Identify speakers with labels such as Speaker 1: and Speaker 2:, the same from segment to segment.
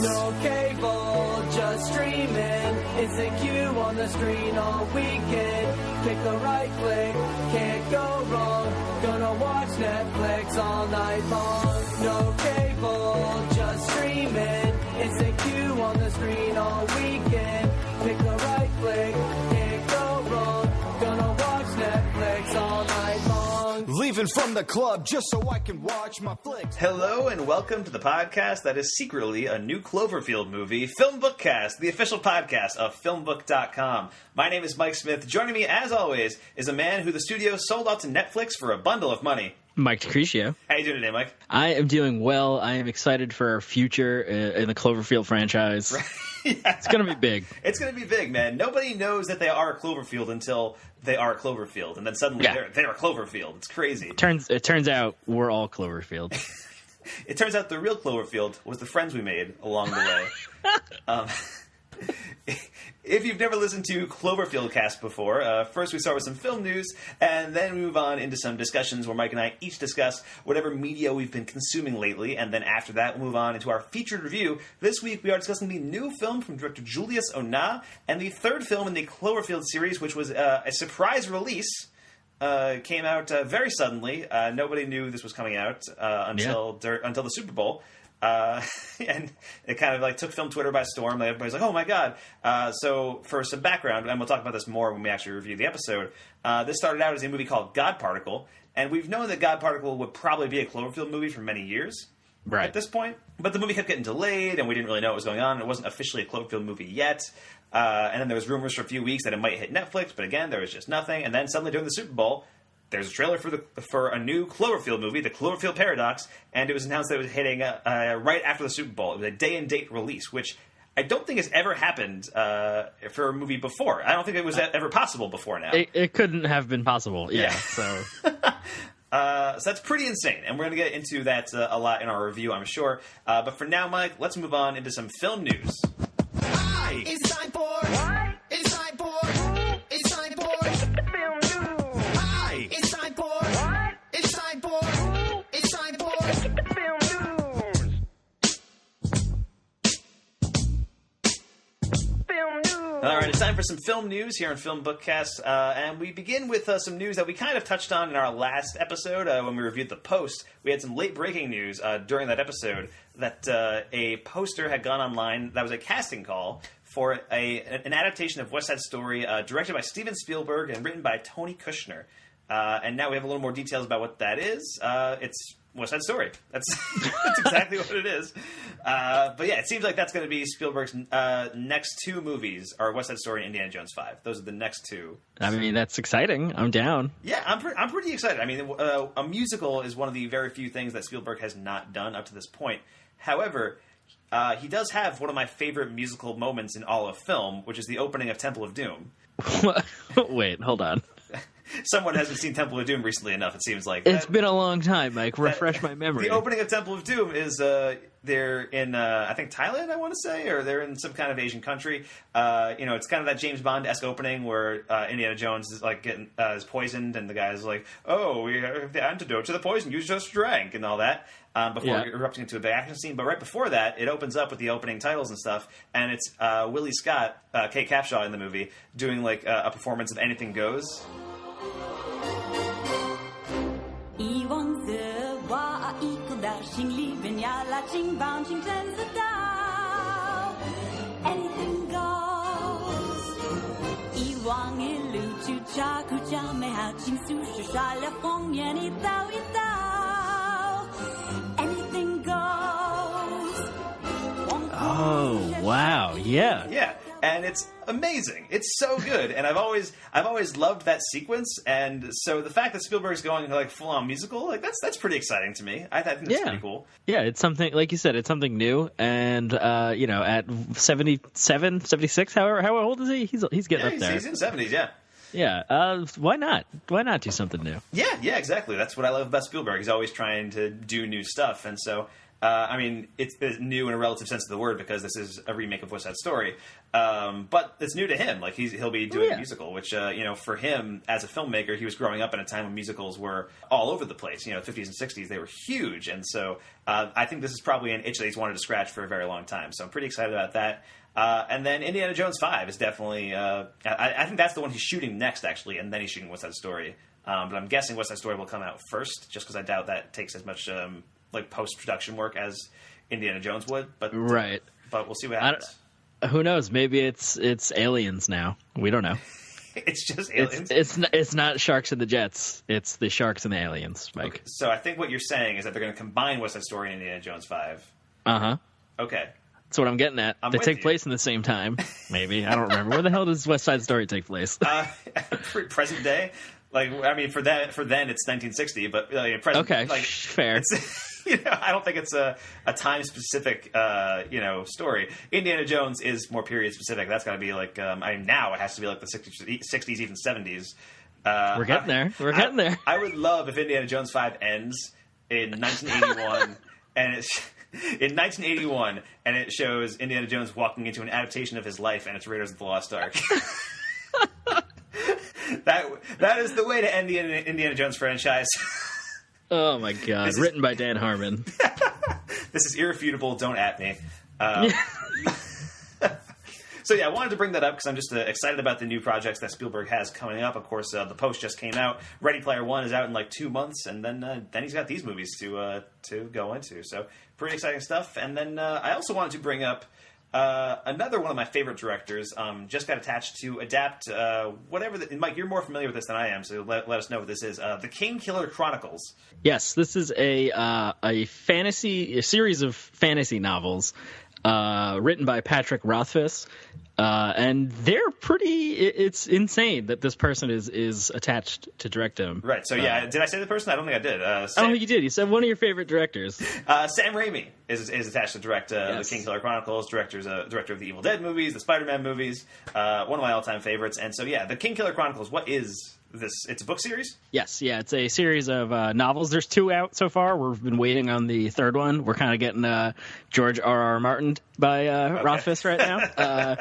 Speaker 1: No cable, just streaming. Instant queue on the screen all weekend. Pick the right flick, can't go wrong. Gonna watch Netflix all night long. No cable, just streaming. Instant queue on the screen all weekend. Pick the right flick, can't go wrong. Gonna watch Netflix all night long.
Speaker 2: Leaving from the club just so I can watch my flicks.
Speaker 3: Hello and welcome to the podcast that is secretly a new Cloverfield movie, FilmBookCast, the official podcast of FilmBook.com. My name is Mike Smith. Joining me, as always, is a man who the studio sold out to Netflix for a bundle of money.
Speaker 4: Mike DeCrescio.
Speaker 3: How you doing today, Mike?
Speaker 4: I am doing well. I am excited for our future in the Cloverfield franchise.
Speaker 3: Yeah.
Speaker 4: It's going to be big.
Speaker 3: It's going to be big, man. Nobody knows that they are Cloverfield until they are Cloverfield, and then suddenly they're Cloverfield. It's crazy.
Speaker 4: It turns out we're all Cloverfield.
Speaker 3: It turns out the real Cloverfield was the friends we made along the way. If you've never listened to Cloverfield Cast before, first we start with some film news, and then we move on into some discussions where Mike and I each discuss whatever media we've been consuming lately, and then after that we'll move on into our featured review. This week we are discussing the new film from director Julius Onah, and the third film in the Cloverfield series, which was a surprise release. Came out very suddenly. Nobody knew this was coming out until the Super Bowl. And it kind of like took film Twitter by storm. Everybody's like, oh my god. So for some background, and we'll talk about this more when we actually review the episode, this started out as a movie called God Particle, and we've known that God Particle would probably be a Cloverfield movie for many years at this point, but the movie kept getting delayed and we didn't really know what was going on. It wasn't officially a Cloverfield movie yet, and then there was rumors for a few weeks that it might hit Netflix, but again there was just nothing. And then suddenly during the Super Bowl there's a trailer for a new Cloverfield movie, The Cloverfield Paradox, and it was announced that it was hitting right after the Super Bowl. It was a day-and-date release, which I don't think has ever happened for a movie before. I don't think it was ever possible before now.
Speaker 4: It couldn't have been possible, yeah.
Speaker 3: So that's pretty insane, and we're going to get into that a lot in our review, I'm sure. But for now, Mike, let's move on into some film news.
Speaker 2: Hi, it's time for what? It's time for it's time for film news. Hi, it's time for what? It's time for it's time for film news. Film news.
Speaker 3: All right, it's time for some film news here on FilmBookCast, and we begin with some news that we kind of touched on in our last episode when we reviewed The Post. We had some late-breaking news during that episode that a poster had gone online that was a casting call for an adaptation of West Side Story directed by Steven Spielberg and written by Tony Kushner. And now we have a little more details about what that is. It's West Side Story. That's exactly what it is. But yeah, it seems like that's going to be Spielberg's next two movies are West Side Story and Indiana Jones 5. Those are the next two.
Speaker 4: I mean, that's exciting. I'm down.
Speaker 3: Yeah, I'm pretty excited. I mean, a musical is one of the very few things that Spielberg has not done up to this point. However, he does have one of my favorite musical moments in all of film, which is the opening of Temple of Doom.
Speaker 4: Wait, hold on.
Speaker 3: Someone hasn't seen Temple of Doom recently enough, it seems like.
Speaker 4: It's been a long time, Mike. Refresh my memory.
Speaker 3: The opening of Temple of Doom is they're in, I think, Thailand, I want to say, or they're in some kind of Asian country. It's kind of that James Bond-esque opening where Indiana Jones is like is poisoned, and the guy's like, "Oh, we have the antidote to the poison you just drank," and all that. Before erupting into a big action scene. But right before that, it opens up with the opening titles and stuff, and it's Willie Scott, Kate Capshaw in the movie, doing like a performance of Anything Goes.
Speaker 4: Oh, wow. Yeah.
Speaker 3: Yeah. And it's amazing. It's so good. And I've always loved that sequence. And so the fact that Spielberg's going like full on musical, like that's pretty exciting to me. I think that's pretty cool.
Speaker 4: Yeah, it's something, like you said, it's something new. And at 77, 76, how old is he? He's getting up there.
Speaker 3: He's in 70s, yeah.
Speaker 4: Yeah, why not? Why not do something new?
Speaker 3: Yeah, exactly. That's what I love about Spielberg. He's always trying to do new stuff. And so I mean, it's new in a relative sense of the word because this is a remake of West Side Story. But it's new to him. Like he'll be doing a musical, which for him as a filmmaker, he was growing up in a time when musicals were all over the place. 50s and 60s, they were huge, and so I think this is probably an itch that he's wanted to scratch for a very long time. So I'm pretty excited about that. And then Indiana Jones 5 is definitely. I think that's the one he's shooting next, actually, and then he's shooting West Side Story. But I'm guessing West Side Story will come out first, just because I doubt that takes as much post-production work as Indiana Jones would. But
Speaker 4: right.
Speaker 3: But we'll see what happens.
Speaker 4: Who knows? Maybe it's aliens now. We don't know.
Speaker 3: It's just aliens.
Speaker 4: It's not Sharks and the Jets. It's the Sharks and the Aliens, Mike.
Speaker 3: Okay. So I think what you're saying is that they're going to combine West Side Story and Indiana Jones 5.
Speaker 4: Uh-huh.
Speaker 3: Okay.
Speaker 4: That's what I'm getting at. They take place in the same time. Maybe. I don't remember. Where the hell does West Side Story take place?
Speaker 3: Present day. For then it's 1960, but present. Okay,
Speaker 4: fair.
Speaker 3: I don't think it's a time specific story. Indiana Jones is more period specific. That's got to be now it has to be like the 60s, even 70s.
Speaker 4: We're getting there. We're getting there.
Speaker 3: I would love if Indiana Jones 5 ends in 1981 and it's. In 1981, and it shows Indiana Jones walking into an adaptation of his life, and it's Raiders of the Lost Ark. That is the way to end the Indiana Jones franchise.
Speaker 4: Oh my God! Written by Dan Harmon.
Speaker 3: This is irrefutable. Don't at me. So I wanted to bring that up because I'm just excited about the new projects that Spielberg has coming up. Of course, The Post just came out. Ready Player One is out in 2 months, and then he's got these movies to go into. So pretty exciting stuff. And then I also wanted to bring up another one of my favorite directors. Just got attached to adapt whatever. Mike, you're more familiar with this than I am, so let us know what this is. The Kingkiller Chronicles.
Speaker 4: Yes, this is a series of fantasy novels. Written by Patrick Rothfuss, and they're pretty. It's insane that this person is attached to direct them.
Speaker 3: Right. So did I say the person? I don't think I did.
Speaker 4: I don't think you did. You said one of your favorite directors.
Speaker 3: Sam Raimi is attached to direct the Kingkiller Chronicles. Director of the Evil Dead movies, the Spider-Man movies. One of my all-time favorites. And so the Kingkiller Chronicles. What is this? It's a book series?
Speaker 4: Yes, it's a series of novels. There's 2 out so far. We've been waiting on the third one. We're kind of getting George R.R. Martin by Rothfuss right now.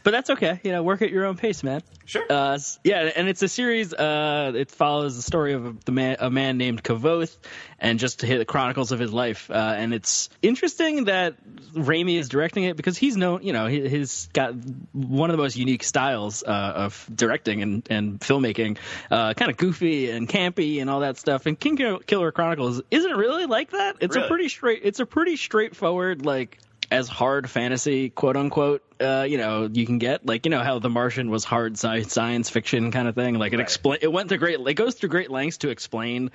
Speaker 4: But that's okay. Work at your own pace, man.
Speaker 3: Sure.
Speaker 4: And it's a series. It follows the story of a man named Kavoth, and just to hit the chronicles of his life. And it's interesting that Raimi is directing it because he's known. He's got one of the most unique styles of directing and filmmaking. Kind of goofy and campy and all that stuff. And Kingkiller Chronicles isn't really like that. It's a pretty straightforward as hard fantasy, quote unquote, you can get, how The Martian was hard science fiction kind of thing. It goes through great lengths to explain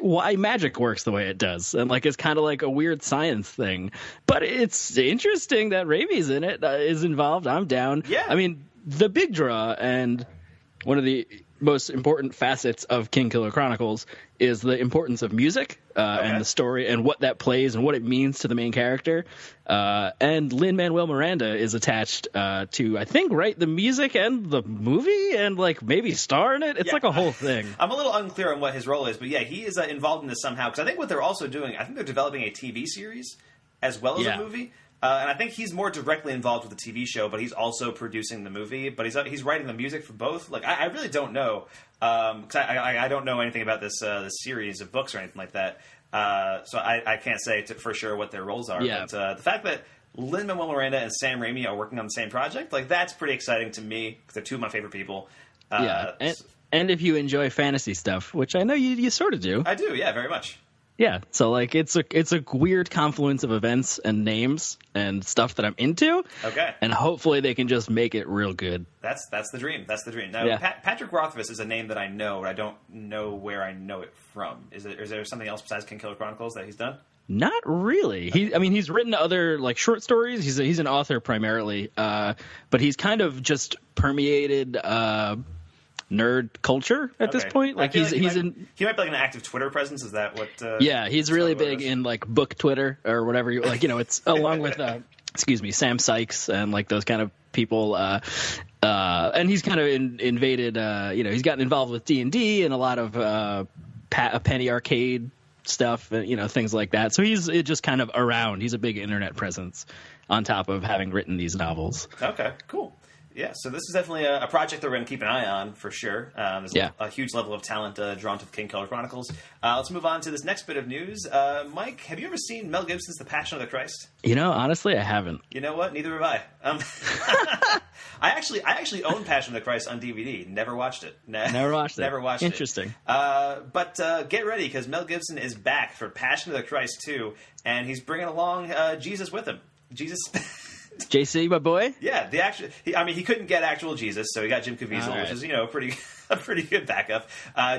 Speaker 4: why magic works the way it does, and it's kind of like a weird science thing. But it's interesting that Raimi's in it, is involved. I'm down.
Speaker 3: Yeah.
Speaker 4: I mean, the big draw and one of the most important facets of Kingkiller Chronicles is the importance of music and the story and what that plays and what it means to the main character. And Lin-Manuel Miranda is attached to, I think, write the music and the movie and maybe star in it. It's a whole thing.
Speaker 3: I'm a little unclear on what his role is, but he is involved in this somehow. Because I think what they're also doing, I think they're developing a TV series as well as a movie. And I think he's more directly involved with the TV show, but he's also producing the movie. But he's writing the music for both. I really don't know, because I don't know anything about this series of books or anything like that. So I can't say for sure what their roles are.
Speaker 4: Yeah.
Speaker 3: But the fact that Lin-Manuel Miranda and Sam Raimi are working on the same project, that's pretty exciting to me, because they're 2 of my favorite people.
Speaker 4: And if you enjoy fantasy stuff, which I know you sort of do.
Speaker 3: I do, yeah, very much.
Speaker 4: Yeah, so it's a weird confluence of events and names and stuff that I'm into.
Speaker 3: Okay. And
Speaker 4: hopefully they can just make it real good.
Speaker 3: That's the dream. That's the dream. Now, Patrick Rothfuss is a name that I know, but I don't know where I know it from. Is there something else besides Kingkiller Chronicles that he's done?
Speaker 4: Not really. He's written other short stories. He's an author primarily, but he's kind of just permeated nerd culture at this point. He might be an active Twitter presence. Is that what? He's really big in book Twitter or whatever. It's along with Sam Sykes and those kind of people. And he's kind of invaded. He's gotten involved with D&D and a lot of penny arcade stuff, things like that. So he's just kind of around. He's a big internet presence on top of having written these novels.
Speaker 3: Okay, cool. Yeah, so this is definitely a project that we're going to keep an eye on for sure. There's a huge level of talent drawn to the King Color Chronicles. Let's move on to this next bit of news. Mike, have you ever seen Mel Gibson's The Passion of the Christ?
Speaker 4: Honestly, I haven't.
Speaker 3: You know what? Neither have I. I actually own Passion of the Christ on DVD. Never watched it.
Speaker 4: Never watched it.
Speaker 3: Never watched it.
Speaker 4: Interesting.
Speaker 3: But get ready, because Mel Gibson is back for Passion of the Christ 2, and he's bringing along Jesus with him. Jesus...
Speaker 4: JC, my boy?
Speaker 3: Yeah, he couldn't get actual Jesus, so he got Jim Caviezel,
Speaker 4: right.
Speaker 3: which is, a pretty good backup.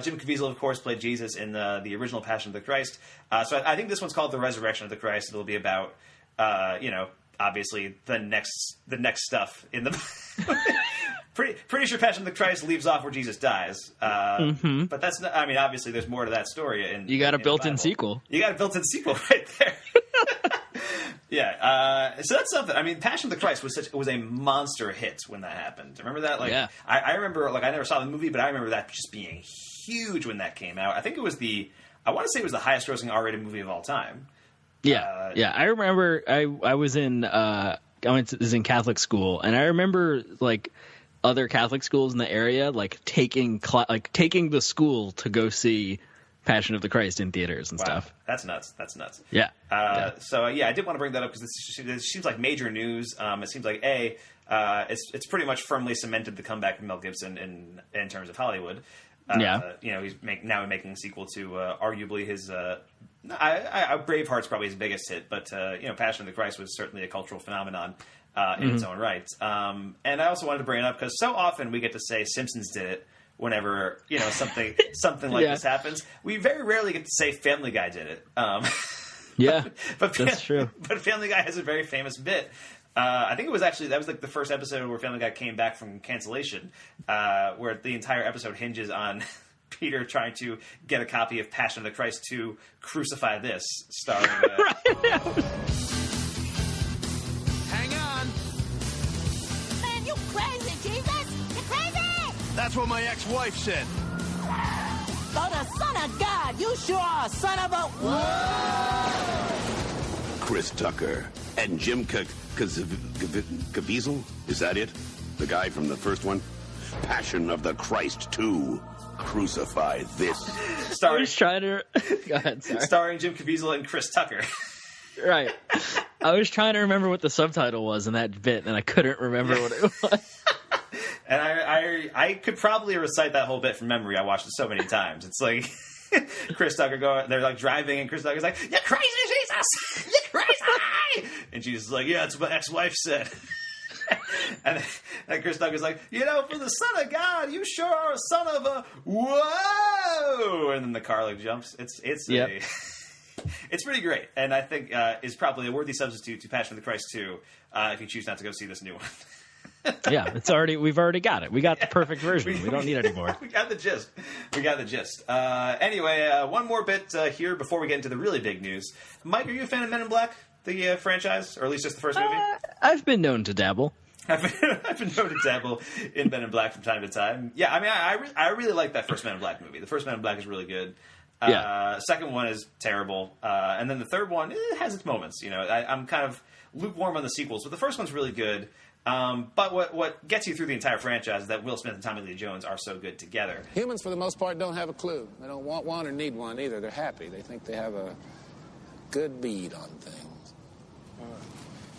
Speaker 3: Jim Caviezel, of course, played Jesus in the original Passion of the Christ. So I think this one's called The Resurrection of the Christ. It'll be about, obviously the next stuff in the... Pretty sure Passion of the Christ leaves off where Jesus dies. But that's not, obviously there's more to that story.
Speaker 4: You got a built-in sequel.
Speaker 3: You got a built-in sequel right there. Yeah, so that's something. Passion of the Christ was a monster hit when that happened. Remember that?
Speaker 4: Yeah.
Speaker 3: I remember, I never saw the movie, but I remember that just being huge when that came out. I think it was I want to say it was the highest grossing R-rated movie of all time.
Speaker 4: Yeah, I remember I was in Catholic school, and I remember other Catholic schools in the area taking the school to go see Passion of the Christ in theaters and stuff.
Speaker 3: That's nuts.
Speaker 4: Yeah.
Speaker 3: So I did want to bring that up because this seems like major news. It seems like it's pretty much firmly cemented the comeback of Mel Gibson in terms of Hollywood. He's now making a sequel to arguably his. Braveheart's probably his biggest hit, but Passion of the Christ was certainly a cultural phenomenon in its own right. And I also wanted to bring it up because so often we get to say Simpsons did it. Whenever something like this happens, we very rarely get to say Family Guy did it.
Speaker 4: That's true.
Speaker 3: But Family Guy has a very famous bit. I think that was the first episode where Family Guy came back from cancellation, where the entire episode hinges on Peter trying to get a copy of Passion of the Christ to Crucify This, starring.
Speaker 2: Hang on.
Speaker 5: Man, you crazy, Jesus! You're crazy!
Speaker 2: That's what my ex-wife said.
Speaker 5: Oh, the son of God! You sure are a son of a... Whoa!
Speaker 6: Chris Tucker and Jim Caviezel? Is that it? The guy from the first one? Passion of the Christ 2. Crucify This.
Speaker 4: I was trying to... Go ahead, sorry.
Speaker 3: Starring Jim Caviezel and Chris Tucker.
Speaker 4: Right. I was trying to remember what the subtitle was in that bit, and I couldn't remember what it was.
Speaker 3: And I could probably recite that whole bit from memory. I watched it so many times. It's like Chris Tucker they're Driving, and Chris Tucker's like, "You're crazy, Jesus! You're crazy!" And Jesus is like, "Yeah, that's what my ex-wife said." and Chris Tucker's like, "For the Son of God, you sure are a son of a whoa!" And then the car jumps. It's pretty great, and I think is probably a worthy substitute to Passion of the Christ 2 if you choose not to go see this new one.
Speaker 4: Yeah, we've already got it. We got the perfect version. We don't need any more.
Speaker 3: We got the gist. Anyway, one more bit here before we get into the really big news. Mike, are you a fan of Men in Black, the franchise, or at least just the first movie?
Speaker 4: I've been known to dabble.
Speaker 3: I've been known to dabble in Men in Black from time to time. Yeah, I really like that first Men in Black movie. The first Men in Black is really good. Second one is terrible, and then the third one has its moments. I'm kind of lukewarm on the sequels, but the first one's really good. But what gets you through the entire franchise is that Will Smith and Tommy Lee Jones are so good together.
Speaker 7: Humans, for the most part, don't have a clue. They don't want one or need one either. They're happy. They think they have a good bead on things.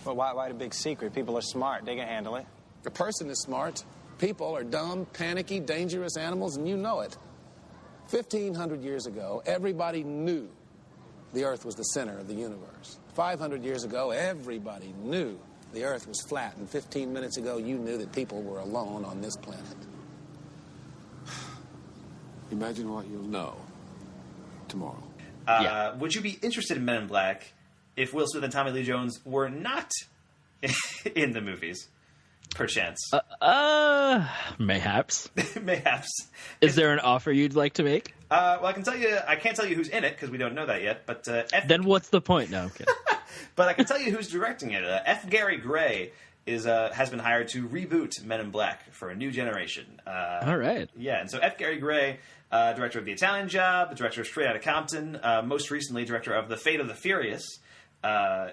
Speaker 8: Well, why the big secret? People are smart. They can handle it.
Speaker 7: A person is smart. People are dumb, panicky, dangerous animals, and you know it. 1,500 years ago, everybody knew the Earth was the center of the universe. 500 years ago, everybody knew the Earth was flat, and 15 minutes ago, you knew that people were alone on this planet. Imagine what you'll know tomorrow.
Speaker 3: Would you be interested in Men in Black if Will Smith and Tommy Lee Jones were not in the movies? Perchance.
Speaker 4: Mayhaps.
Speaker 3: Mayhaps.
Speaker 4: Is there an offer you'd like to make?
Speaker 3: Well, I can't tell you who's in it because we don't know that yet. But
Speaker 4: then what's the point? No, I'm kidding.
Speaker 3: But I can tell you who's directing it. F. Gary Gray has been hired to reboot Men in Black for a new generation.
Speaker 4: All right.
Speaker 3: Yeah, and so F. Gary Gray, director of The Italian Job, director of Straight Outta Compton, most recently director of The Fate of the Furious,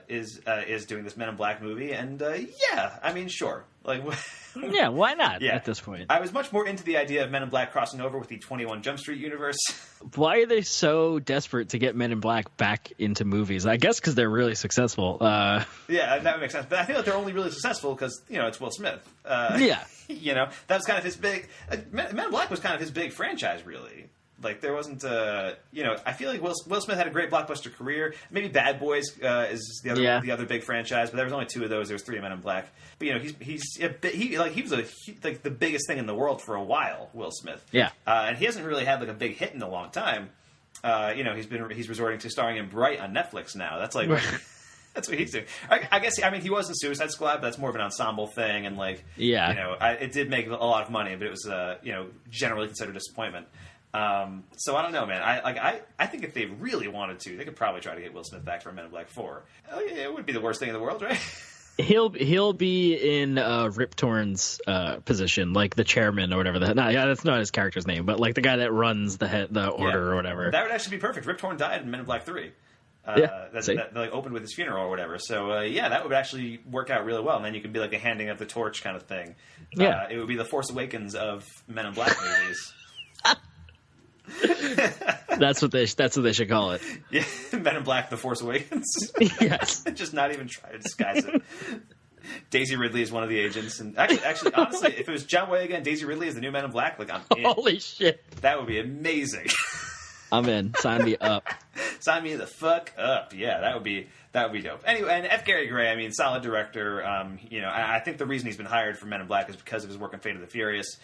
Speaker 3: is doing this Men in Black movie, and yeah, I mean, sure, like,
Speaker 4: Yeah, why not
Speaker 3: yeah.
Speaker 4: at this point?
Speaker 3: I was much more into the idea of Men in Black crossing over with the 21 Jump Street universe.
Speaker 4: Why are they so desperate to get Men in Black back into movies? I guess because they're really successful.
Speaker 3: Yeah, that makes sense. But I feel like they're only really successful because, you know, it's Will Smith.
Speaker 4: Yeah.
Speaker 3: You know, that was kind of his big... Men in Black was kind of his big franchise, really. Like, there wasn't, you know, I feel like Will Smith had a great blockbuster career. Maybe Bad Boys is the other big franchise, but there was only 2 of those. There was 3 Men in Black. But, you know, he was the biggest thing in the world for a while, Will Smith.
Speaker 4: Yeah.
Speaker 3: And he hasn't really had, like, a big hit in a long time. You know, he's resorting to starring in Bright on Netflix now. That's like... That's what he's doing. I guess, I mean, he was in Suicide Squad, but that's more of an ensemble thing, and, like,
Speaker 4: Yeah.
Speaker 3: you know, it did make a lot of money, but it was, you know, generally considered a disappointment. So I don't know, man. I think if they really wanted to, they could probably try to get Will Smith back for Men in Black 4. It wouldn't be the worst thing in the world, right?
Speaker 4: He'll be in Rip Torn's position, like the chairman or whatever. That's not his character's name, but like the guy that runs the order or whatever.
Speaker 3: That would actually be perfect. Rip Torn died in Men in Black 3. That like opened with his funeral or whatever. So yeah, that would actually work out really well. And then you could be like a handing of the torch kind of thing.
Speaker 4: Yeah,
Speaker 3: it would be the Force Awakens of Men in Black movies.
Speaker 4: That's what they should call it.
Speaker 3: Yeah, Men in Black: The Force Awakens.
Speaker 4: Yes,
Speaker 3: just not even try to disguise it. Daisy Ridley is one of the agents, and actually, honestly, if it was John Boyega and Daisy Ridley as the new Men in Black, like I'm in.
Speaker 4: Holy shit,
Speaker 3: that would be amazing.
Speaker 4: I'm in. Sign me up.
Speaker 3: Sign me the fuck up. Yeah, that would be dope. Anyway, and F. Gary Gray, I mean, solid director. You know, I think the reason he's been hired for Men in Black is because of his work on Fate of the Furious.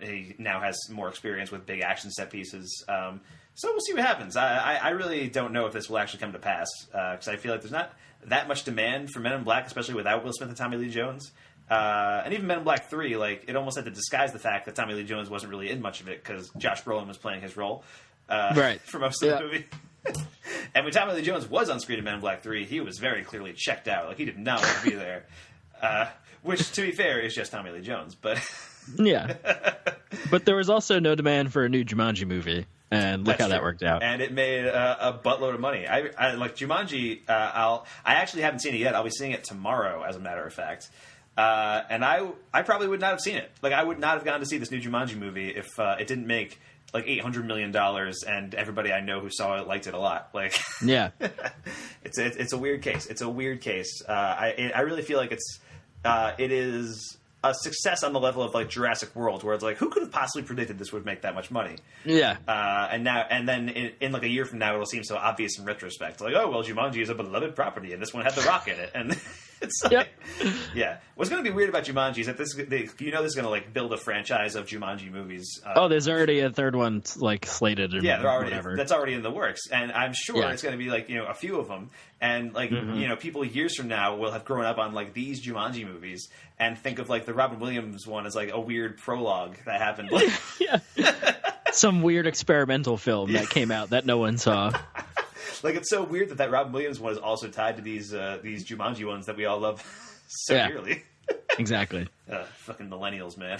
Speaker 3: He now has more experience with big action set pieces. So we'll see what happens. I really don't know if this will actually come to pass because I feel like there's not that much demand for Men in Black, especially without Will Smith and Tommy Lee Jones. And even Men in Black 3, like, it almost had to disguise the fact that Tommy Lee Jones wasn't really in much of it because Josh Brolin was playing his role for most of the movie. And when Tommy Lee Jones was on screen in Men in Black 3, he was very clearly checked out. Like, he did not want to be there. Which, to be fair, is just Tommy Lee Jones. But
Speaker 4: yeah. But there was also no demand for a new Jumanji movie. And look how that worked out.
Speaker 3: And it made a buttload of money. I like Jumanji. I actually haven't seen it yet. I'll be seeing it tomorrow, as a matter of fact. And I probably would not have seen it. Like, I would not have gone to see this new Jumanji movie if it didn't make like $800 million, and everybody I know who saw it liked it a lot. Like,
Speaker 4: yeah,
Speaker 3: it's a weird case. It's a weird case. I really feel like it is a success on the level of like Jurassic World, where it's like, who could have possibly predicted this would make that much money?
Speaker 4: Yeah.
Speaker 3: And then in like a year from now, it'll seem so obvious in retrospect. Like, oh, well, Jumanji is a beloved property, and this one had The Rock in it. And it's like, yeah. What's going to be weird about Jumanji is that this is going to like build a franchise of Jumanji movies.
Speaker 4: There's already a third one like slated. Or whatever. That's
Speaker 3: already in the works. And I'm sure it's going to be like, you know, a few of them. And like, you know, people years from now will have grown up on like these Jumanji movies and think of like the Robin Williams one as like a weird prologue that happened.
Speaker 4: Yeah. Some weird experimental film that came out that no one saw.
Speaker 3: Like, it's so weird that Robin Williams one is also tied to these Jumanji ones that we all love so dearly.
Speaker 4: Exactly.
Speaker 3: Fucking millennials, man.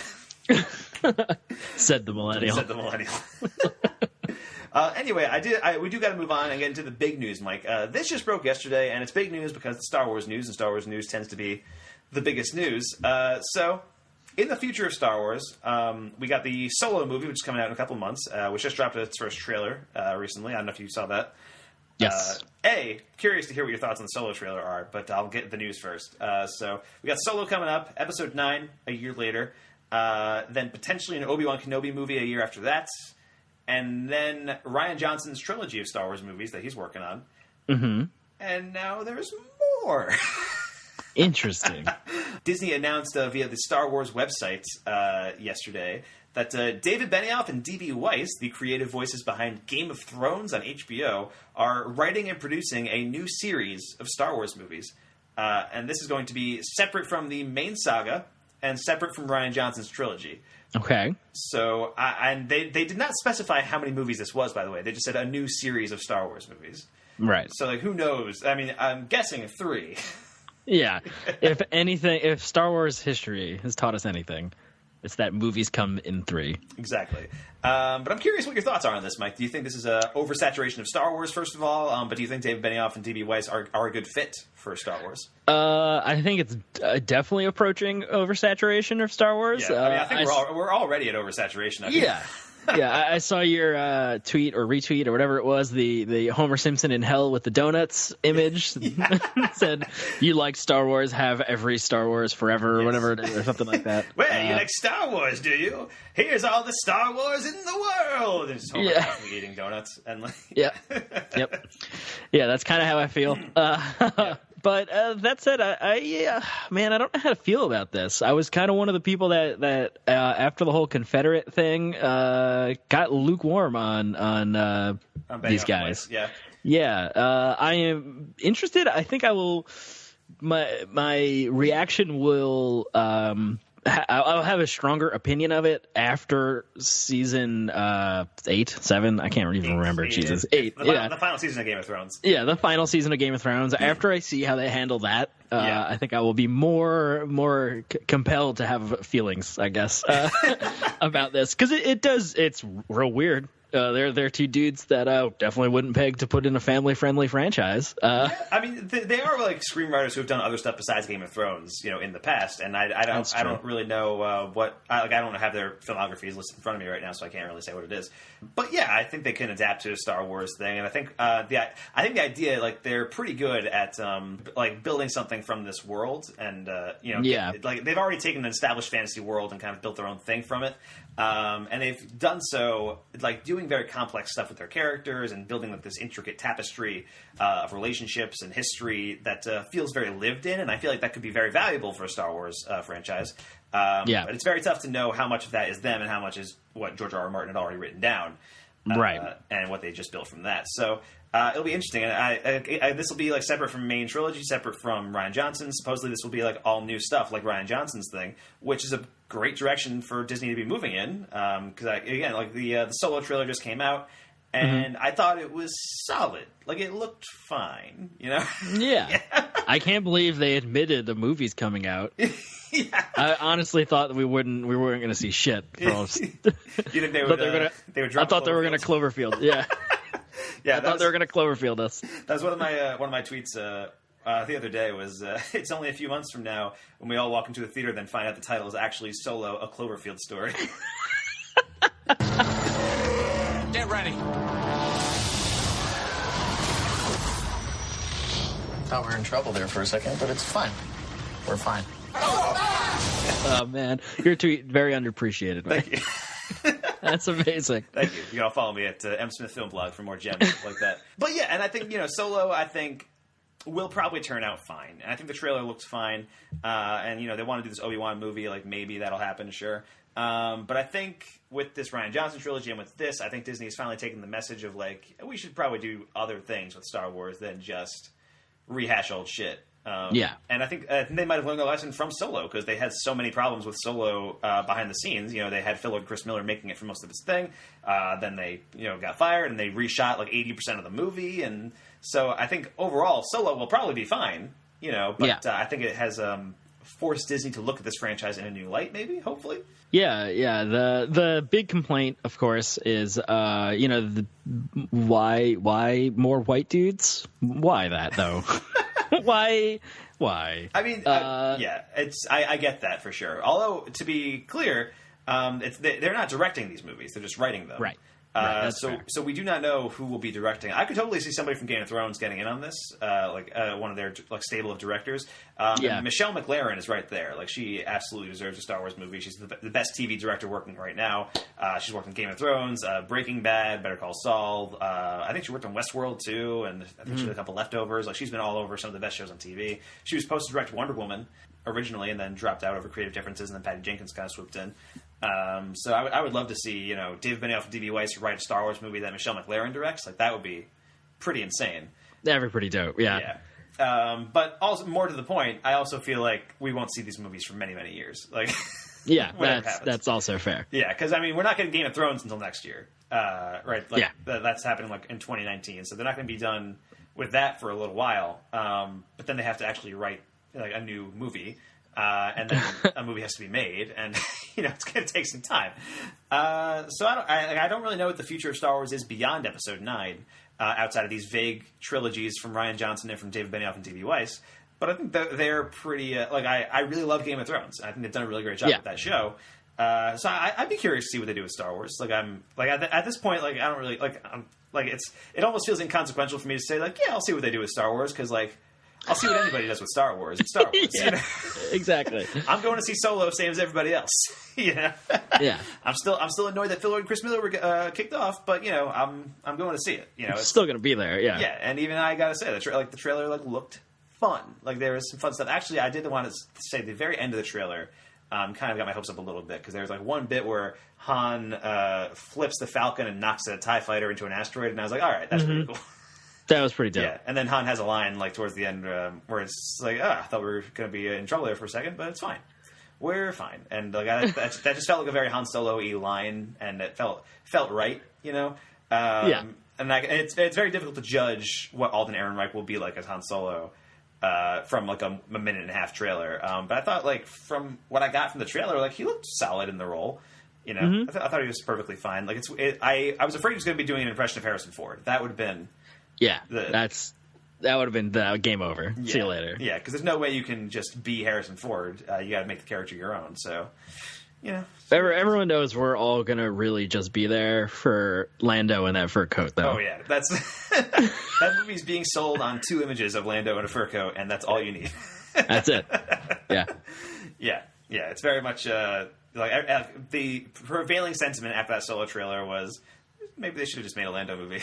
Speaker 4: Said the millennial.
Speaker 3: Anyway, we do got to move on and get into the big news, Mike. This just broke yesterday, and it's big news because it's Star Wars news, and Star Wars news tends to be the biggest news. So, in the future of Star Wars, we got the Solo movie, which is coming out in a couple of months, which just dropped its first trailer recently. I don't know if you saw that.
Speaker 4: Yes.
Speaker 3: Curious to hear what your thoughts on the Solo trailer are, but I'll get the news first. So, we got Solo coming up, Episode 9, a year later. Then potentially an Obi-Wan Kenobi movie a year after that. And then Rian Johnson's trilogy of Star Wars movies that he's working on.
Speaker 4: Mm-hmm.
Speaker 3: And now there's more.
Speaker 4: Interesting.
Speaker 3: Disney announced via the Star Wars website yesterday that David Benioff and D.B. Weiss, the creative voices behind Game of Thrones on HBO, are writing and producing a new series of Star Wars movies. And this is going to be separate from the main saga and separate from Rian Johnson's trilogy.
Speaker 4: Okay.
Speaker 3: So, and they did not specify how many movies this was, by the way. They just said a new series of Star Wars movies.
Speaker 4: Right.
Speaker 3: So, like, who knows? I mean, I'm guessing 3.
Speaker 4: Yeah. If anything, if Star Wars history has taught us anything, it's that movies come in 3.
Speaker 3: Exactly. But I'm curious what your thoughts are on this, Mike. Do you think this is a oversaturation of Star Wars, first of all? But do you think David Benioff and D.B. Weiss are a good fit for Star Wars?
Speaker 4: I think it's definitely approaching oversaturation of Star Wars.
Speaker 3: Yeah, I mean, I think we're already at oversaturation. I think.
Speaker 4: Yeah. Yeah, I saw your tweet or retweet or whatever it was, the Homer Simpson in hell with the donuts image. Said, you like Star Wars, have every Star Wars forever or whatever it is, or something like that.
Speaker 3: Well, you like Star Wars, do you? Here's all the Star Wars in the world! And just Homer constantly eating donuts. And like,
Speaker 4: Yep. Yeah, that's kind of how I feel. But that said, man, I don't know how to feel about this. I was kind of one of the people that after the whole Confederate thing, got lukewarm on these guys. Yeah. I am interested. I think I will. My reaction will. I'll have a stronger opinion of it after season 8, 7. I can't even remember. Jesus, 8.
Speaker 3: The final season of Game of Thrones.
Speaker 4: Yeah, the final season of Game of Thrones. After I see how they handle that, I think I will be more compelled to have feelings, I guess, about this, because it's real weird. They're two dudes that definitely wouldn't peg to put in a family-friendly franchise.
Speaker 3: I mean, they are like screenwriters who have done other stuff besides Game of Thrones, in the past. And I don't really know what I don't have their filmographies listed in front of me right now, so I can't really say what it is. But yeah, I think they can adapt to a Star Wars thing, and I think the idea, like, they're pretty good at like building something from this world, and like they've already taken an established fantasy world and kind of built their own thing from it. And they've done so, like, doing very complex stuff with their characters and building like this intricate tapestry of relationships and history that feels very lived in, and I feel like that could be very valuable for a Star Wars franchise. But it's very tough to know how much of that is them and how much is what George R. R. Martin had already written down, and what they just built from that. So it'll be interesting, and this will be like separate from main trilogy, separate from Rian Johnson. Supposedly this will be like all new stuff, like Rian Johnson's thing, which is a great direction for Disney to be moving in. Because again, like the Solo trailer just came out, and I thought it was solid. Like, it looked fine,
Speaker 4: Yeah. I can't believe they admitted the movie's coming out. I honestly thought that we weren't going to see shit. You
Speaker 3: think they would? They would drop.
Speaker 4: I thought they were going to Cloverfield. Yeah. I thought they were going to Cloverfield us.
Speaker 3: That was one of my tweets the other day. Was it's only a few months from now when we all walk into a theater, then find out the title is actually Solo: A Cloverfield Story.
Speaker 2: Get ready.
Speaker 9: Thought we were in trouble there for a second, but it's fine. We're fine.
Speaker 4: Oh, man. Your tweet, very underappreciated.
Speaker 3: Thank you.
Speaker 4: That's amazing.
Speaker 3: Thank you. You can all follow me at M. Smith Film Blog for more gems like that. But yeah, and I think, Solo, I think, will probably turn out fine. And I think the trailer looks fine. And, they want to do this Obi-Wan movie. Like, maybe that'll happen, sure. But I think with this Rian Johnson trilogy and with this, I think Disney is finally taking the message of, like, we should probably do other things with Star Wars than just rehash old shit. And I think they might have learned a lesson from Solo, because they had so many problems with Solo behind the scenes. They had Phil and Chris Miller making it for most of its thing. Then they, got fired, and they reshot like 80% of the movie. And so I think overall Solo will probably be fine, but I think it has forced Disney to look at this franchise in a new light, maybe, hopefully.
Speaker 4: Yeah. The big complaint, of course, is why more white dudes? Why that though? Why?
Speaker 3: I mean, I get that for sure. Although, to be clear, they're not directing these movies; they're just writing them.
Speaker 4: Right.
Speaker 3: So we do not know who will be directing. I could totally see somebody from Game of Thrones getting in on this, one of their stable of directors. Michelle MacLaren is right there. Like, she absolutely deserves a Star Wars movie. She's the best TV director working right now. She's worked on Game of Thrones, Breaking Bad, Better Call Saul. I think she worked on Westworld too, and I think she did a couple Leftovers. Like, she's been all over some of the best shows on TV. She was supposed to direct Wonder Woman originally, and then dropped out over creative differences, and then Patty Jenkins kind of swooped in. So I would love to see, David Benioff and D.B. Weiss write a Star Wars movie that Michelle MacLaren directs. Like, that would be pretty insane.
Speaker 4: That'd be pretty dope, yeah.
Speaker 3: But also, more to the point, I also feel like we won't see these movies for many, many years. Like,
Speaker 4: yeah, that's also fair.
Speaker 3: Yeah, because, I mean, we're not getting Game of Thrones until next year. Right? Like, that's happening, like, in 2019. So they're not going to be done with that for a little while. But then they have to actually write a new movie, and then a movie has to be made, and it's going to take some time. So I don't really know what the future of Star Wars is beyond Episode 9, outside of these vague trilogies from Rian Johnson and from David Benioff and D.B. Weiss. But I think they're pretty. I really love Game of Thrones. I think they've done a really great job with that show. So I'd be curious to see what they do with Star Wars. At this point, I don't really it almost feels inconsequential for me to say I'll see what they do with Star Wars, because I'll see what anybody does with Star Wars. It's Star Wars.
Speaker 4: Exactly.
Speaker 3: I'm going to see Solo, same as everybody else. Yeah. I'm still annoyed that Phil Lord and Chris Miller were kicked off, but I'm going to see it. It's
Speaker 4: still going to be there. Yeah.
Speaker 3: Yeah, and even I gotta say the trailer looked fun. There was some fun stuff. Actually, I did want to say the very end of the trailer kind of got my hopes up a little bit, because there was one bit where Han flips the Falcon and knocks a TIE fighter into an asteroid, and I was like, all right, that's pretty cool.
Speaker 4: That was pretty dope.
Speaker 3: Yeah, and then Han has a line towards the end where it's I thought we were going to be in trouble there for a second, but it's fine. We're fine. And that just felt like a very Han Solo-y line, and it felt right,
Speaker 4: Yeah.
Speaker 3: And it's very difficult to judge what Alden Ehrenreich will be like as Han Solo from a minute and a half trailer. But I thought from what I got from the trailer, he looked solid in the role. I thought he was perfectly fine. I was afraid he was going to be doing an impression of Harrison Ford. That would have been.
Speaker 4: Yeah, that would have been the game over.
Speaker 3: Yeah,
Speaker 4: see you later.
Speaker 3: Yeah, because there's no way you can just be Harrison Ford. You got to make the character your own. So,
Speaker 4: everyone knows we're all gonna really just be there for Lando in that fur coat, though.
Speaker 3: Oh yeah, that's that movie's being sold on 2 images of Lando in a fur coat, and that's all you need.
Speaker 4: That's it. Yeah.
Speaker 3: Yeah. It's very much the prevailing sentiment after that Solo trailer was, maybe they should have just made a Lando movie.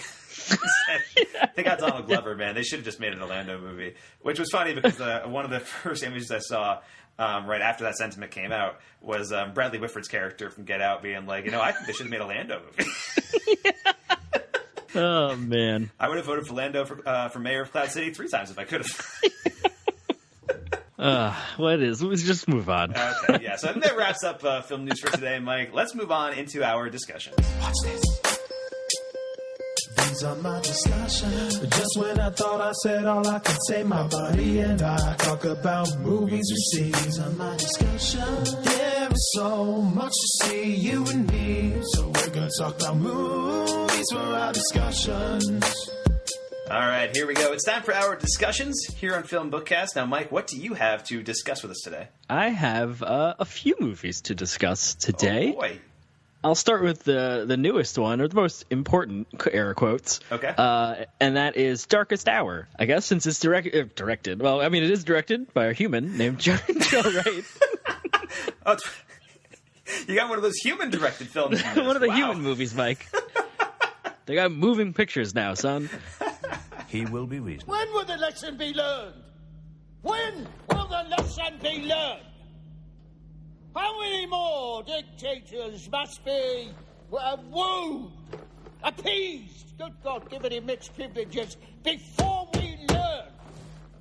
Speaker 3: They got Donald Glover, man. They should have just made it a Lando movie. Which was funny, because one of the first images I saw right after that sentiment came out was Bradley Whitford's character from Get Out being I think they should have made a Lando movie.
Speaker 4: Oh, man.
Speaker 3: I would have voted for Lando for mayor of Cloud City 3 times if I could have.
Speaker 4: Let's just move on.
Speaker 3: Okay, yeah. So I think that wraps up film news for today, Mike. Let's move on into our discussions.
Speaker 2: Watch this. These are my discussions. Just when I thought I said all I could say, my buddy and I talk about movies we see. These are my discussions. There is so much to see, you and me. So we're gonna talk about movies for our discussions.
Speaker 3: All right, here we go. It's time for our discussions here on FilmBookCast. Now, Mike, what do you have to discuss with us today?
Speaker 4: I have a few movies to discuss today.
Speaker 3: Oh, boy.
Speaker 4: I'll start with the newest one, or the most important, air quotes.
Speaker 3: Okay.
Speaker 4: And that is Darkest Hour, I guess, since it's directed. Well, I mean, it is directed by a human named Joe Wright.
Speaker 3: Oh, you got one of those human-directed films.
Speaker 4: One of the human movies, Mike. They got moving pictures now, son.
Speaker 10: He will be reasonable.
Speaker 5: When will the lesson be learned? When will the lesson be learned? How many more dictators must be wooed, appeased, good God, given him mixed privileges, before we learn?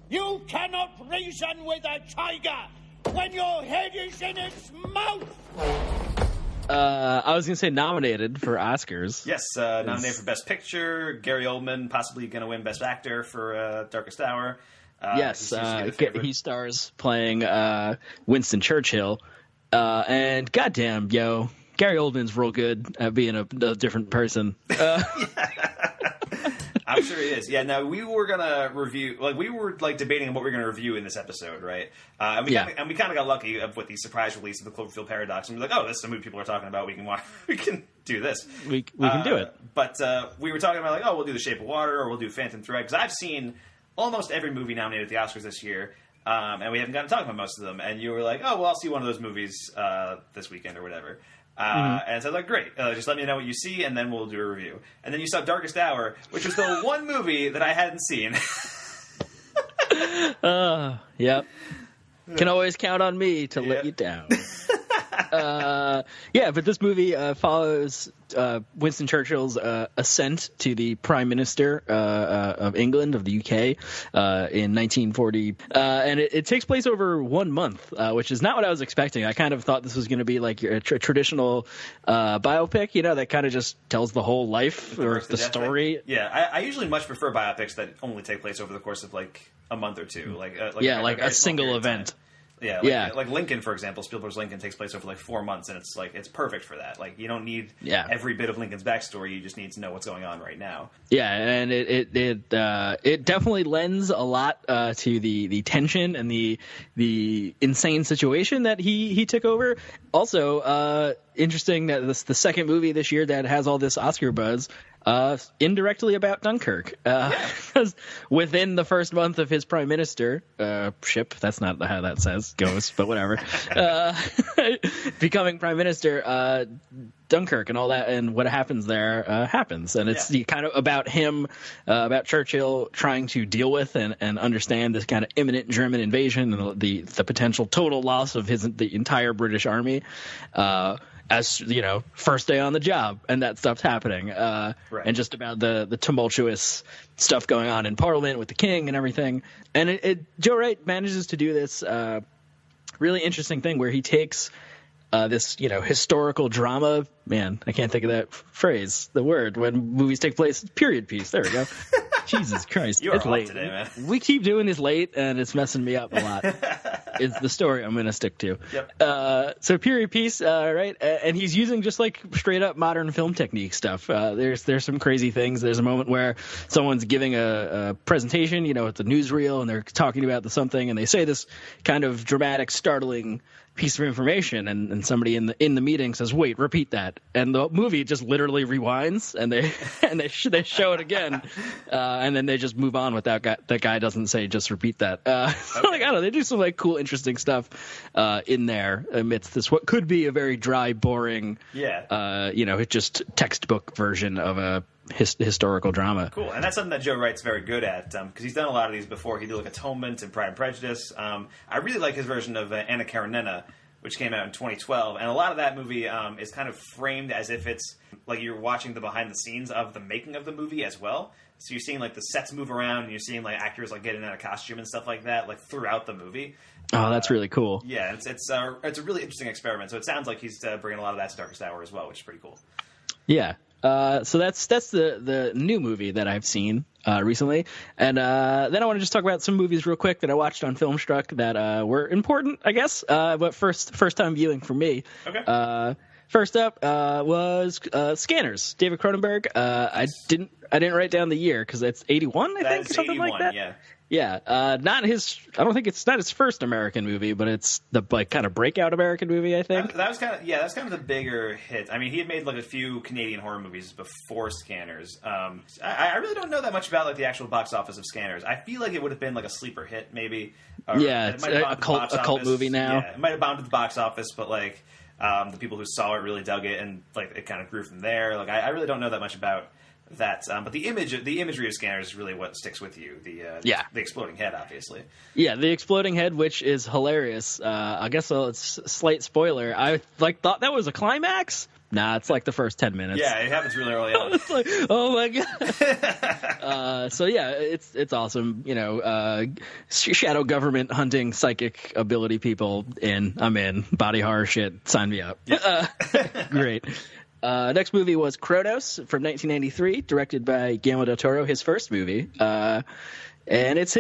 Speaker 5: You cannot reason with a tiger when your head is in its mouth.
Speaker 4: I was going to say nominated for Oscars.
Speaker 3: Yes, nominated for Best Picture. Gary Oldman possibly going to win Best Actor for Darkest Hour.
Speaker 4: Yes, he stars playing Winston Churchill. And goddamn, Gary Oldman's real good at being a different person.
Speaker 3: I'm sure he is. Yeah, now we were going to review, we were debating what we were going to review in this episode, right? And we kind of got lucky with the surprise release of the Cloverfield Paradox. And we were like, oh, this is a movie people are talking about. We can do this.
Speaker 4: We can do it.
Speaker 3: But we were talking about we'll do The Shape of Water or we'll do Phantom Thread. Because I've seen almost every movie nominated at the Oscars this year. And we haven't gotten to talk about most of them. And you were like, oh, well, I'll see one of those movies this weekend or whatever. And so I was like, great, just let me know what you see, and then we'll do a review. And then you saw Darkest Hour, which was the one movie that I hadn't seen.
Speaker 4: Yep. Can always count on me to let you down. But this movie follows Winston Churchill's ascent to the Prime Minister of England, of the UK, in 1940. And it takes place over 1 month, which is not what I was expecting. I kind of thought this was going to be like a traditional biopic, that kind of just tells the whole life or the story.
Speaker 3: Thing. Yeah, I usually much prefer biopics that only take place over the course of a month or two. Like
Speaker 4: a
Speaker 3: very small
Speaker 4: single
Speaker 3: period of time.
Speaker 4: event.
Speaker 3: Yeah, like Lincoln, for example, Spielberg's Lincoln takes place over like 4 months, and it's perfect for that. Like, you don't need every bit of Lincoln's backstory; you just need to know what's going on right now.
Speaker 4: Yeah, and it definitely lends a lot to the tension and the insane situation that he took over. Also, interesting that this the second movie this year that has all this Oscar buzz. Indirectly about Dunkirk, because within the first month of his prime minister ship, that's not how that goes, but whatever, becoming prime minister, Dunkirk and all that, and what happens there happens, and it's kind of about him, about Churchill trying to deal with and understand this kind of imminent German invasion and the potential total loss of the entire British army. As you know, first day on the job, and that stuff's happening, and just about the tumultuous stuff going on in Parliament with the King and everything. And Joe Wright manages to do this really interesting thing where he takes this historical drama. Man, I can't think of that phrase, the word when movies take place. Period piece. There we go. Jesus Christ,
Speaker 3: you are
Speaker 4: it's late
Speaker 3: today, man.
Speaker 4: We keep doing this late, and it's messing me up a lot. Is the story I'm going to stick to.
Speaker 3: Yep.
Speaker 4: So period piece, right? And he's using just like straight up modern film technique stuff. There's some crazy things. There's a moment where someone's giving a presentation, at the newsreel, and they're talking about something, and they say this kind of dramatic, startling piece of information, and somebody in the meeting says, "Wait, repeat that," and the movie just literally rewinds, and they show it again, and then they just move on with that guy. That guy doesn't say, "Just repeat that." So like, I don't know, they do some like cool, interesting stuff in there amidst this what could be a very dry, boring, just textbook version of a historical drama.
Speaker 3: Cool, and that's something that Joe Wright's very good at, because he's done a lot of these before. He did like Atonement and Pride and Prejudice. I really like his version of Anna Karenina, which came out in 2012, and a lot of that movie is kind of framed as if it's like you're watching the behind the scenes of the making of the movie as well. So you're seeing like the sets move around, and you're seeing like actors like getting out of costume and stuff like that, like throughout the movie.
Speaker 4: Oh, that's really cool.
Speaker 3: Yeah, it's a really interesting experiment. So it sounds like he's bringing a lot of that to Darkest Hour as well, which is pretty cool.
Speaker 4: Yeah. So that's the new movie that I've seen recently, and then I want to just talk about some movies real quick that I watched on Filmstruck that were important, I guess. But first time viewing for me.
Speaker 3: Okay.
Speaker 4: First up was Scanners, David Cronenberg. I didn't write down the year because it's 81, I think, or something
Speaker 3: 81,
Speaker 4: like that.
Speaker 3: Yeah.
Speaker 4: Yeah, I don't think it's not his first American movie, but it's the kind of breakout American movie, I think.
Speaker 3: That was kind of the bigger hit. I mean, he had made like a few Canadian horror movies before Scanners. I really don't know that much about like the actual box office of Scanners. I feel like it would have been like a sleeper hit, maybe.
Speaker 4: It's a cult movie now.
Speaker 3: Yeah, it might have bombed at the box office, but like the people who saw it really dug it, and like it kind of grew from there. Like I really don't know that much about that, but the imagery of Scanners is really what sticks with you. The exploding head, obviously.
Speaker 4: Yeah, the exploding head, which is hilarious. I guess it's a slight spoiler. I thought that was a climax. Nah, it's like the first 10 minutes.
Speaker 3: Yeah, it happens really early on.
Speaker 4: It's like, oh my god. So yeah, it's awesome. Shadow government hunting psychic ability people. I'm in body horror shit. Sign me up. Yep. Great. Next movie was Kronos from 1993, directed by Guillermo del Toro, his first movie. And it's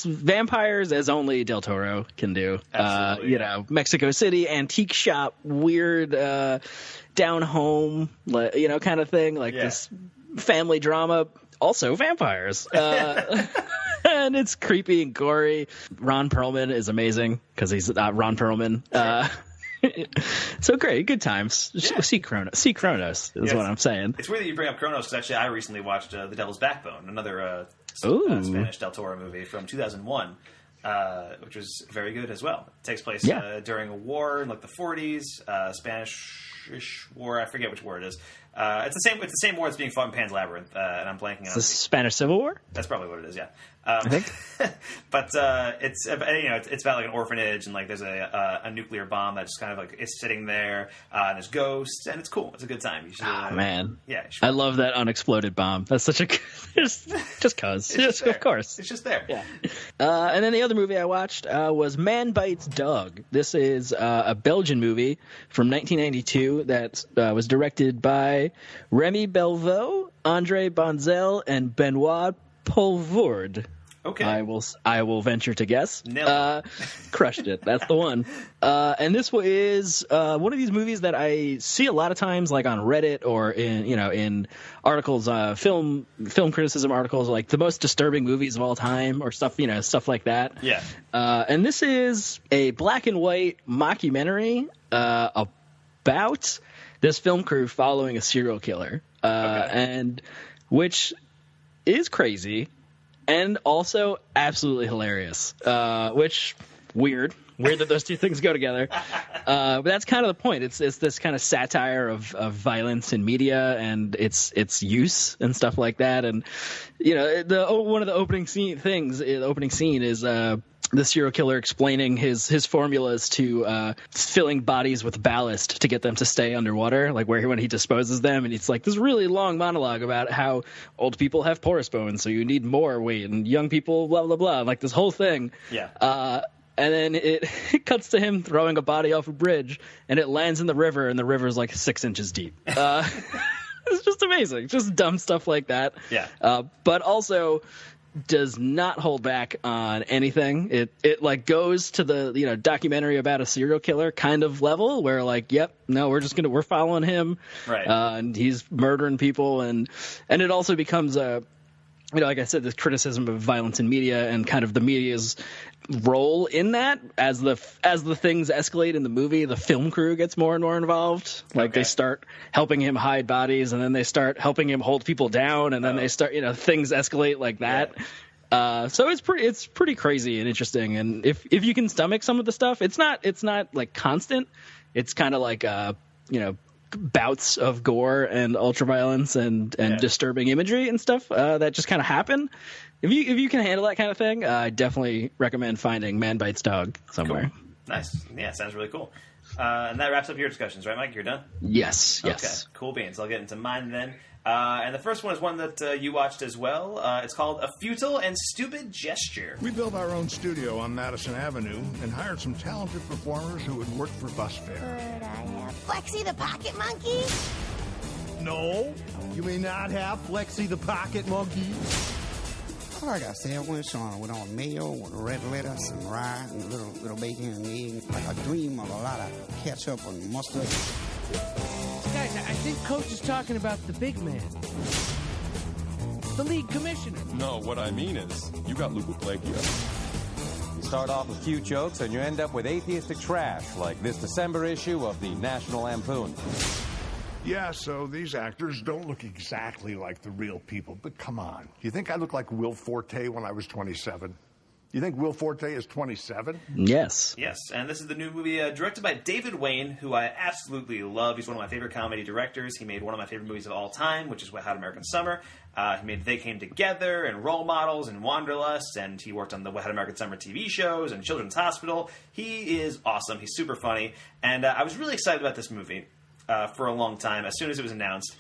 Speaker 4: vampires as only Del Toro can do.
Speaker 3: Absolutely.
Speaker 4: Mexico City, antique shop, weird, down home, kind of thing, like this family drama. Also vampires. And it's creepy and gory. Ron Perlman is amazing because he's Ron Perlman. So great, good times. See Kronos is what I'm saying.
Speaker 3: It's weird that you bring up Kronos because actually I recently watched The Devil's Backbone, another Spanish Del Toro movie from 2001, which was very good as well. It takes place during a war in like the 40s, Spanish war. I forget which war it is. It's the same war that's being fought in Pan's Labyrinth, and I'm blanking on
Speaker 4: the Spanish Civil War.
Speaker 3: That's probably what it is. Yeah.
Speaker 4: I think.
Speaker 3: But it's about like an orphanage, and like there's a nuclear bomb that just kind of like is sitting there, and there's ghosts, and it's cool. It's a good time. You should,
Speaker 4: man,
Speaker 3: yeah,
Speaker 4: I love that unexploded bomb. That's such a just cause. Of course,
Speaker 3: it's just there.
Speaker 4: Yeah. And then the other movie I watched was Man Bites Dog. This is a Belgian movie from 1992 that was directed by Remy Belvaux, Andre Bonzel, and Benoit Poelvoorde.
Speaker 3: Okay.
Speaker 4: I will venture to guess.
Speaker 3: Nailed
Speaker 4: Crushed it. That's the one. And this is one of these movies that I see a lot of times, like on Reddit or in articles, film criticism articles, like the most disturbing movies of all time or stuff like that.
Speaker 3: Yeah.
Speaker 4: And this is a black and white mockumentary about this film crew following a serial killer, and which is crazy. And also absolutely hilarious, which weird that those two things go together. But that's kind of the point. It's this kind of satire of violence in media and its use and stuff like that. And one of the opening scene is the serial killer explaining his formulas to filling bodies with ballast to get them to stay underwater, like when he disposes them. And it's like this really long monologue about how old people have porous bones, so you need more weight, and young people, blah, blah, blah, like this whole thing.
Speaker 3: Yeah.
Speaker 4: And then it cuts to him throwing a body off a bridge, and it lands in the river, and the river's like 6 inches deep. It's just amazing. Just dumb stuff like that.
Speaker 3: Yeah.
Speaker 4: But also does not hold back on anything. It like goes to the documentary about a serial killer kind of level where like, yep, no, we're following him,
Speaker 3: right?
Speaker 4: And he's murdering people, and it also becomes like I said, this criticism of violence in media and kind of the media's role in that. As the things escalate in the movie, the film crew gets more and more involved. Like they start helping him hide bodies, and then they start helping him hold people down, and then they start things escalate like that. Yeah. So it's pretty crazy and interesting. And if you can stomach some of the stuff, it's not like constant. It's kind of like bouts of gore and ultraviolence and disturbing imagery and stuff that just kind of happen. If you can handle that kind of thing, I definitely recommend finding Man Bites Dog somewhere.
Speaker 3: Cool. Nice. Yeah, sounds really cool. And that wraps up your discussions, right, Mike? You're done?
Speaker 4: Yes.
Speaker 3: Okay, cool beans. I'll get into mine then. And the first one is one that you watched as well. It's called A Futile and Stupid Gesture.
Speaker 11: We built our own studio on Madison Avenue and hired some talented performers who would work for Bus Fare.
Speaker 2: Could I have Flexi the Pocket Monkey?
Speaker 12: No, you may not have Flexi the Pocket Monkey.
Speaker 13: Like I sandwich with on mayo with red lettuce and rye and a little bacon and egg. Like a dream of a lot of ketchup and mustard.
Speaker 14: Guys, I think Coach is talking about the big man. The league commissioner.
Speaker 15: No, what I mean is, you got leukoplakia.
Speaker 16: You start off with cute jokes and you end up with atheistic trash, like this December issue of the National Lampoon.
Speaker 11: Yeah, so these actors don't look exactly like the real people, but come on. Do you think I look like Will Forte when I was 27? Do you think Will Forte is 27?
Speaker 4: Yes.
Speaker 3: Yes, and this is the new movie directed by David Wayne, who I absolutely love. He's one of my favorite comedy directors. He made one of my favorite movies of all time, which is Wet Hot American Summer. He made They Came Together and Role Models and Wanderlust, and he worked on the Wet Hot American Summer TV shows and Children's Hospital. He is awesome. He's super funny, and I was really excited about this movie for a long time, as soon as it was announced,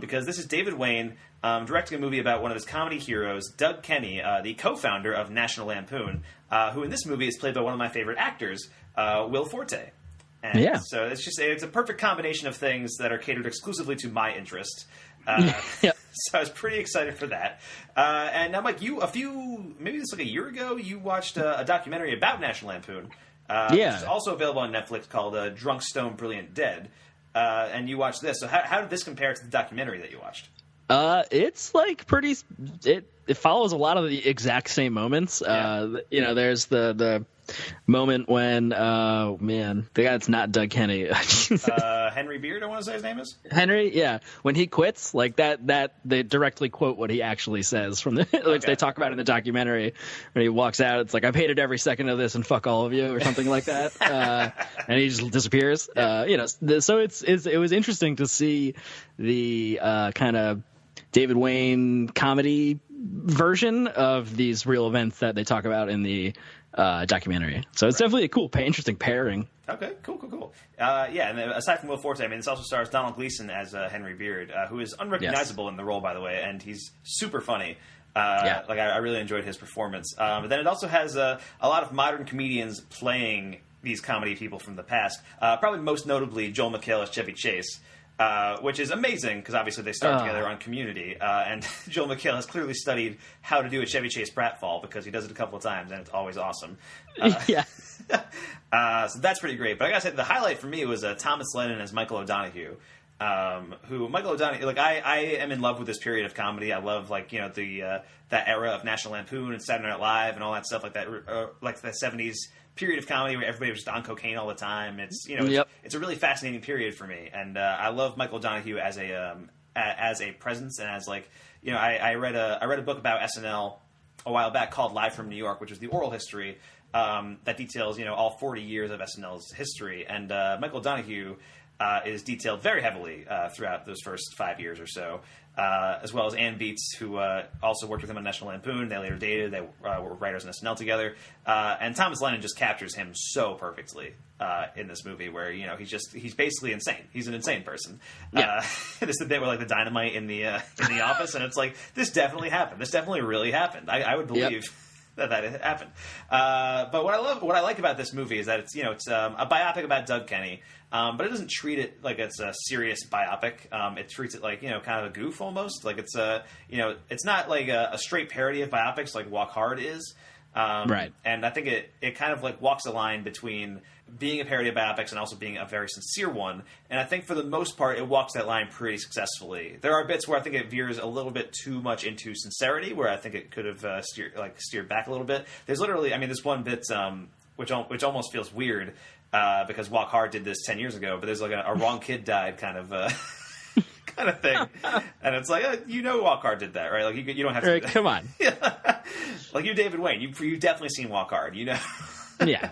Speaker 3: because this is David Wayne directing a movie about one of his comedy heroes, Doug Kenny, the co-founder of National Lampoon, who in this movie is played by one of my favorite actors, Will Forte. And so it's a perfect combination of things that are catered exclusively to my interest. So I was pretty excited for that. And now, Mike, maybe this was like a year ago, you watched a documentary about National Lampoon, which is also available on Netflix, called Drunk, Stone, Brilliant, Dead. And you watched this. So how did this compare to the documentary that you watched?
Speaker 4: It's like pretty. It follows a lot of the exact same moments. There's the moment when the guy that's not Doug Kenny,
Speaker 3: Henry Beard, I want to say his name is
Speaker 4: Henry. Yeah, when he quits, like that they directly quote what he actually says from the which they talk about in the documentary. When he walks out, it's like, I've hated every second of this and fuck all of you, or something like that. And he just disappears. So it was interesting to see the kind of David Wayne comedy version of these real events that they talk about in the documentary. So it's definitely a cool, interesting pairing.
Speaker 3: Okay, cool. And aside from Will Forte, I mean, this also stars Donald Gleason as Henry Beard, who is unrecognizable in the role, by the way, and he's super funny. I really enjoyed his performance. But then it also has a lot of modern comedians playing these comedy people from the past. Probably most notably Joel McHale as Chevy Chase. which is amazing because obviously they started together on Community, and Joel McHale has clearly studied how to do a Chevy Chase pratfall because he does it a couple of times and it's always awesome. So that's pretty great. But I gotta say, the highlight for me was Thomas Lennon as Michael O'Donoghue. Who Michael O'Donoghue, like I am in love with this period of comedy. I love that era of National Lampoon and Saturday Night Live and all that stuff like that, like the 70s period of comedy where everybody was just on cocaine all the time. It's it's a really fascinating period for me, and I love Michael O'Donoghue as a presence and as I read a book about SNL a while back called Live from New York, which is the oral history that details all 40 years of SNL's history, and Michael O'Donoghue is detailed very heavily throughout those first 5 years or so, as well as Ann Beatts, who also worked with him on National Lampoon. They later dated. They were writers on SNL together. And Thomas Lennon just captures him so perfectly in this movie, where he's basically insane. He's an insane person. It's the bit where the dynamite in the office, and it's like, this definitely happened. This definitely really happened. I would believe. That happened. But what I like about this movie is that it's a biopic about Doug Kenny, but it doesn't treat it like it's a serious biopic. It treats it like kind of a goof almost. Like it's it's not like a straight parody of biopics like Walk Hard is. Right. And I think it kind of walks a line between being a parody of biopics and also being a very sincere one. And I think for the most part, it walks that line pretty successfully. There are bits where I think it veers a little bit too much into sincerity, where I think it could have steered back a little bit. There's literally, this one bit which almost feels weird because Walk Hard did this 10 years ago, but there's a wrong kid died kind of kind of thing, and it's like Walk Hard did that, right? Like you don't have to.
Speaker 4: Come on,
Speaker 3: like you're David Wayne. You've definitely seen Walk Hard,
Speaker 4: Yeah.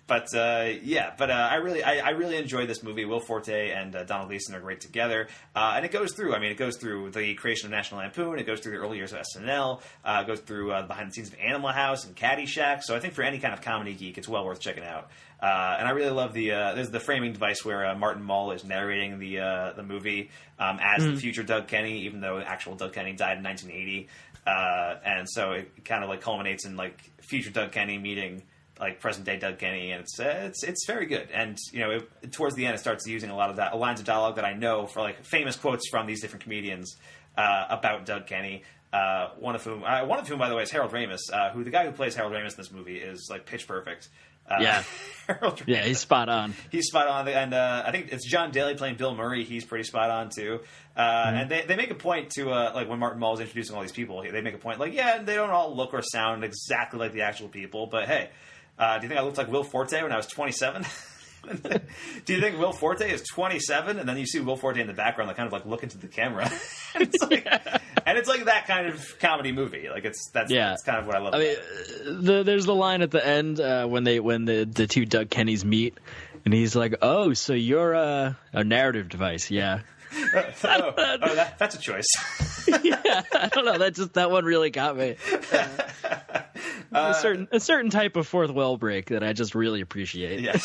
Speaker 3: But I really enjoyed this movie. Will Forte and Donald Gleason are great together, and it goes through. It goes through the creation of National Lampoon. It goes through the early years of SNL. It goes through behind the scenes of Animal House and Caddyshack. So I think for any kind of comedy geek, it's well worth checking out. And I really love there's the framing device where Martin Mull is narrating the movie as the future Doug Kenny, even though actual Doug Kenny died in 1980, and so it kind of culminates in future Doug Kenny meeting present day Doug Kenny, and it's very good. And towards the end, it starts using a lot of lines of dialogue that I know for famous quotes from these different comedians about Doug Kenny. One of whom, by the way, is Harold Ramis. Who the guy who plays Harold Ramis in this movie is pitch perfect. Harold Ramis.
Speaker 4: Yeah, he's spot on.
Speaker 3: He's spot on, and I think it's John Daly playing Bill Murray. He's pretty spot on too. And they make a point to when Martin Mull is introducing all these people, they make a point they don't all look or sound exactly like the actual people, but hey. Do you think I looked like Will Forte when I was 27? Do you think Will Forte is 27? And then you see Will Forte in the background, kind of look into the camera. And it's like that kind of comedy movie. That's kind of what I love.
Speaker 4: There's the line at the end when the two Doug Kennys meet, and he's like, "Oh, so you're a narrative device, yeah."
Speaker 3: That's a choice.
Speaker 4: Yeah, I don't know. That one really got me. A certain type of fourth wall break that I just really appreciate.
Speaker 3: Yes.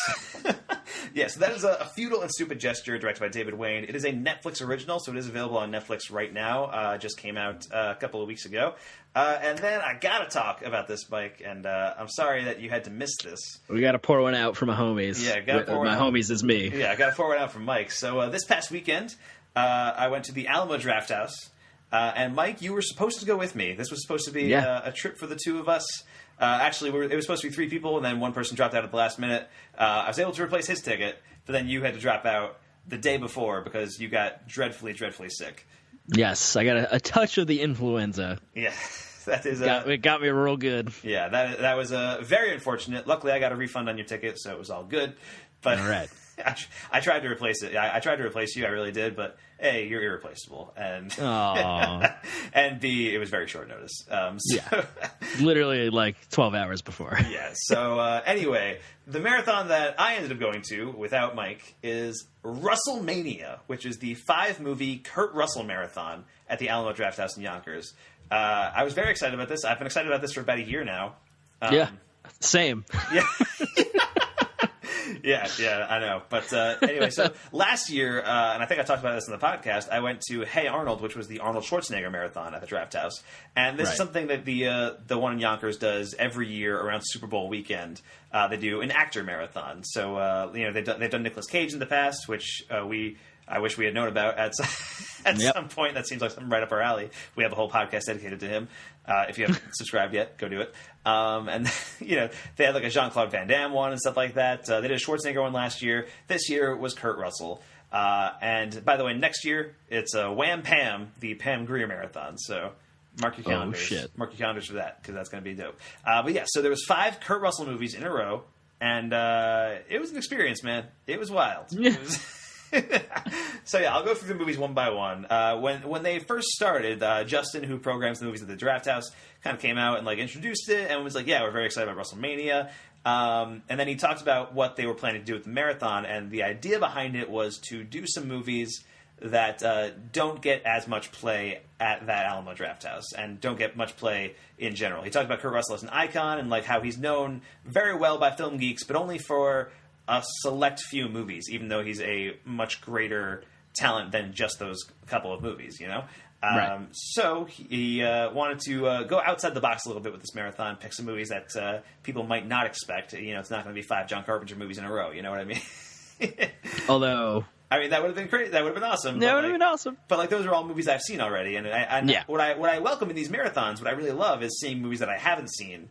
Speaker 3: Yeah, so that is a Futile and Stupid Gesture, directed by David Wayne. It is a Netflix original, so it is available on Netflix right now. Just came out a couple of weeks ago. And then I gotta talk about this, Mike, and I'm sorry that you had to miss this.
Speaker 4: We gotta pour one out for my homies.
Speaker 3: Yeah, gotta pour one out.
Speaker 4: My homies is me.
Speaker 3: Yeah, I gotta pour one out for Mike. So this past weekend, I went to the Alamo Drafthouse. And Mike, you were supposed to go with me. This was supposed to be a trip for the two of us. Actually, it was supposed to be 3 people, and then one person dropped out at the last minute. I was able to replace his ticket, but then you had to drop out the day before because you got dreadfully, dreadfully sick.
Speaker 4: Yes, I got a touch of the influenza.
Speaker 3: Yeah, that is
Speaker 4: it got me real good.
Speaker 3: Yeah, that was very unfortunate. Luckily, I got a refund on your ticket, so it was all good. But
Speaker 4: all right.
Speaker 3: I tried to replace it. I tried to replace you. I really did. But A, you're irreplaceable, and and B, it was very short notice.
Speaker 4: Literally 12 hours before.
Speaker 3: Yeah. So anyway, the marathon that I ended up going to without Mike is Russellmania, which is the 5-movie Kurt Russell marathon at the Alamo Drafthouse in Yonkers. I was very excited about this. I've been excited about this for about a year now.
Speaker 4: Yeah. Same.
Speaker 3: Yeah. Yeah, I know. But anyway, so last year, and I think I talked about this in the podcast, I went to Hey Arnold, which was the Arnold Schwarzenegger marathon at the Drafthouse. And this is something that the one in Yonkers does every year around Super Bowl weekend. They do an actor marathon. So, they've done Nicolas Cage in the past, which we I wish we had known about at some point. That seems like something right up our alley. We have a whole podcast dedicated to him. If you haven't subscribed yet, go do it. And they had like a Jean-Claude Van Damme one and stuff like that. They did a Schwarzenegger one last year. This year was Kurt Russell. And by the way, next year it's Wham Pam, the Pam Grier Marathon. So mark your calendars.
Speaker 4: Oh, shit.
Speaker 3: Mark your calendars for that, because that's going to be dope. But yeah, so there was 5 Kurt Russell movies in a row, and it was an experience, man. It was wild. It was so yeah, I'll go through the movies one by one. When they first started, Justin, who programs the movies at the Draft House, kind of came out and like introduced it and was like, "Yeah, we're very excited about WrestleMania." And then he talked about what they were planning to do with the marathon, and the idea behind it was to do some movies that don't get as much play at that Alamo Draft House and don't get much play in general. He talked about Kurt Russell as an icon and like how he's known very well by film geeks, but only for a select few movies, even though he's a much greater talent than just those couple of movies, you know?
Speaker 4: Right.
Speaker 3: So he wanted to go outside the box a little bit with this marathon, pick some movies that people might not expect. You know, it's not going to be 5 John Carpenter movies in a row, you know what I mean?
Speaker 4: Although...
Speaker 3: I mean, that would have been great. That would have been awesome.
Speaker 4: That would have been awesome.
Speaker 3: But like, those are all movies I've seen already, and what I welcome in these marathons, what I really love, is seeing movies that I haven't seen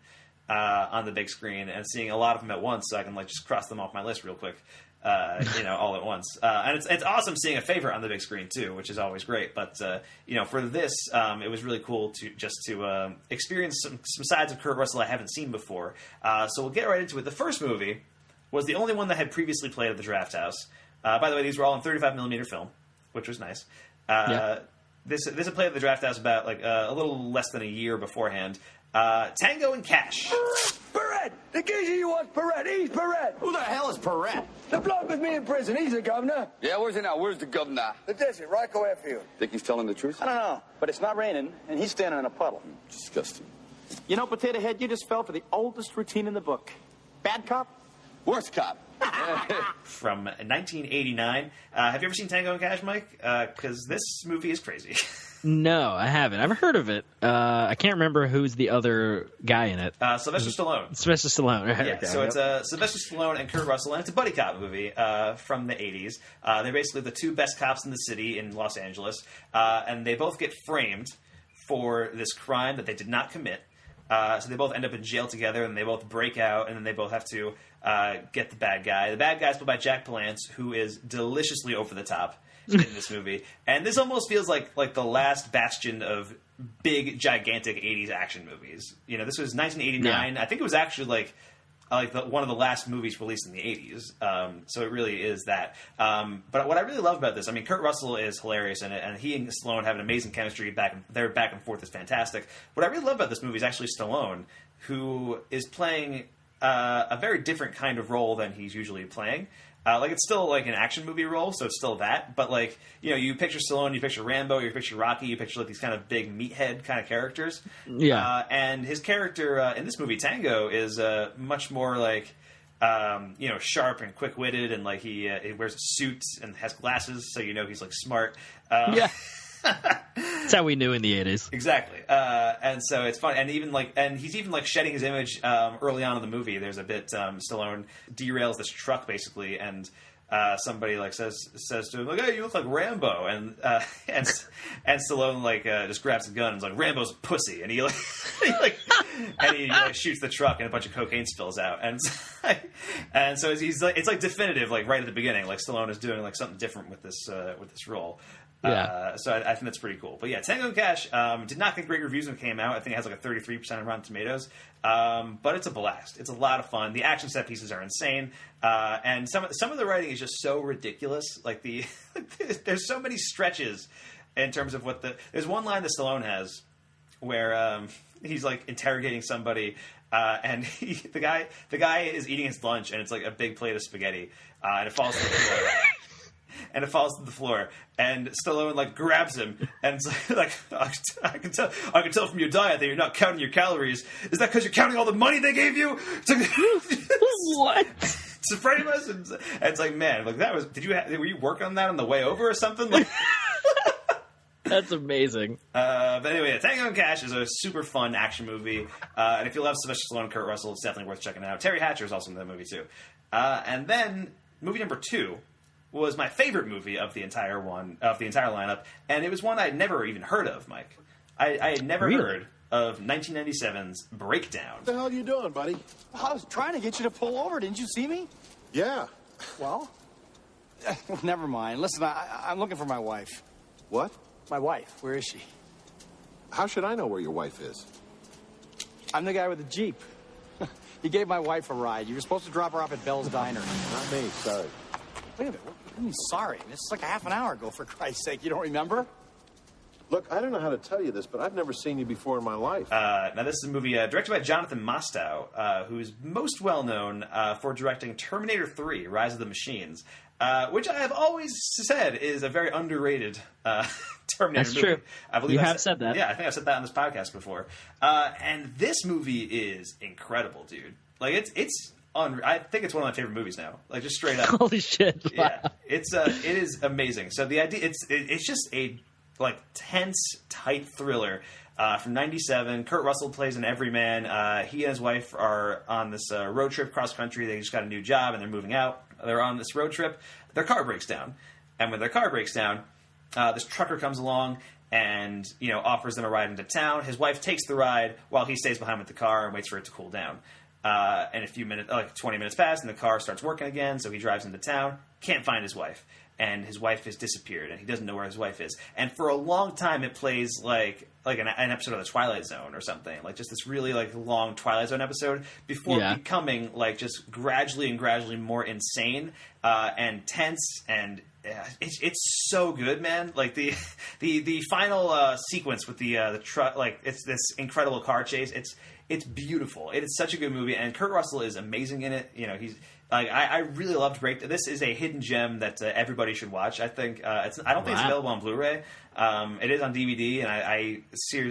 Speaker 3: on the big screen and seeing a lot of them at once, so I can like just cross them off my list real quick, all at once. And it's awesome seeing a favorite on the big screen too, which is always great. But for this, it was really cool to experience some sides of Kurt Russell I haven't seen before. So we'll get right into it. The first movie was the only one that had previously played at the Draft House. By the way, these were all in 35mm film, which was nice. This had played at the Draft House about like a little less than a year beforehand. Tango and Cash.
Speaker 17: Perret! The geezer you want, Perret. He's Perret.
Speaker 18: Who the hell is Perret?
Speaker 17: The bloke with me in prison. He's the governor.
Speaker 18: Yeah, where's he now? Where's the governor?
Speaker 17: The desert, Ryko Airfield.
Speaker 18: Think he's telling the truth?
Speaker 8: I don't know, but it's not raining, and he's standing in a puddle.
Speaker 18: Disgusting.
Speaker 8: You know, Potato Head, you just fell for the oldest routine in the book. Bad cop?
Speaker 18: Worst cop.
Speaker 3: From 1989. Have you ever seen Tango and Cash, Mike? Because this movie is crazy.
Speaker 4: No, I haven't. I've heard of it. I can't remember who's the other guy in it.
Speaker 3: Sylvester Stallone.
Speaker 4: Sylvester Stallone, right?
Speaker 3: Yeah,
Speaker 4: Okay.
Speaker 3: so it's Sylvester Stallone and Kurt Russell, and it's a buddy cop movie from the 80s. They're basically the 2 best cops in the city in Los Angeles, and they both get framed for this crime that they did not commit. So they both end up in jail together, and they both break out, and then they both have to get the bad guy. The bad guy's played by Jack Palance, who is deliciously over the top in this movie. And this almost feels like the last bastion of big, gigantic 80s action movies. You know, this was 1989. Yeah. I think it was actually one of the last movies released in the 80s. So it really is that. But what I really love about this, I mean, Kurt Russell is hilarious in it, and he and Stallone have an amazing chemistry. Their back and forth is fantastic. What I really love about this movie is actually Stallone, who is playing a very different kind of role than he's usually playing. It's still like an action movie role, so it's still that. But you picture Stallone, you picture Rambo, you picture Rocky, you picture like these kind of big meathead kind of characters.
Speaker 4: Yeah.
Speaker 3: And his character in this movie, Tango, is much more like sharp and quick witted, and like he wears a suit and has glasses, so he's like smart.
Speaker 4: Yeah. That's how we knew in the 80s.
Speaker 3: Exactly. And so it's fun. And he's even like shedding his image early on in the movie. There's a bit Stallone derails this truck basically, and somebody like says to him like, "Hey, you look like Rambo," and Stallone just grabs a gun and is like, "Rambo's a pussy," and he shoots the truck and a bunch of cocaine spills out, and so it's like definitive, like right at the beginning, like Stallone is doing like something different with this role.
Speaker 4: Yeah.
Speaker 3: So I think that's pretty cool. But yeah, Tango and Cash did not get great reviews when it came out. I think it has like a 33% on Rotten Tomatoes. But it's a blast. It's a lot of fun. The action set pieces are insane. And some of the writing is just so ridiculous. There's so many stretches in terms of there's one line that Stallone has where he's like interrogating somebody, and the guy is eating his lunch, and it's like a big plate of spaghetti, and it falls to the floor. And it falls to the floor, and Stallone grabs him, and it's like, I can tell from your diet that you're not counting your calories. Is that because you're counting all the money they gave you?
Speaker 4: What?
Speaker 3: To frame us, and it's like, man, like that was. Were you working on that on the way over or something?
Speaker 4: That's amazing.
Speaker 3: But anyway, Tango and Cash is a super fun action movie, and if you love Sylvester Stallone and Kurt Russell, it's definitely worth checking out. Terry Hatcher is also in that movie too. And then movie number 2 was my favorite movie of the entire lineup, and it was one I'd never even heard of, Mike. I had never heard of 1997's Breakdown.
Speaker 19: What the hell are you doing, buddy?
Speaker 20: I was trying to get you to pull over. Didn't you see me?
Speaker 19: Yeah.
Speaker 20: Well, never mind. Listen, I'm looking for my wife.
Speaker 19: What?
Speaker 20: My wife. Where is she?
Speaker 19: How should I know where your wife is?
Speaker 20: I'm the guy with the Jeep. You gave my wife a ride. You were supposed to drop her off at Bell's Diner.
Speaker 19: Not me, sorry.
Speaker 20: Wait a minute. What do you mean, sorry? This is like a half an hour ago, for Christ's sake. You don't remember?
Speaker 19: Look, I don't know how to tell you this, but I've never seen you before in my life.
Speaker 3: Now, this is a movie directed by Jonathan Mostow, who is most well known for directing Terminator 3, Rise of the Machines, which I have always said is a very underrated Terminator
Speaker 4: That's
Speaker 3: movie.
Speaker 4: true.
Speaker 3: I believe
Speaker 4: You
Speaker 3: I've
Speaker 4: have said that.
Speaker 3: Yeah, I think I've said that on this podcast before. And this movie is incredible, dude. Like, I think it's one of my favorite movies now. Like, just straight up.
Speaker 4: Holy shit! Wow.
Speaker 3: Yeah, it is amazing. So the idea, it's just a tense, tight thriller from '97. Kurt Russell plays an everyman. He and his wife are on this road trip cross country. They just got a new job and they're moving out. They're on this road trip. Their car breaks down, and when their car breaks down, this trucker comes along and offers them a ride into town. His wife takes the ride while he stays behind with the car and waits for it to cool down. And a few minutes, 20 minutes pass, and the car starts working again. So he drives into town, can't find his wife, and his wife has disappeared, and he doesn't know where his wife is. And for a long time, it plays like an episode of The Twilight Zone or something, like just this really long Twilight Zone episode before becoming just gradually more insane and tense and. It's so good, man. Like the final sequence with the truck, it's this incredible car chase. It's beautiful. It is such a good movie, and Kurt Russell is amazing in it. He's I really loved Breakdown. This is a hidden gem that everybody should watch. I think I don't think it's available on Blu-ray. It is on DVD, and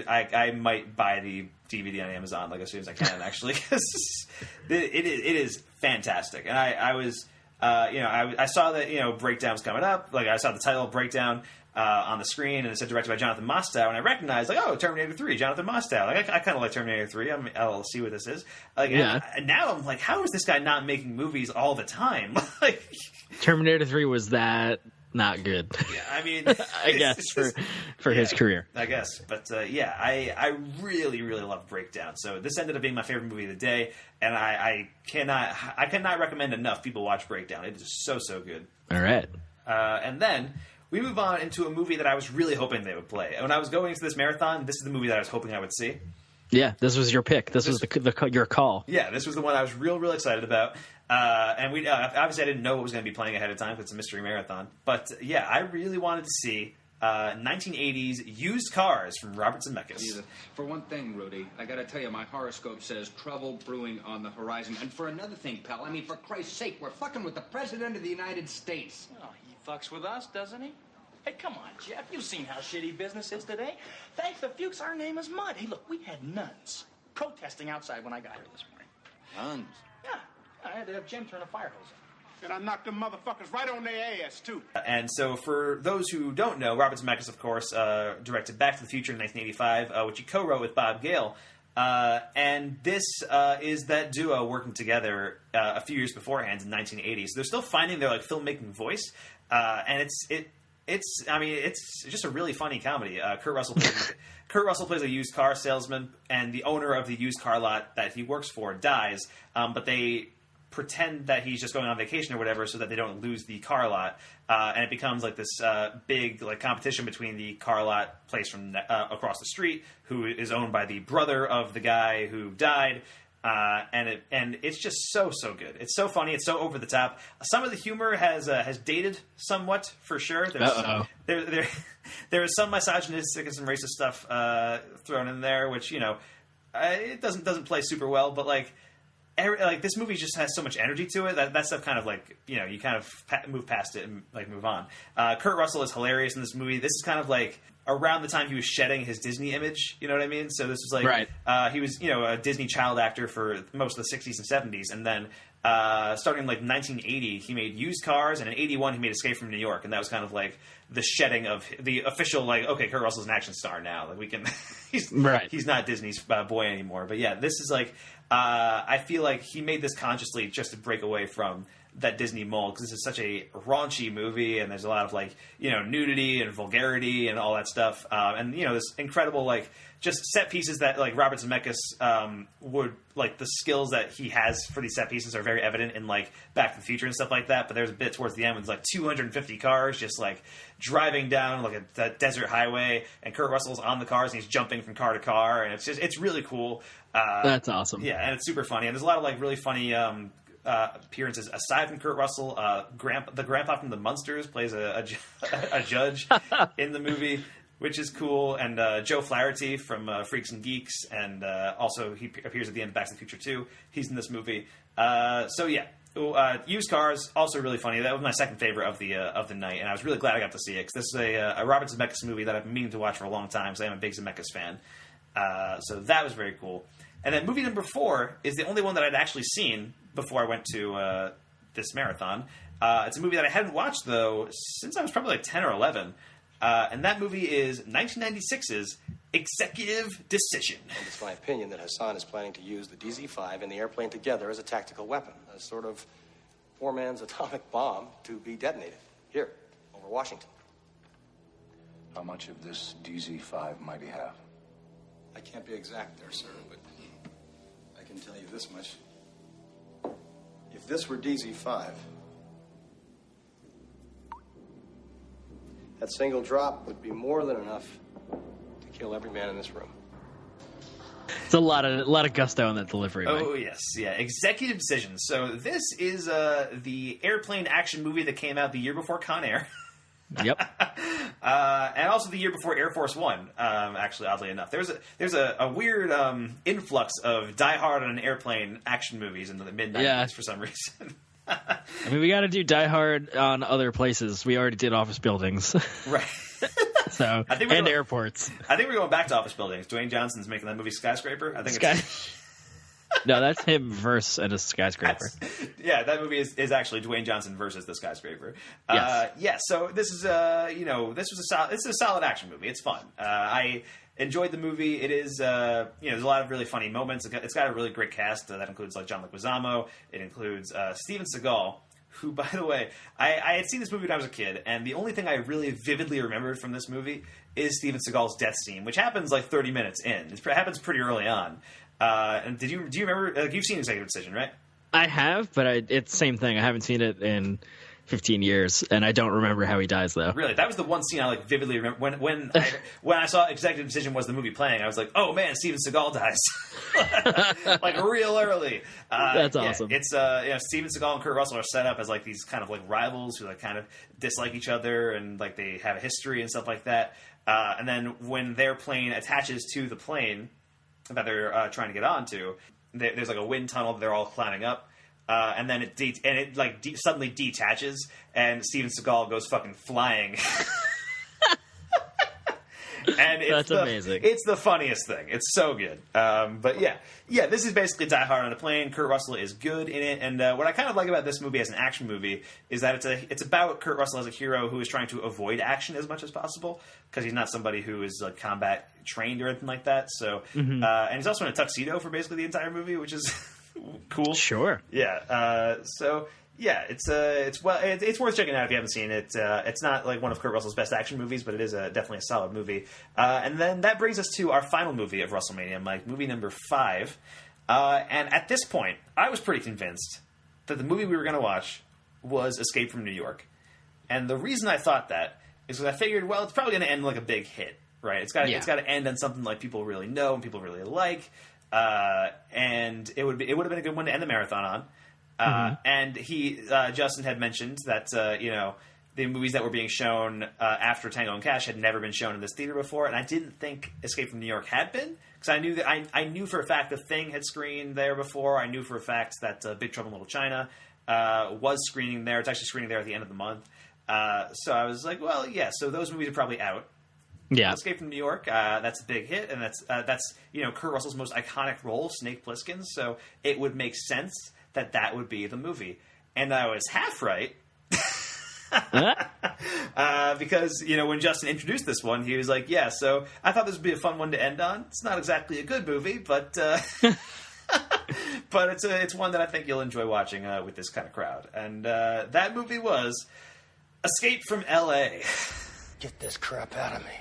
Speaker 3: I might buy the DVD on Amazon as soon as I can, actually, because it is fantastic. And I was. I saw that, Breakdown was coming up. I saw the title Breakdown on the screen, and it said directed by Jonathan Mostow, and I recognized, Terminator 3, Jonathan Mostow. I kind of like Terminator 3. I'll see what this is. And now I'm like, how is this guy not making movies all the time?
Speaker 4: Terminator 3 was that not good.
Speaker 3: Yeah, I mean,
Speaker 4: I guess for his career.
Speaker 3: I guess, but I really, really love Breakdown. So this ended up being my favorite movie of the day, and I cannot recommend enough people watch Breakdown. It is so good.
Speaker 4: All right,
Speaker 3: and then we move on into a movie that I was really hoping they would play. When I was going into this marathon, this is the movie that I was hoping I would see.
Speaker 4: Yeah, this was your pick. This was your call.
Speaker 3: Yeah, this was the one I was real excited about. And we obviously I didn't know what was going to be playing ahead of time because it's a mystery marathon. But yeah, I really wanted to see 1980s used cars from Robert Zemeckis.
Speaker 21: For one thing, Rudy, I got to tell you, my horoscope says trouble brewing on the horizon. And for another thing, pal, for Christ's sake, we're fucking with the President of the United States.
Speaker 22: Oh, he fucks with us, doesn't he? Hey, come on, Jeff. You've seen how shitty business is today. Thanks to Fuchs, our name is Mud. Hey, look, we had nuns protesting outside when I got here this morning.
Speaker 21: Nuns?
Speaker 22: Yeah. I had to have Jim turn a fire hose on.
Speaker 5: And I knocked them motherfuckers right on their ass, too.
Speaker 3: And so for those who don't know, Robert Zemeckis, of course, directed Back to the Future in 1985, which he co-wrote with Bob Gale. And this is that duo working together a few years beforehand in 1980. So they're still finding their filmmaking voice. And it's just a really funny comedy. Kurt Russell plays a used car salesman, and the owner of the used car lot that he works for dies, but they pretend that he's just going on vacation or whatever so that they don't lose the car lot, and it becomes this big competition between the car lot place from across the street, who is owned by the brother of the guy who died. And it's just so good. It's so funny. It's so over the top. Some of the humor has dated somewhat, for sure. There is some misogynistic and some racist stuff thrown in there, which it doesn't play super well. But this movie just has so much energy to it that stuff kind of you kind of move past it and move on. Kurt Russell is hilarious in this movie. This is kind of around the time he was shedding his Disney image, you know what I mean? So this was
Speaker 4: right.
Speaker 3: He was, a Disney child actor for most of the 60s and 70s. And then starting in 1980, he made Used Cars, and in 81 he made Escape from New York. And that was kind of the shedding of the official, okay, Kurt Russell's an action star now. We can, he's not Disney's boy anymore. But yeah, this is I feel like he made this consciously just to break away from that Disney mold, because this is such a raunchy movie, and there's a lot of like, you know, nudity and vulgarity and all that stuff, and you know, this incredible like just set pieces that like Robert Zemeckis would like, the skills that he has for these set pieces are very evident in like Back to the Future and stuff like that. But there's a bit towards the end when it's like 250 cars just like driving down like a desert highway, and Kurt Russell's on the cars and he's jumping from car to car, and it's really cool.
Speaker 4: That's awesome.
Speaker 3: Yeah, and it's super funny, and there's a lot of like really funny appearances aside from Kurt Russell. The grandpa from the Munsters plays a judge in the movie, which is cool. And Joe Flaherty from Freaks and Geeks, and also he appears at the end of Back to the Future 2. He's in this movie. So yeah, Used Cars, also really funny. That was my second favorite of the night, and I was really glad I got to see it, because this is a Robert Zemeckis movie that I've been meaning to watch for a long time, so I'm a big Zemeckis fan. So that was very cool. And then movie number 4 is the only one that I'd actually seen before I went to this marathon. It's a movie that I hadn't watched, though, since I was probably like 10 or 11. And that movie is 1996's Executive Decision.
Speaker 20: And it's my opinion that Hassan is planning to use the DZ-5 and the airplane together as a tactical weapon, a sort of poor man's atomic bomb to be detonated here, over Washington.
Speaker 10: How much of this DZ-5 might he have?
Speaker 20: I can't be exact there, sir, but I can tell you this much. If this were DZ-5, that single drop would be more than enough to kill every man in this room.
Speaker 4: It's a lot of gusto in that delivery.
Speaker 3: Oh, yes. Yeah. Executive Decision. So this is the airplane action movie that came out the year before Con Air.
Speaker 4: Yep.
Speaker 3: And also the year before Air Force One, actually, oddly enough. There's a weird influx of Die Hard on an airplane action movies in the mid-90s for some reason.
Speaker 4: I mean, we got to do Die Hard on other places. We already did office buildings.
Speaker 3: Right.
Speaker 4: So, and airports.
Speaker 3: I think we're going back to office buildings. Dwayne Johnson's making that movie Skyscraper. I think
Speaker 4: No, that's him versus a skyscraper.
Speaker 3: Yeah, that movie is actually Dwayne Johnson versus the skyscraper.
Speaker 4: Yes.
Speaker 3: So this is it's a solid action movie. It's fun. I enjoyed the movie. It is there's a lot of really funny moments. It's got a really great cast that includes like John Leguizamo. It includes Steven Seagal, who, by the way, I had seen this movie when I was a kid, and the only thing I really vividly remembered from this movie is Steven Seagal's death scene, which happens like 30 minutes in. It happens pretty early on. And do you remember? Like, you've seen Executive Decision, right? I
Speaker 4: have, but it's the same thing. I haven't seen it in 15 years, and I don't remember how he dies, though.
Speaker 3: Really, that was the one scene I like vividly remember. When I saw Executive Decision was the movie playing, I was like, oh man, Steven Seagal dies like real early.
Speaker 4: That's awesome.
Speaker 3: It's Steven Seagal and Kurt Russell are set up as like these kind of like rivals who like kind of dislike each other, and like they have a history and stuff like that. And then when their plane attaches to the plane that they're trying to get onto, there's like a wind tunnel that they're all climbing up, and then it suddenly detaches, and Steven Seagal goes fucking flying. And it's amazing. It's the funniest thing. It's so good. But yeah, this is basically Die Hard on a plane. Kurt Russell is good in it, and what I kind of like about this movie as an action movie is that it's about Kurt Russell as a hero who is trying to avoid action as much as possible, because he's not somebody who is like combat trained or anything like that. So, and he's also in a tuxedo for basically the entire movie, which is cool.
Speaker 4: Sure.
Speaker 3: Yeah. Yeah, it's worth checking out if you haven't seen it. It's not like one of Kurt Russell's best action movies, but it is definitely a solid movie. And then that brings us to our final movie of WrestleMania, Mike, movie number 5. And at this point, I was pretty convinced that the movie we were going to watch was Escape from New York. And the reason I thought that is because I figured, well, it's probably going to end like a big hit, right? It's got to end on something like people really know and people really like. And it would have been a good one to end the marathon on. And Justin had mentioned that, the movies that were being shown after Tango and Cash had never been shown in this theater before, and I didn't think Escape from New York had been, because I knew that I knew for a fact The Thing had screened there before. I knew for a fact that Big Trouble in Little China was screening there. It's actually screening there at the end of the month. So I was like, well, yeah, so those movies are probably out.
Speaker 4: Yeah.
Speaker 3: Escape from New York, that's a big hit, and that's Kurt Russell's most iconic role, Snake Plissken, so it would make sense that would be the movie. And I was half right. Because, when Justin introduced this one, he was like, yeah, so I thought this would be a fun one to end on. It's not exactly a good movie, but but it's one that I think you'll enjoy watching with this kind of crowd. And that movie was Escape from L.A.
Speaker 5: Get this crap out of me.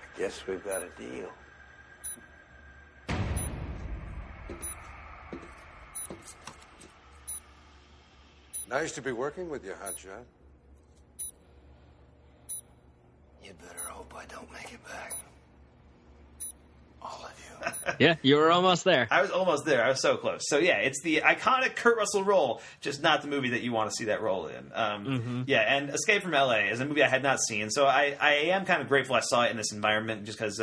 Speaker 17: I guess we've got a deal.
Speaker 10: Nice to be working with you, Hotshot.
Speaker 5: You better hope I don't make it back. All of you.
Speaker 4: Yeah, you were almost there.
Speaker 3: I was almost there. I was so close. So yeah, it's the iconic Kurt Russell role, just not the movie that you want to see that role in. Yeah, and Escape from L.A. is a movie I had not seen, so I am kind of grateful I saw it in this environment, just because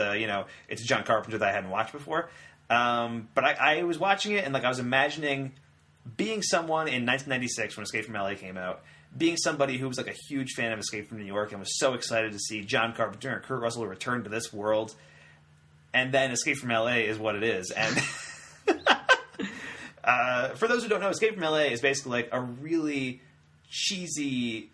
Speaker 3: it's John Carpenter that I hadn't watched before. But I was watching it and I was imagining being someone in 1996 when Escape from L.A. came out, being somebody who was a huge fan of Escape from New York and was so excited to see John Carpenter and Kurt Russell return to this world. And then Escape from L.A. is what it is. And for those who don't know, Escape from L.A. is basically a really cheesy,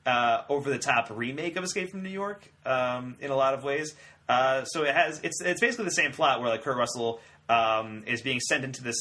Speaker 3: over-the-top remake of Escape from New York in a lot of ways. So it's basically the same plot where Kurt Russell is being sent into this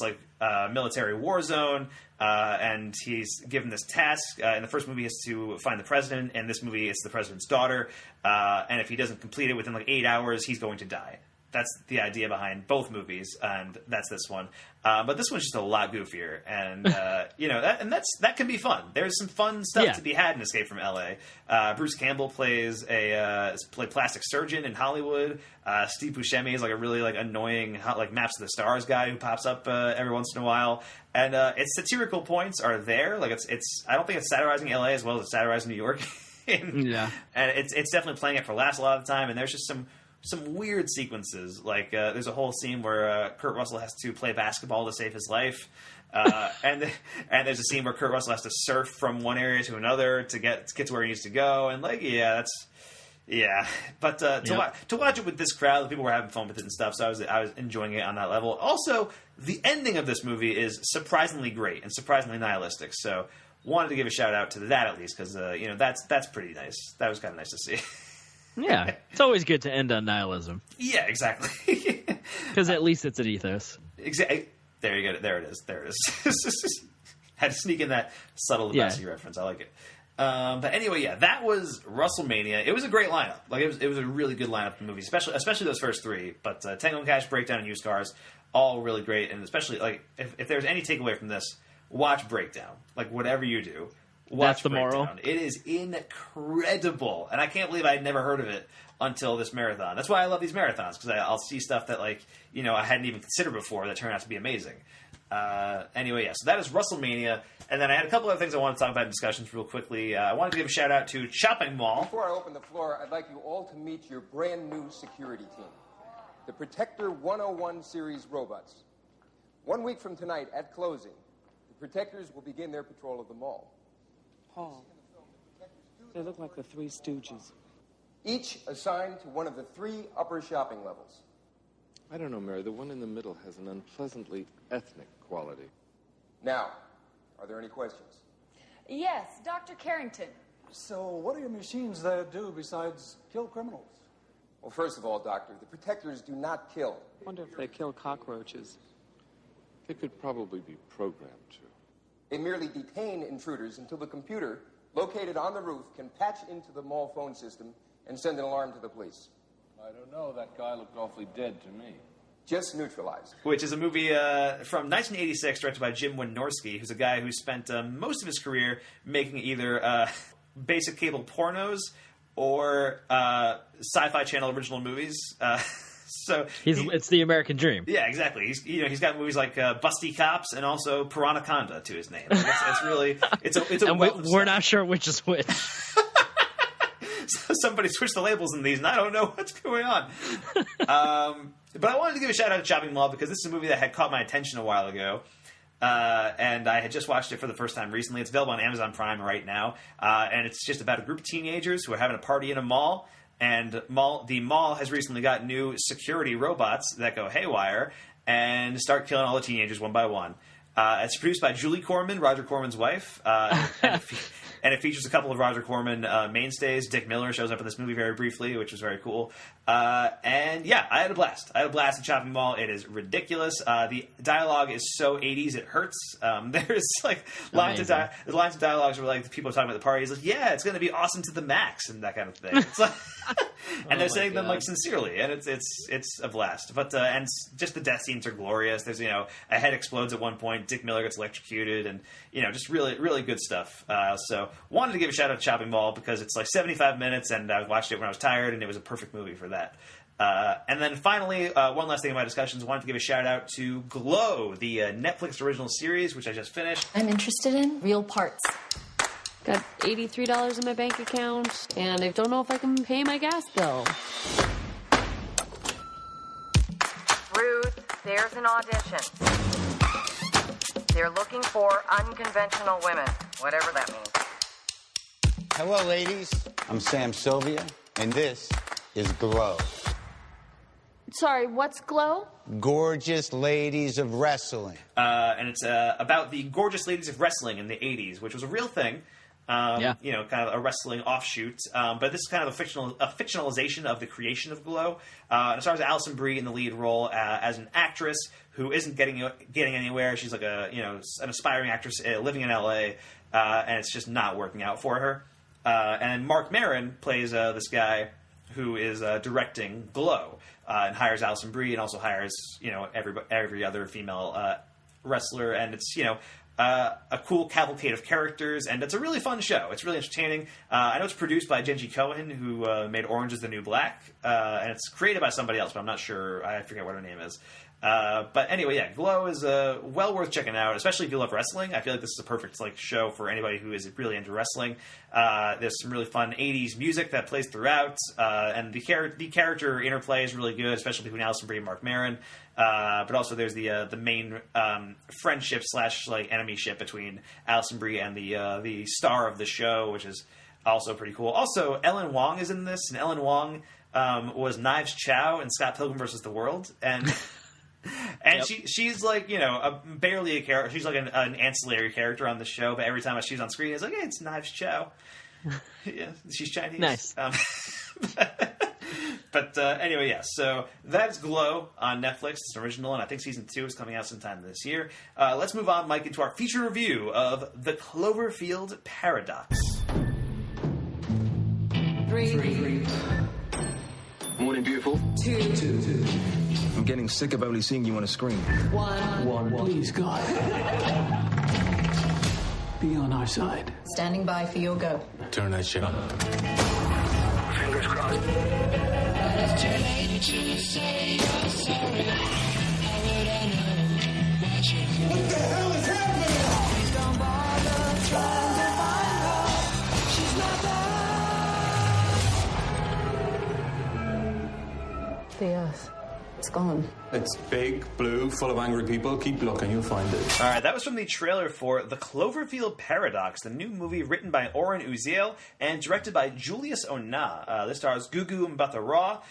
Speaker 3: military war zone, and he's given this task. In the first movie, he has to find the president. In this movie, it's the president's daughter. And if he doesn't complete it within 8 hours, he's going to die. That's the idea behind both movies, and that's this one. But this one's just a lot goofier, and that can be fun. There's some fun stuff to be had in Escape from L.A. Bruce Campbell plays a plastic surgeon in Hollywood. Steve Buscemi is a really annoying Maps of the Stars guy who pops up every once in a while. And its satirical points are there. It's I don't think it's satirizing L.A. as well as it's satirizing New York. And it's definitely playing it for laughs a lot of the time. And there's just some weird sequences, there's a whole scene where Kurt Russell has to play basketball to save his life, and there's a scene where Kurt Russell has to surf from one area to another to get to where he needs to go, and But to watch it with this crowd, the people were having fun with it and stuff, so I was enjoying it on that level. Also, the ending of this movie is surprisingly great and surprisingly nihilistic. So wanted to give a shout out to that at least, because that's pretty nice. That was kind of nice to see.
Speaker 4: Yeah, it's always good to end on nihilism.
Speaker 3: Yeah, exactly.
Speaker 4: Because at least it's an ethos.
Speaker 3: Exactly. There you go. There it is. Had to sneak in that subtle Lebowski reference. I like it. But anyway, that was WrestleMania. It was a great lineup. It was a really good lineup of movies, especially those first three. But Tango and Cash, Breakdown, and Used Cars, all really great. And especially if there's any takeaway from this, watch Breakdown. Whatever you do.
Speaker 4: That's the moral.
Speaker 3: It is incredible, and I can't believe I had never heard of it until this marathon. That's why I love these marathons, because I'll see stuff that I hadn't even considered before that turned out to be amazing. So that is WrestleMania, and then I had a couple other things I want to talk about in discussions real quickly. I wanted to give a shout out to Chopping Mall.
Speaker 1: Before I open the floor, I'd like you all to meet your brand new security team, the Protector 101 series robots. 1 week from tonight at closing, the Protectors will begin their patrol of the mall.
Speaker 6: Paul, they look like the Three Stooges.
Speaker 1: Each assigned to one of the 3 upper shopping levels.
Speaker 15: I don't know, Mary. The one in the middle has an unpleasantly ethnic quality.
Speaker 1: Now, are there any questions?
Speaker 23: Yes, Dr. Carrington.
Speaker 24: So what do your machines there do besides kill criminals?
Speaker 1: Well, first of all, Doctor, the Protectors do not kill.
Speaker 6: I wonder if they kill cockroaches.
Speaker 15: They could probably be programmed to.
Speaker 1: They merely detain intruders until the computer, located on the roof, can patch into the mall phone system and send an alarm to the police.
Speaker 10: I don't know. That guy looked awfully dead to me.
Speaker 1: Just neutralized.
Speaker 3: Which is a movie from 1986 directed by Jim Wynorski, who's a guy who spent most of his career making either basic cable pornos or Sci-Fi Channel original movies. So
Speaker 4: it's the American dream.
Speaker 3: Yeah, exactly. He's got movies like Busty Cops and also Piranaconda to his name. It's really it's a
Speaker 4: and we're not sure which is which.
Speaker 3: Somebody switched the labels in these, and I don't know what's going on. But I wanted to give a shout out to Chopping Mall because this is a movie that had caught my attention a while ago. And I had just watched it for the first time recently. It's available on Amazon Prime right now. And it's just about a group of teenagers who are having a party in a mall. And the mall has recently got new security robots that go haywire and start killing all the teenagers one by one. It's produced by Julie Corman, Roger Corman's wife, and and it features a couple of Roger Corman mainstays. Dick Miller shows up in this movie very briefly, which was very cool. And yeah, I had a blast. I had a blast at Chopping Mall. It is ridiculous. The dialogue is so 80s it hurts. There's like lines of dialogues where like people are talking about the party. He's like, yeah, it's going to be awesome to the max and that kind of thing. It's like, and they're saying them like sincerely, and it's a blast. But and just the death scenes are glorious. There's a head explodes at one point. Dick Miller gets electrocuted, and just really really good stuff. So wanted to give a shout out to Chopping Mall because it's like 75 minutes, and I watched it when I was tired, and it was a perfect movie for that. And then finally, one last thing in my discussions, wanted to give a shout out to Glow, the Netflix original series, which I just finished.
Speaker 2: I'm interested in real parts. Got $83 in my bank account, and I don't know if I can pay my gas bill.
Speaker 7: Ruth, there's an audition. They're looking for unconventional women, whatever that means.
Speaker 9: Hello, ladies. I'm Sam Sylvia, and this is Glow.
Speaker 2: Sorry, what's Glow?
Speaker 9: Gorgeous ladies of wrestling.
Speaker 3: And it's about the gorgeous ladies of wrestling in the 80s, which was a real thing. Kind of a wrestling offshoot. But this is kind of a fictionalization of the creation of Glow. And it stars Alison Brie in the lead role as an actress who isn't getting anywhere. She's like an aspiring actress living in LA, and it's just not working out for her. And Mark Maron plays this guy who is directing Glow, and hires Alison Brie and also hires every other female wrestler, and it's a cool cavalcade of characters, and it's a really fun show. It's really entertaining. I know it's produced by Genji Cohen, who made Orange is the New Black, and it's created by somebody else, but I'm not sure. I forget what her name is. But anyway, yeah, Glow is well worth checking out, especially if you love wrestling. I feel like this is a perfect show for anybody who is really into wrestling. There's some really fun 80s music that plays throughout, and the character interplay is really good, especially between Alison Brie and Mark Maron. But also there's the main friendship / enemy ship between Alison Brie and the star of the show, which is also pretty cool. Also, Ellen Wong is in this, and Ellen Wong was Knives Chow in Scott Pilgrim vs. the World, and she's like barely a character. She's like an ancillary character on the show, but every time she's on screen, it's like, hey, it's Knives Chow. Yeah, she's Chinese.
Speaker 4: Nice.
Speaker 3: But anyway, yeah, so that's Glow on Netflix. It's an original, and I think Season 2 is coming out sometime this year. Let's move on, Mike, into our feature review of The Cloverfield Paradox.
Speaker 7: 3.
Speaker 10: Morning, beautiful.
Speaker 7: 2.
Speaker 10: I'm getting sick of only seeing you on a screen.
Speaker 7: 1.
Speaker 6: Please, God. Be on our side.
Speaker 7: Standing by for your go.
Speaker 10: Turn that shit on. Fingers crossed.
Speaker 7: It's too late to say you're sorry. How would I know what the hell is happening? Please don't bother trying to find her. She's not there. The Earth. It's gone.
Speaker 15: It's big, blue, full of angry people. Keep looking, you'll find it.
Speaker 3: All right, that was from the trailer for The Cloverfield Paradox, the new movie written by Oren Uziel and directed by Julius Onah. This stars Gugu Mbatha-Raw,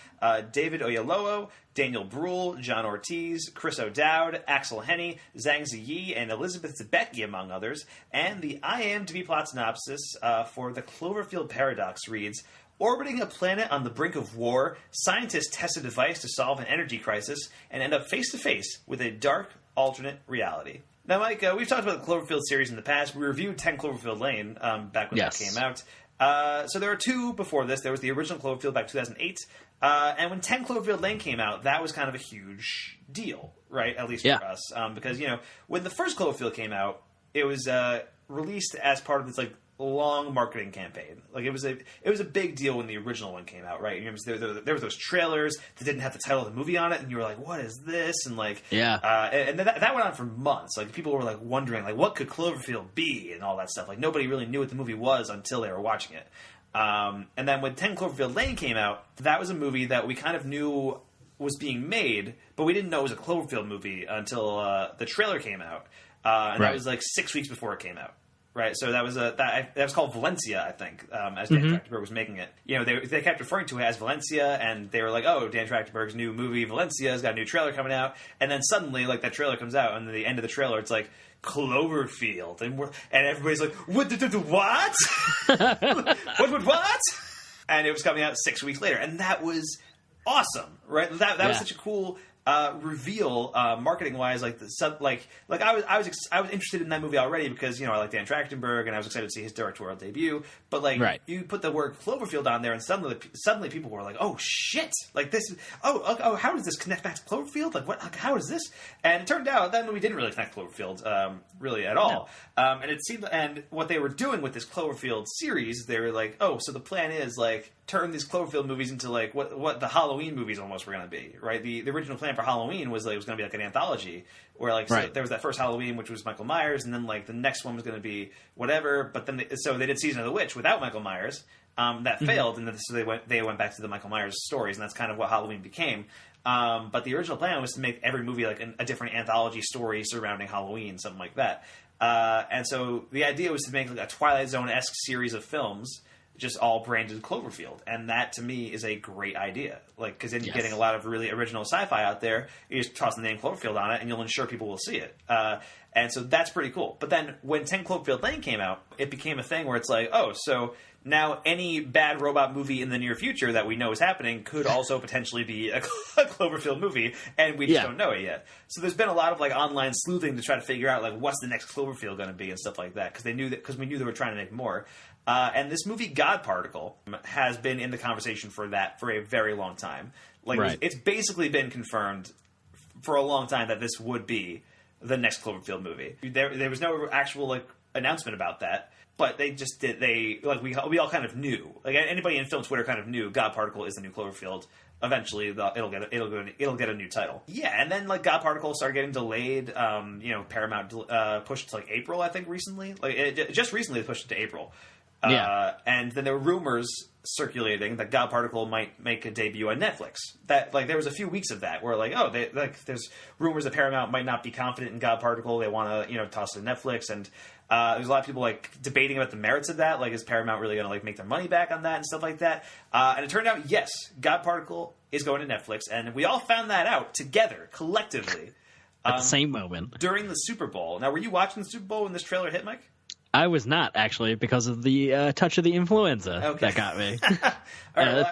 Speaker 3: David Oyelowo, Daniel Bruhl, John Ortiz, Chris O'Dowd, Axel Henny, Zhang Ziyi, and Elizabeth Debicki, among others. And the IMDb plot synopsis for The Cloverfield Paradox reads, orbiting a planet on the brink of war, scientists test a device to solve an energy crisis and end up face-to-face with a dark, alternate reality. Now, Mike, we've talked about the Cloverfield series in the past. We reviewed 10 Cloverfield Lane back when that came out. So there were two before this. There was the original Cloverfield back in 2008. And when 10 Cloverfield Lane came out, that was kind of a huge deal, right? At least for us. Because, when the first Cloverfield came out, it was released as part of this, long marketing campaign. It was a big deal when the original one came out, right? There was those trailers that didn't have the title of the movie on it, and you were like, "What is this?" And and that went on for months. People were wondering, what could Cloverfield be, and all that stuff. Nobody really knew what the movie was until they were watching it. And then when 10 Cloverfield Lane came out, that was a movie that we kind of knew was being made, but we didn't know it was a Cloverfield movie until the trailer came out, and that was 6 weeks before it came out. Right, so that was called Valencia, I think, as Dan Trachtenberg was making it. They kept referring to it as Valencia, and they were like, "Oh, Dan Trachtenberg's new movie Valencia has got a new trailer coming out." And then suddenly, that trailer comes out, and at the end of the trailer, it's like, Cloverfield, and everybody's like, what? What? And it was coming out 6 weeks later, and that was awesome, right? That was such a cool reveal, marketing wise. Like I was interested in that movie already because I like Dan Trachtenberg, and I was excited to see his directorial debut. But you put the word Cloverfield on there, and suddenly people were like, "Oh shit! Like this? Oh, how does this connect back to Cloverfield? Like what? Like, how is this?" And it turned out that movie didn't really connect Cloverfield really at all. No. And it seemed, and what they were doing with this Cloverfield series, they were like, "Oh, so the plan is like turn these Cloverfield movies into like what the Halloween movies almost were going to be, right? The original plan for Halloween was like it was going to be like an anthology where like so there was that first Halloween, which was Michael Myers, and then like the next one was going to be whatever. But then so they did Season of the Witch without Michael Myers. That failed, and then so they went back to the Michael Myers stories, and that's kind of what Halloween became. But the original plan was to make every movie like a different anthology story surrounding Halloween, something like that. And so the idea was to make like a Twilight Zone-esque series of films, just all branded Cloverfield. And that, to me, is a great idea. Like, because then you're getting a lot of really original sci-fi out there. You just toss the name Cloverfield on it, and you'll ensure people will see it. And so that's pretty cool. But then when 10 Cloverfield Lane came out, it became a thing where it's like, oh, so now any bad robot movie in the near future that we know is happening could also potentially be a Cloverfield movie, and we just don't know it yet. So there's been a lot of like online sleuthing to try to figure out like what's the next Cloverfield going to be and stuff like that, because we knew they were trying to make more. And this movie, God Particle, has been in the conversation for a very long time. Like it's basically been confirmed for a long time that this would be the next Cloverfield movie. There was no actual like announcement about that, but they just did. We all kind of knew. Like anybody in film Twitter kind of knew God Particle is the new Cloverfield. Eventually, it'll get a new title. Yeah, and then like God Particle started getting delayed. Paramount pushed to like April, I think, recently. Just recently they pushed it to April. And then there were rumors circulating that God Particle might make a debut on Netflix. That there was a few weeks of that where there's rumors that Paramount might not be confident in God Particle. They want to toss it to Netflix, and there's a lot of people debating about the merits of that. Like, is Paramount really going to make their money back on that and stuff like that? And it turned out, yes, God Particle is going to Netflix, and we all found that out together collectively
Speaker 4: at the same moment
Speaker 3: during the Super Bowl. Now, were you watching the Super Bowl when this trailer hit, Mike?
Speaker 4: I was not, actually, because of the touch of the influenza that got me.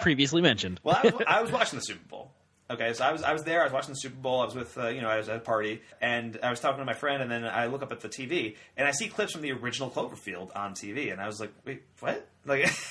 Speaker 4: Previously mentioned.
Speaker 3: Well, I was watching the Super Bowl. Okay, so I was there. I was watching the Super Bowl. I was with, I was at a party, and I was talking to my friend, and then I look up at the TV, and I see clips from the original Cloverfield on TV, and I was like, wait, what?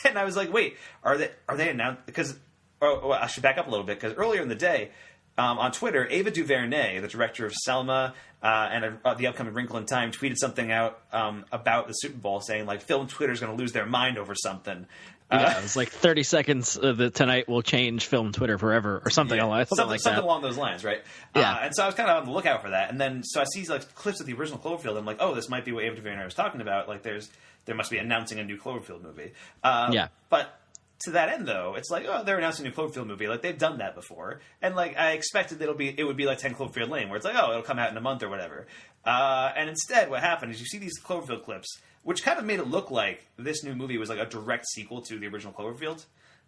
Speaker 3: And I was like, wait, are they announced? Because I should back up a little bit, because earlier in the day, on Twitter, Ava DuVernay, the director of Selma and the upcoming Wrinkle in Time, tweeted something out about the Super Bowl, saying film Twitter's going to lose their mind over something.
Speaker 4: It was 30 seconds tonight will change film Twitter forever, or something like that.
Speaker 3: Something along those lines, right?
Speaker 4: Yeah.
Speaker 3: And so I was kind of on the lookout for that. And then so I see clips of the original Cloverfield, and I'm like, oh, this might be what Ava DuVernay was talking about. There must be announcing a new Cloverfield movie. But to that end, though, it's they're announcing a new Cloverfield movie. They've done that before. And I expected that it would be like 10 Cloverfield Lane, where it's it'll come out in a month or whatever. And instead, what happened is you see these Cloverfield clips, which kind of made it look like this new movie was a direct sequel to the original Cloverfield.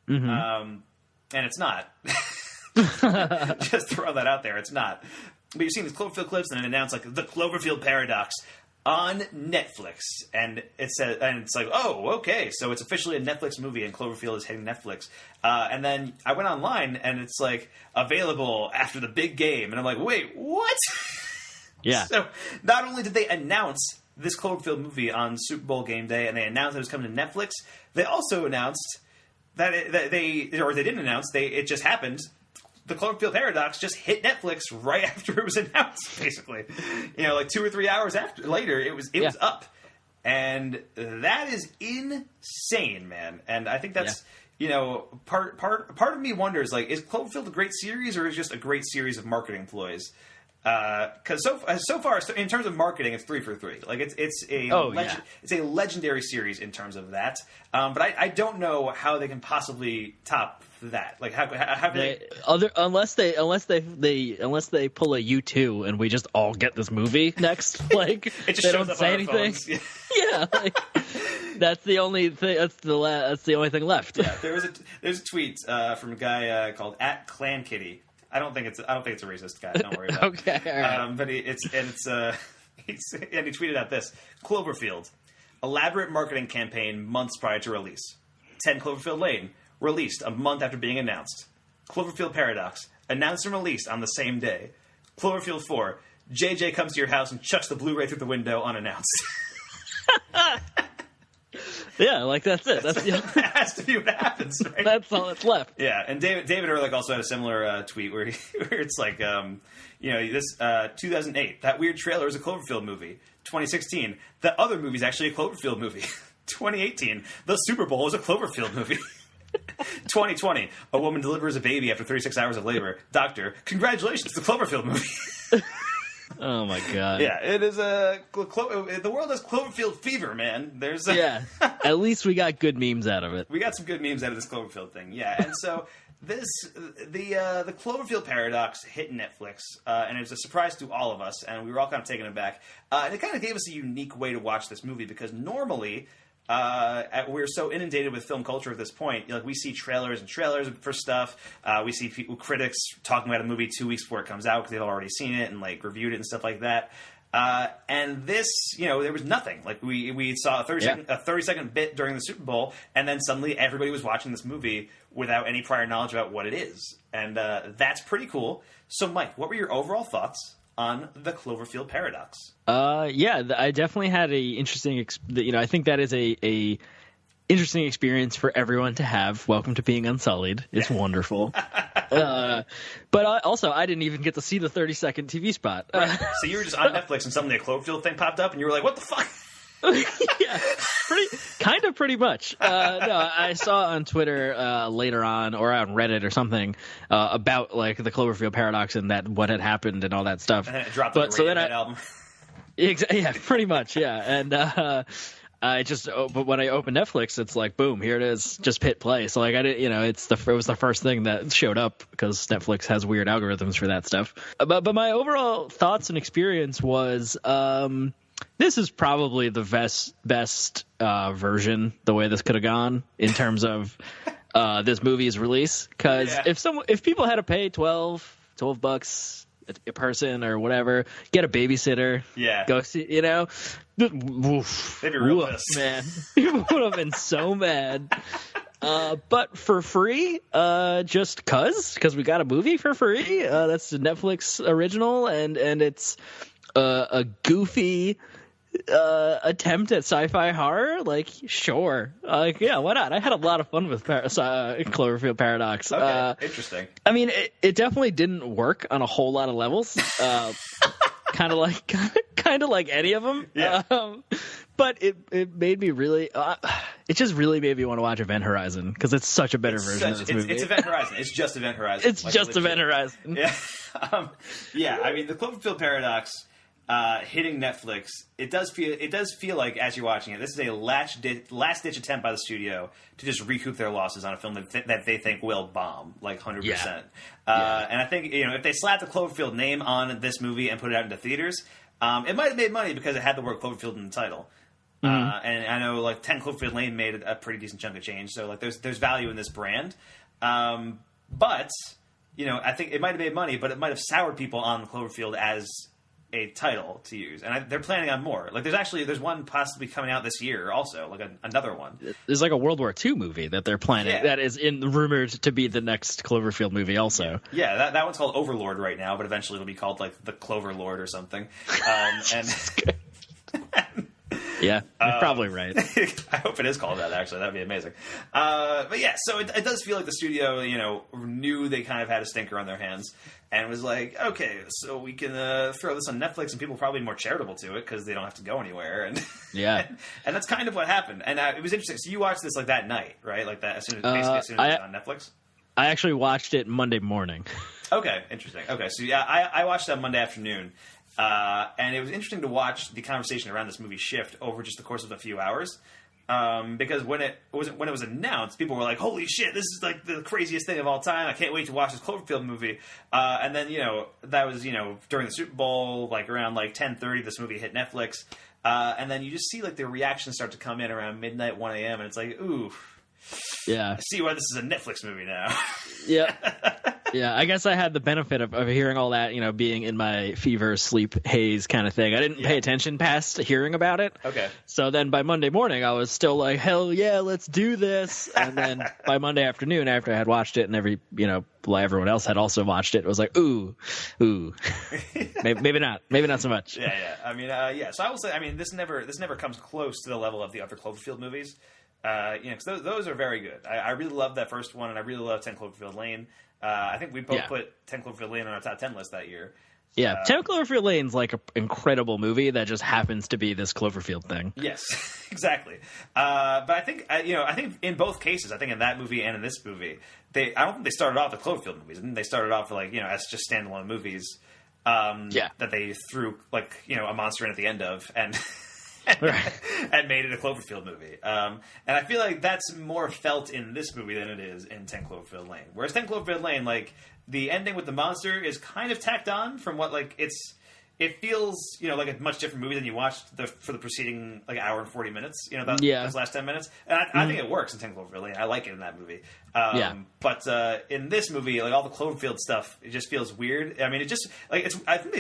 Speaker 3: Mm-hmm. And it's not. Just throw that out there. It's not. But you've seen these Cloverfield clips, and it announced the Cloverfield Paradox on Netflix, and it's oh, okay, so it's officially a Netflix movie, and Cloverfield is hitting Netflix. And then I went online, and it's available after the big game, and I'm like, wait, what?
Speaker 4: Yeah.
Speaker 3: So not only did they announce this Cloverfield movie on Super Bowl game day, and they announced it was coming to Netflix, they also announced it just happened. The Cloverfield Paradox just hit Netflix right after it was announced, basically. 2 or 3 hours later, it was up. And that is insane, man. And I think that's, part of me wonders, is Cloverfield a great series, or is it just a great series of marketing ploys? Because so far, in terms of marketing, it's 3 for 3. It's a legendary series in terms of that. But I don't know how they can possibly top that. How can
Speaker 4: unless they pull a U2 and we just all get this movie next.
Speaker 3: It just
Speaker 4: they
Speaker 3: shows
Speaker 4: don't
Speaker 3: up
Speaker 4: say
Speaker 3: on
Speaker 4: anything.
Speaker 3: Yeah.
Speaker 4: That's the only thing. That's the only thing left.
Speaker 3: Yeah. There's a tweet from a guy called @ClanKitty. I don't think it's a racist guy. Don't worry about it.
Speaker 4: Okay, all right.
Speaker 3: But it's he tweeted out this: Cloverfield, elaborate marketing campaign months prior to release. 10 Cloverfield Lane, released a month after being announced. Cloverfield Paradox, announced and released on the same day. Cloverfield 4, JJ comes to your house and chucks the Blu-ray through the window unannounced.
Speaker 4: Yeah, like that's it.
Speaker 3: That has to be what happens, right?
Speaker 4: That's all that's left.
Speaker 3: Yeah, and David Ehrlich also had a similar tweet where it's like, this 2008, that weird trailer is a Cloverfield movie. 2016, that other movie is actually a Cloverfield movie. 2018, the Super Bowl is a Cloverfield movie. 2020, a woman delivers a baby after 36 hours of labor. Doctor, congratulations, the Cloverfield movie.
Speaker 4: Oh my god.
Speaker 3: Yeah, it is the world has Cloverfield fever, man. There's
Speaker 4: at least we got good memes out of it.
Speaker 3: We got some good memes out of this Cloverfield thing, yeah. And so the Cloverfield Paradox hit Netflix, and it was a surprise to all of us, and we were all kind of taken aback. And it kind of gave us a unique way to watch this movie because normally we're so inundated with film culture at this point. Like we see trailers for stuff. We see critics talking about a movie 2 weeks before it comes out because they've already seen it and like reviewed it and stuff like that. And this, there was nothing. Like we saw a 30-second bit during the Super Bowl, and then suddenly everybody was watching this movie without any prior knowledge about what it is, and that's pretty cool. So, Mike, what were your overall thoughts on the Cloverfield Paradox?
Speaker 4: I definitely had a interesting. I think that is a interesting experience for everyone to have. Welcome to being Unsullied. It's wonderful. But I didn't even get to see the 30-second TV spot.
Speaker 3: Right. So you were just on Netflix and suddenly a Cloverfield thing popped up and you were like, what the fuck?
Speaker 4: Yeah, pretty much. No, I saw on Twitter later on, or on Reddit or something, about like the Cloverfield Paradox and that what had happened and all that stuff.
Speaker 3: And then it dropped on the album.
Speaker 4: Yeah, pretty much, yeah. And but when I opened Netflix, it's like, boom, here it is, just hit play. So like I didn't, it was the first thing that showed up because Netflix has weird algorithms for that stuff. But my overall thoughts and experience was, this is probably the best version, the way this could have gone in terms of this movie's release. Because if people had to pay $12 a person or whatever, get a babysitter, go see,
Speaker 3: they'd be real pissed,
Speaker 4: man. People would have been so mad. But for free, just because we got a movie for free, that's a Netflix original, and it's a goofy attempt at sci-fi horror. Like, sure, why not? I had a lot of fun with Cloverfield Paradox.
Speaker 3: Okay, interesting.
Speaker 4: I mean, it definitely didn't work on a whole lot of levels. Kind of like any of them.
Speaker 3: Yeah.
Speaker 4: But it made me really. It just really made me want to watch Event Horizon because it's such a better version of this movie.
Speaker 3: It's Event Horizon. It's just Event Horizon.
Speaker 4: It's just Event Horizon.
Speaker 3: Yeah. I mean, the Cloverfield Paradox hitting Netflix. It does feel like as you're watching it, this is a last ditch attempt by the studio to just recoup their losses on a film that they think will bomb, like 100%.
Speaker 4: Yeah.
Speaker 3: And I think if they slapped the Cloverfield name on this movie and put it out into theaters, it might have made money because it had the word Cloverfield in the title.
Speaker 4: Mm-hmm.
Speaker 3: And I know like 10 Cloverfield Lane made a pretty decent chunk of change, so like there's value in this brand. But I think it might have made money, but it might have soured people on Cloverfield as a title to use, and they're planning on more. Like there's one possibly coming out this year, also like another one.
Speaker 4: There's like a World War II movie that they're planning that is rumored to be the next Cloverfield movie, also.
Speaker 3: Yeah, that one's called Overlord right now, but eventually it'll be called like the Clover Lord or something.
Speaker 4: Yeah, you're probably right.
Speaker 3: I hope it is called that, actually. That'd be amazing. But yeah, so it does feel like the studio, knew they kind of had a stinker on their hands and was like, okay, so we can throw this on Netflix and people will probably be more charitable to it because they don't have to go anywhere. And
Speaker 4: yeah.
Speaker 3: and that's kind of what happened. And it was interesting. So you watched this like that night, right? Like that as soon as it was on Netflix?
Speaker 4: I actually watched it Monday morning.
Speaker 3: Okay, interesting. Okay, so yeah, I watched that Monday afternoon. And it was interesting to watch the conversation around this movie shift over just the course of a few hours. Because when it was announced, people were like, "Holy shit, this is like the craziest thing of all time! I can't wait to watch this Cloverfield movie." And then that was during the Super Bowl, like around like 10:30, this movie hit Netflix, and then you just see like the reactions start to come in around midnight, 1 a.m., and it's like, ooh,
Speaker 4: yeah,
Speaker 3: I see why this is a Netflix movie now.
Speaker 4: Yeah. Yeah, I guess I had the benefit of hearing all that, being in my fever, sleep, haze kind of thing. I didn't pay attention past hearing about it.
Speaker 3: Okay.
Speaker 4: So then by Monday morning, I was still like, hell yeah, let's do this. And then by Monday afternoon, after I had watched it and everyone else had also watched it, it was like, ooh. maybe not so much.
Speaker 3: Yeah. I mean, So I will say, I mean, this never comes close to the level of the other Cloverfield movies. Because those are very good. I really love that first one, and I really love 10 Cloverfield Lane. I think we both put 10 Cloverfield Lane on our top 10 list that year.
Speaker 4: Yeah, 10 Cloverfield Lane's like an incredible movie that just happens to be this Cloverfield thing.
Speaker 3: Yes, exactly. But I think in both cases, I think in that movie and in this movie, I don't think they started off as Cloverfield movies. I think they started off as just standalone movies. That they threw a monster in at the end of and made it a Cloverfield movie. And I feel like that's more felt in this movie than it is in 10 Cloverfield Lane. Whereas 10 Cloverfield Lane, the ending with the monster is kind of tacked on from what it feels like a much different movie than you watched for the preceding hour and 40 minutes. Those last 10 minutes, and I think it works in 10 Cloverfield Lane. I like it in that movie. But in this movie, all the Cloverfield stuff, it just feels weird. I mean, it just it's. I think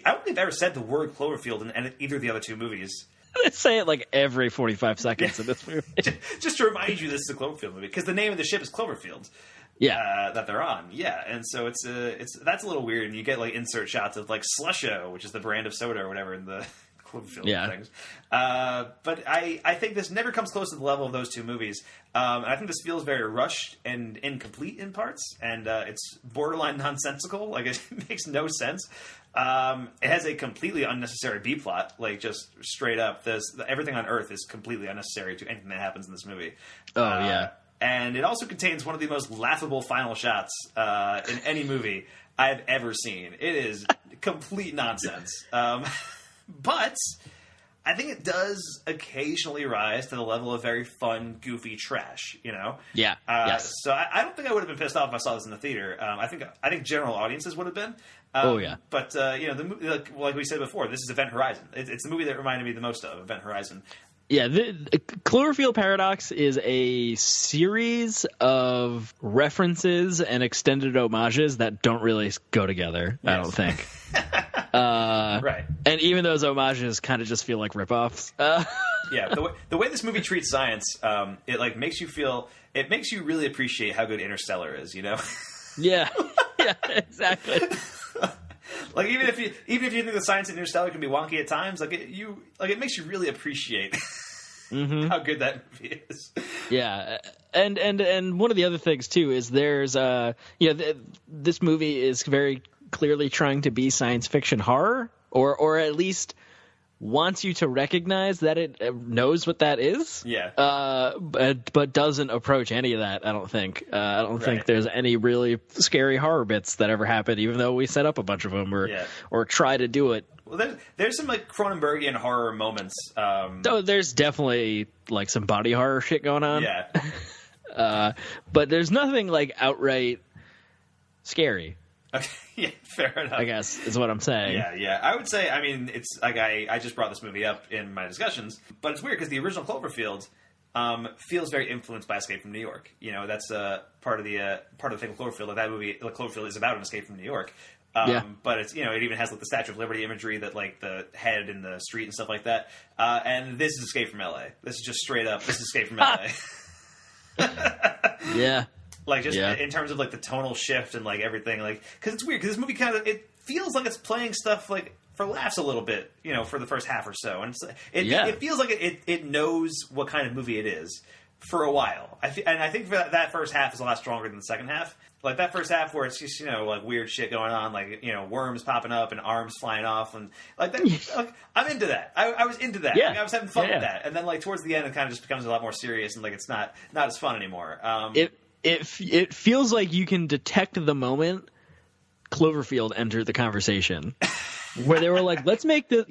Speaker 3: I don't think they've ever said the word Cloverfield in either of the other two movies.
Speaker 4: They say it every 45 seconds in this movie.
Speaker 3: Just to remind you this is a Cloverfield movie, because the name of the ship is Cloverfield. That they're on. Yeah, and so that's a little weird, and you get insert shots of Slusho, which is the brand of soda or whatever in the Cloverfield things. But I think this never comes close to the level of those two movies. And I think this feels very rushed and incomplete in parts, and it's borderline nonsensical. It makes no sense. It has a completely unnecessary B plot, just straight up. Everything on Earth is completely unnecessary to anything that happens in this movie. And it also contains one of the most laughable final shots in any movie I've ever seen. It is complete nonsense. But I think it does occasionally rise to the level of very fun, goofy trash,
Speaker 4: Yeah. Yes.
Speaker 3: So I don't think I would have been pissed off if I saw this in the theater. I think general audiences would have been. But the movie, like we said before, this is Event Horizon. It's the movie that reminded me the most of Event Horizon.
Speaker 4: Yeah, the Cloverfield Paradox is a series of references and extended homages that don't really go together, I don't think.
Speaker 3: Right.
Speaker 4: And even those homages kind of just feel like ripoffs.
Speaker 3: Yeah, the way this movie treats science, it makes you really appreciate how good Interstellar is,
Speaker 4: Yeah, exactly.
Speaker 3: Even if you think the science in Interstellar can be wonky at times, it makes you really appreciate how good that movie is.
Speaker 4: Yeah, and one of the other things too is there's this movie is very clearly trying to be science fiction horror, or at least wants you to recognize that it knows what that is.
Speaker 3: Yeah.
Speaker 4: But doesn't approach any of that, I don't think. I don't think there's any really scary horror bits that ever happen, even though we set up a bunch of them or try to do it.
Speaker 3: Well, there's some Cronenbergian horror moments.
Speaker 4: There's definitely some body horror shit going on.
Speaker 3: Yeah.
Speaker 4: But there's nothing outright scary.
Speaker 3: Okay, yeah, fair enough.
Speaker 4: I guess is what I'm saying.
Speaker 3: Yeah. I would say, it's I just brought this movie up in my discussions, but it's weird because the original Cloverfield feels very influenced by Escape from New York. That's part of the thing with Cloverfield. That movie, Cloverfield, is about an escape from New York. But it's it even has the Statue of Liberty imagery that the head in the street and stuff like that. And this is Escape from LA. This is just straight up. This is Escape from LA.
Speaker 4: Yeah.
Speaker 3: In terms of the tonal shift and everything, because it's weird because this movie it feels like it's playing stuff for laughs a little bit, for the first half or so, and it feels like it knows what kind of movie it is for a while. I think that first half is a lot stronger than the second half. That first half where it's just weird shit going on, worms popping up and arms flying off and that. I'm into that. I was into that.
Speaker 4: Yeah.
Speaker 3: I was having fun with that, and then towards the end it kind of just becomes a lot more serious and it's not as fun anymore.
Speaker 4: It feels like you can detect the moment Cloverfield entered the conversation, where they were let's make the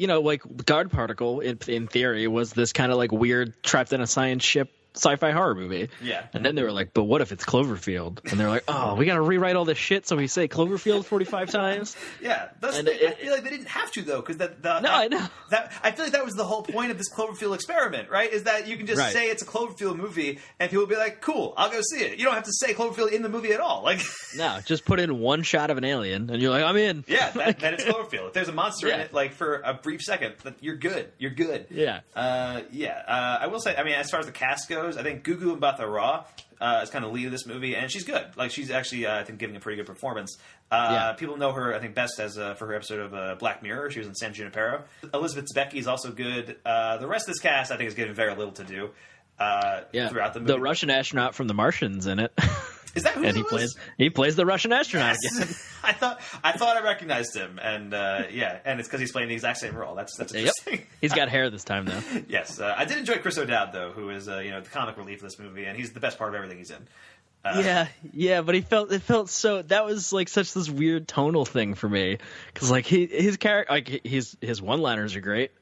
Speaker 4: guard particle in theory was this kind of weird trapped in a science ship sci-fi horror movie.
Speaker 3: Yeah.
Speaker 4: And then they were like, but what if it's Cloverfield? And they're like, oh, we got to rewrite all this shit so we say Cloverfield 45 times.
Speaker 3: Yeah, I feel like they didn't have to though, because
Speaker 4: I know.
Speaker 3: I feel like that was the whole point of this Cloverfield experiment, right? Is that you can just say it's a Cloverfield movie, and people will be like, "Cool, I'll go see it." You don't have to say Cloverfield in the movie at all. Like,
Speaker 4: no, just put in one shot of an alien, and you're like, "I'm in."
Speaker 3: Yeah, that is Cloverfield. If there's a monster in it, like for a brief second, you're good. You're good.
Speaker 4: Yeah.
Speaker 3: I will say, I mean, as far as the cast goes, I think Gugu Mbatha-Raw is kind of lead of this movie, and she's good. Like, she's actually, I think, giving a pretty good performance. People know her, I think, best as for her episode of Black Mirror. She was in San Junipero. Elizabeth Debicki is also good. The rest of this cast, I think, is given very little to do throughout the movie.
Speaker 4: The Russian astronaut from The Martian's in it.
Speaker 3: Is that who
Speaker 4: and he plays the Russian astronaut again.
Speaker 3: I thought I recognized him, and and it's because he's playing the exact same role. That's interesting.
Speaker 4: Yep. He's got hair this time, though.
Speaker 3: Yes, I did enjoy Chris O'Dowd though, who is the comic relief of this movie, and he's the best part of everything he's in.
Speaker 4: But it felt so. That was like such this weird tonal thing for me, because like his character, like his one-liners are great,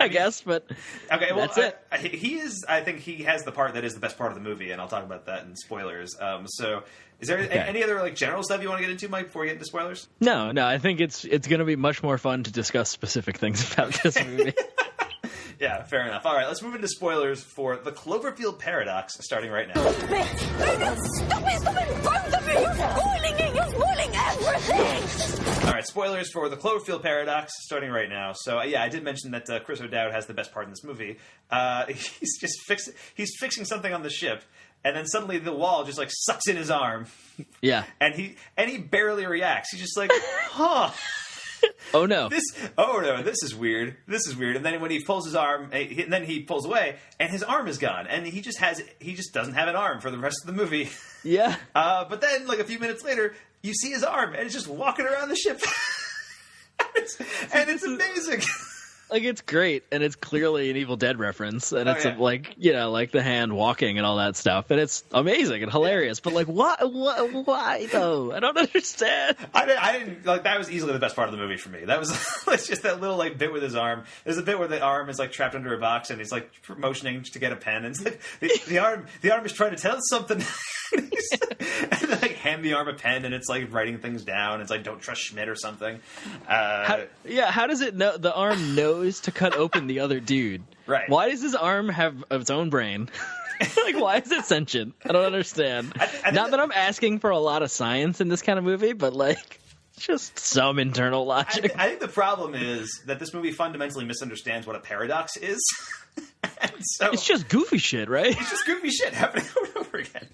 Speaker 4: I guess, but
Speaker 3: okay, well,
Speaker 4: that's it.
Speaker 3: I think he has the part that is the best part of the movie, and I'll talk about that in spoilers. So, is there any other like general stuff you want to get into, Mike, before we get into spoilers?
Speaker 4: No, I think it's going to be much more fun to discuss specific things about this movie.
Speaker 3: Yeah, fair enough. All right, let's move into spoilers for the Cloverfield Paradox, starting right now.
Speaker 7: Stop it! Both of you! You're spoiling everything!
Speaker 3: All right, spoilers for the Cloverfield Paradox, starting right now. So, I did mention that Chris O'Dowd has the best part in this movie. He's fixing something on the ship, and then suddenly the wall just, like, sucks in his arm.
Speaker 4: Yeah.
Speaker 3: And he barely reacts. He's just like, huh.
Speaker 4: Oh no!
Speaker 3: This is weird. And then when he pulls his arm, and then he pulls away, and his arm is gone, and he just doesn't have an arm for the rest of the movie.
Speaker 4: Yeah.
Speaker 3: But then, like a few minutes later, you see his arm, and it's just walking around the ship, and it's amazing.
Speaker 4: Like, it's great, and it's clearly an Evil Dead reference, and it's like the hand walking and all that stuff, and it's amazing and hilarious. But like, why though? I don't understand.
Speaker 3: I didn't like that. Was easily the best part of the movie for me. That was it's just that little like bit with his arm. There's a bit where the arm is like trapped under a box, and he's like motioning to get a pen, and it's like the arm is trying to tell us something. And they like hand the arm a pen, and it's like writing things down. It's like, don't trust Schmidt or something.
Speaker 4: How does it know? The arm knows to cut open the other dude.
Speaker 3: Right.
Speaker 4: Why does his arm have its own brain? Like, why is it sentient? I don't understand. Not that I'm asking for a lot of science in this kind of movie, but like, just some internal logic.
Speaker 3: I think the problem is that this movie fundamentally misunderstands what a paradox is. So,
Speaker 4: it's just goofy shit, right?
Speaker 3: It's just goofy shit happening over and over again.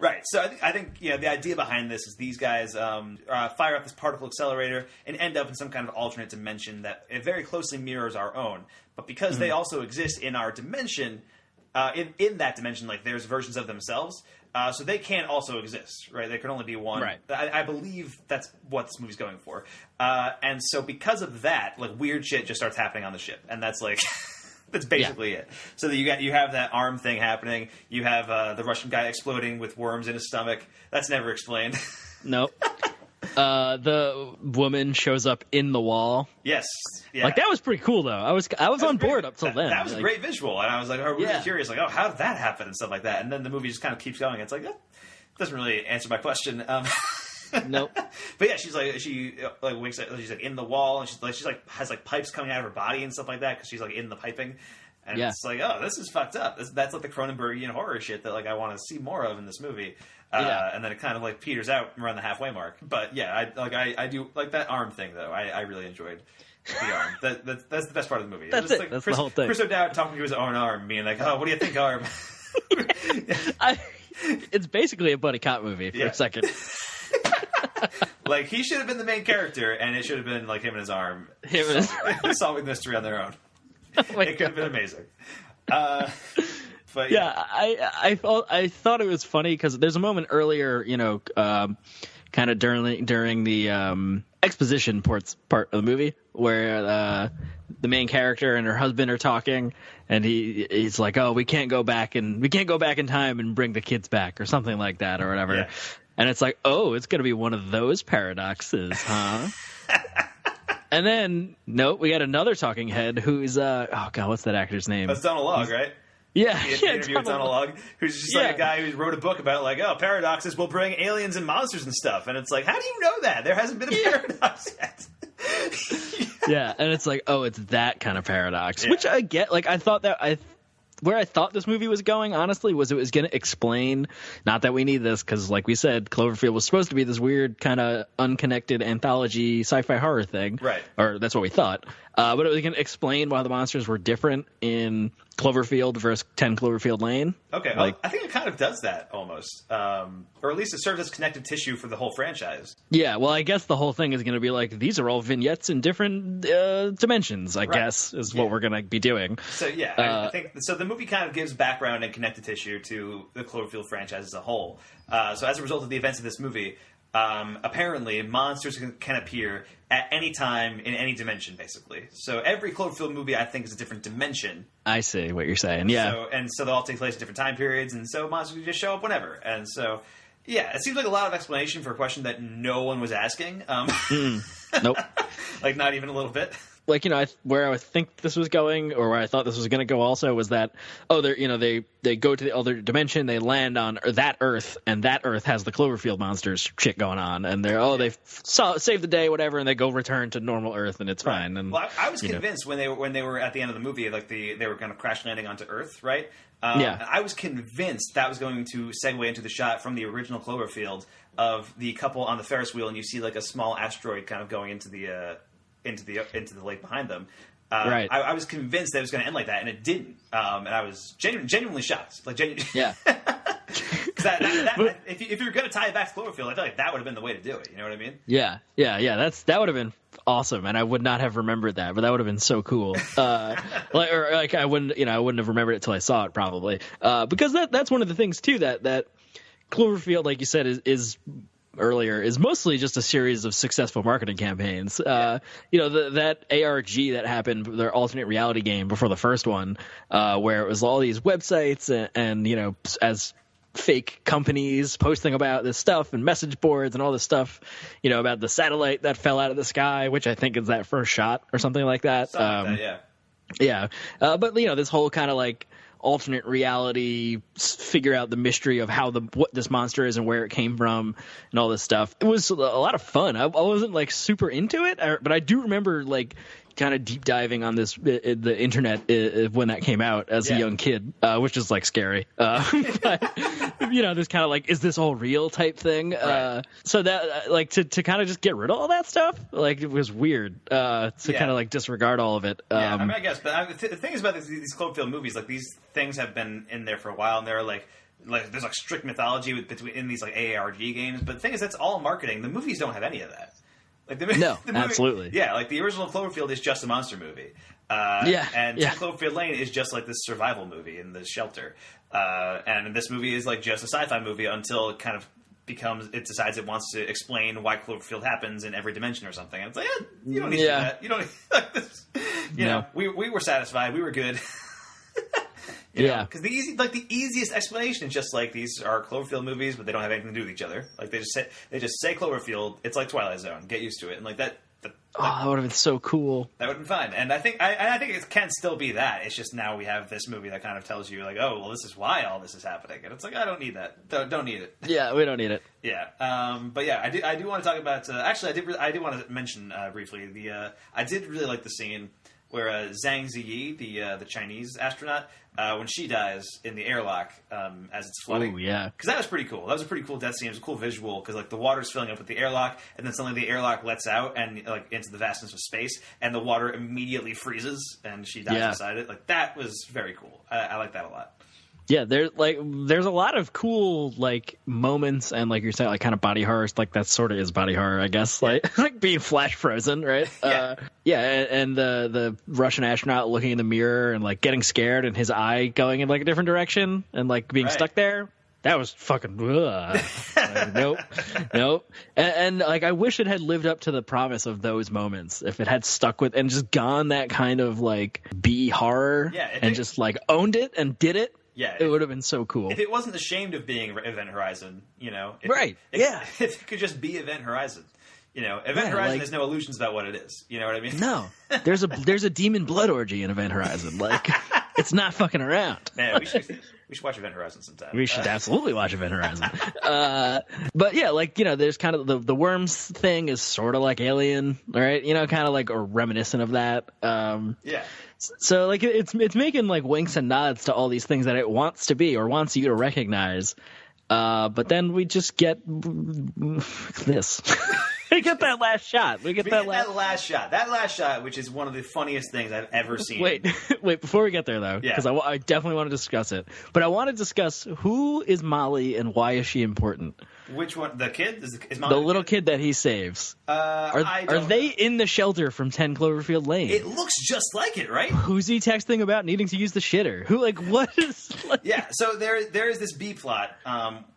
Speaker 3: Right. So I think the idea behind this is these guys fire up this particle accelerator and end up in some kind of alternate dimension that it very closely mirrors our own. But because they also exist in our dimension, in that dimension, like there's versions of themselves, so they can't also exist, right? There can only be one.
Speaker 4: Right.
Speaker 3: I believe that's what this movie's going for. And so because of that, like weird shit just starts happening on the ship, and that's like. That's basically it. So that you have that arm thing happening. You have the Russian guy exploding with worms in his stomach. That's never explained.
Speaker 4: Nope. The woman shows up in the wall.
Speaker 3: Yes. Yeah.
Speaker 4: Like, that was pretty cool, though. I was on board up till then.
Speaker 3: That was a great visual, and I was like, really curious, like, how did that happen and stuff like that. And then the movie just kind of keeps going. It's like, that doesn't really answer my question.
Speaker 4: Nope.
Speaker 3: But yeah, she wakes up. She's like in the wall, and she's like has like pipes coming out of her body and stuff like that because she's like in the piping. And it's like, oh, this is fucked up. That's like the Cronenbergian horror shit that like I want to see more of in this movie. And then it kind of like peters out around the halfway mark. But yeah, I do like that arm thing though. I really enjoyed the arm. That's the best part of the movie.
Speaker 4: That's
Speaker 3: it.
Speaker 4: Like that's the whole thing.
Speaker 3: Chris O'Dowd talking to his own arm, being like, oh, what do you think, arm?
Speaker 4: It's basically a buddy cop movie for a second.
Speaker 3: Like, he should have been the main character, and it should have been like him and his arm solving mystery on their own. It could have been amazing. But
Speaker 4: yeah, I thought it was funny because there's a moment earlier, kind of during the exposition part of the movie where the main character and her husband are talking, and he's like, "Oh, we can't go back in time and bring the kids back," or something like that, or whatever. Yeah. And it's like, oh, it's going to be one of those paradoxes, huh? And then, nope, we got another talking head who's, oh, God, what's that actor's name?
Speaker 3: That's Donald Logg, right?
Speaker 4: Yeah,
Speaker 3: the interview with Donald Lugg, who's just like a guy who wrote a book about like, oh, paradoxes will bring aliens and monsters and stuff, and it's like, how do you know that? There hasn't been a paradox yet.
Speaker 4: Yeah, and it's like, oh, it's that kind of paradox, which I get. Like, I thought that where I thought this movie was going, honestly, was it was going to explain, not that we need this, because like we said, Cloverfield was supposed to be this weird kind of unconnected anthology sci-fi horror thing.
Speaker 3: Right.
Speaker 4: Or that's what we thought. But it was going to explain why the monsters were different in Cloverfield versus 10 Cloverfield Lane.
Speaker 3: Okay,
Speaker 4: like,
Speaker 3: I think it kind of does that, almost. Or at least it serves as connective tissue for the whole franchise.
Speaker 4: Yeah, well, I guess the whole thing is going to be like, these are all vignettes in different dimensions, I guess, is what we're going to be doing.
Speaker 3: So, yeah, I think so. The movie kind of gives background and connective tissue to the Cloverfield franchise as a whole. So as a result of the events of this movie, apparently monsters can appear at any time in any dimension, basically. So every Cloverfield movie, I think, is a different dimension.
Speaker 4: I see what you're saying, yeah.
Speaker 3: So they all take place at different time periods, and so monsters can just show up whenever. And so, yeah, it seems like a lot of explanation for a question that no one was asking.
Speaker 4: Nope.
Speaker 3: Like, not even a little bit.
Speaker 4: Like, where I think this was going, or where I thought this was going to go also, was that, they go to the other dimension, they land on that Earth, and that Earth has the Cloverfield monsters shit going on, and they've saved the day, whatever, and they go return to normal Earth, and it's fine. And
Speaker 3: well, I was convinced when they were at the end of the movie, like they were kind of crash landing onto Earth, right?
Speaker 4: Yeah.
Speaker 3: I was convinced that was going to segue into the shot from the original Cloverfield of the couple on the Ferris wheel, and you see like a small asteroid kind of going into the lake behind them.
Speaker 4: Right.
Speaker 3: I was convinced that it was going to end like that, and it didn't. And I was genuinely shocked. Like,
Speaker 4: yeah.
Speaker 3: Because if you're going to tie it back to Cloverfield, I feel like that would have been the way to do it. You know what I mean?
Speaker 4: Yeah. That would have been awesome, and I would not have remembered that, but that would have been so cool. I wouldn't have remembered it till I saw it, probably. Because that's one of the things too that Cloverfield, like you said, is earlier, is mostly just a series of successful marketing campaigns. That ARG that happened, their alternate reality game before the first one, where it was all these websites and as fake companies posting about this stuff and message boards and all this stuff, about the satellite that fell out of the sky, which I think is that first shot or something like that. Yeah. But this whole kind of like alternate reality, figure out the mystery of what this monster is and where it came from and all this stuff. It was a lot of fun. I wasn't like super into it, but I do remember like kind of deep diving on the internet when that came out as a young kid, which is like scary. But there's kind of like, is this all real type thing? Right. So that like to kind of just get rid of all that stuff, like it was weird to kind of like disregard all of it.
Speaker 3: I guess, but the thing is about these Cloverfield movies, like these things have been in there for a while, and they're like there's like strict mythology in these like AARG games. But the thing is, that's all marketing. The movies don't have any of that. Like the movie,
Speaker 4: absolutely.
Speaker 3: Yeah, like the original Cloverfield is just a monster movie. And 10 Cloverfield Lane is just like this survival movie in the shelter. And this movie is like just a sci-fi movie until it kind of it decides it wants to explain why Cloverfield happens in every dimension or something. And it's like, you don't need to do that. You don't need like this. We were satisfied. We were good. Because the easiest explanation is just like these are Cloverfield movies, but they don't have anything to do with each other. Like they just say Cloverfield. It's like Twilight Zone. Get used to it, and like that.
Speaker 4: That would have been so cool.
Speaker 3: That would have been fun, and I think it can still be that. It's just now we have this movie that kind of tells you like, oh, well, this is why all this is happening, and it's like I don't need that. Don't need it.
Speaker 4: Yeah, we don't need it.
Speaker 3: Yeah, but yeah, I do want to talk about. Actually, I do want to mention briefly I did really like the scene where Zhang Ziyi, the Chinese astronaut, when she dies in the airlock as it's flooding.
Speaker 4: Oh, yeah.
Speaker 3: Because that was pretty cool. That was a pretty cool death scene. It was a cool visual because like the water's filling up with the airlock, and then suddenly the airlock lets out and like into the vastness of space, and the water immediately freezes, and she dies inside it. Like that was very cool. I like that a lot.
Speaker 4: Yeah, there's a lot of cool like moments and like you're saying like kind of body horror, like that sort of is body horror, I guess. Like like being flash frozen, right? And the Russian astronaut looking in the mirror and like getting scared and his eye going in like a different direction and like being stuck there. That was fucking like, nope. And like I wish it had lived up to the promise of those moments. If it had stuck with and just gone that kind of like B horror and just like owned it and did it.
Speaker 3: Yeah,
Speaker 4: it would have been so cool.
Speaker 3: If it wasn't ashamed of being Event Horizon,
Speaker 4: Right.
Speaker 3: If it could just be Event Horizon. Event Horizon has no illusions about what it is. You know what I mean?
Speaker 4: No. There's a demon blood orgy in Event Horizon. Like It's not fucking around.
Speaker 3: Man, we should watch Event Horizon sometime.
Speaker 4: We should absolutely watch Event Horizon. But yeah, like, you know, there's kind of the worms thing is sort of like Alien, right? You know, kind of like or reminiscent of that.
Speaker 3: Yeah.
Speaker 4: So like it's making like winks and nods to all these things that it wants to be or wants you to recognize. But then we just get this. We get that last shot.
Speaker 3: That last shot, which is one of the funniest things I've ever seen.
Speaker 4: Wait, before we get there, though, because I definitely want to discuss it. But I want to discuss who is Molly and why is she important?
Speaker 3: Which one? The kid? Is Molly
Speaker 4: the little kid that he saves. Are they in the shelter from 10 Cloverfield Lane?
Speaker 3: It looks just like it, right?
Speaker 4: Who's he texting about needing to use the shitter? Who, like, what is... Like...
Speaker 3: Yeah, so there is this B-plot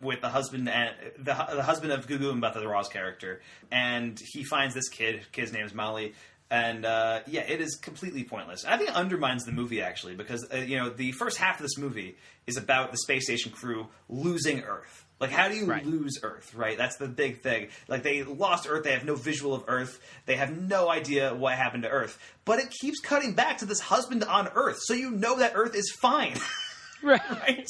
Speaker 3: with the husband and the husband of Gugu and Mbatha-Raw's character, and he finds this kid's name is Molly, and it is completely pointless. I think it undermines the movie, actually, because the first half of this movie is about the space station crew losing Earth. Like, how do you lose Earth, right? That's the big thing. Like, they lost Earth. They have no visual of Earth. They have no idea what happened to Earth. But it keeps cutting back to this husband on Earth, so you know that Earth is fine.
Speaker 4: Right.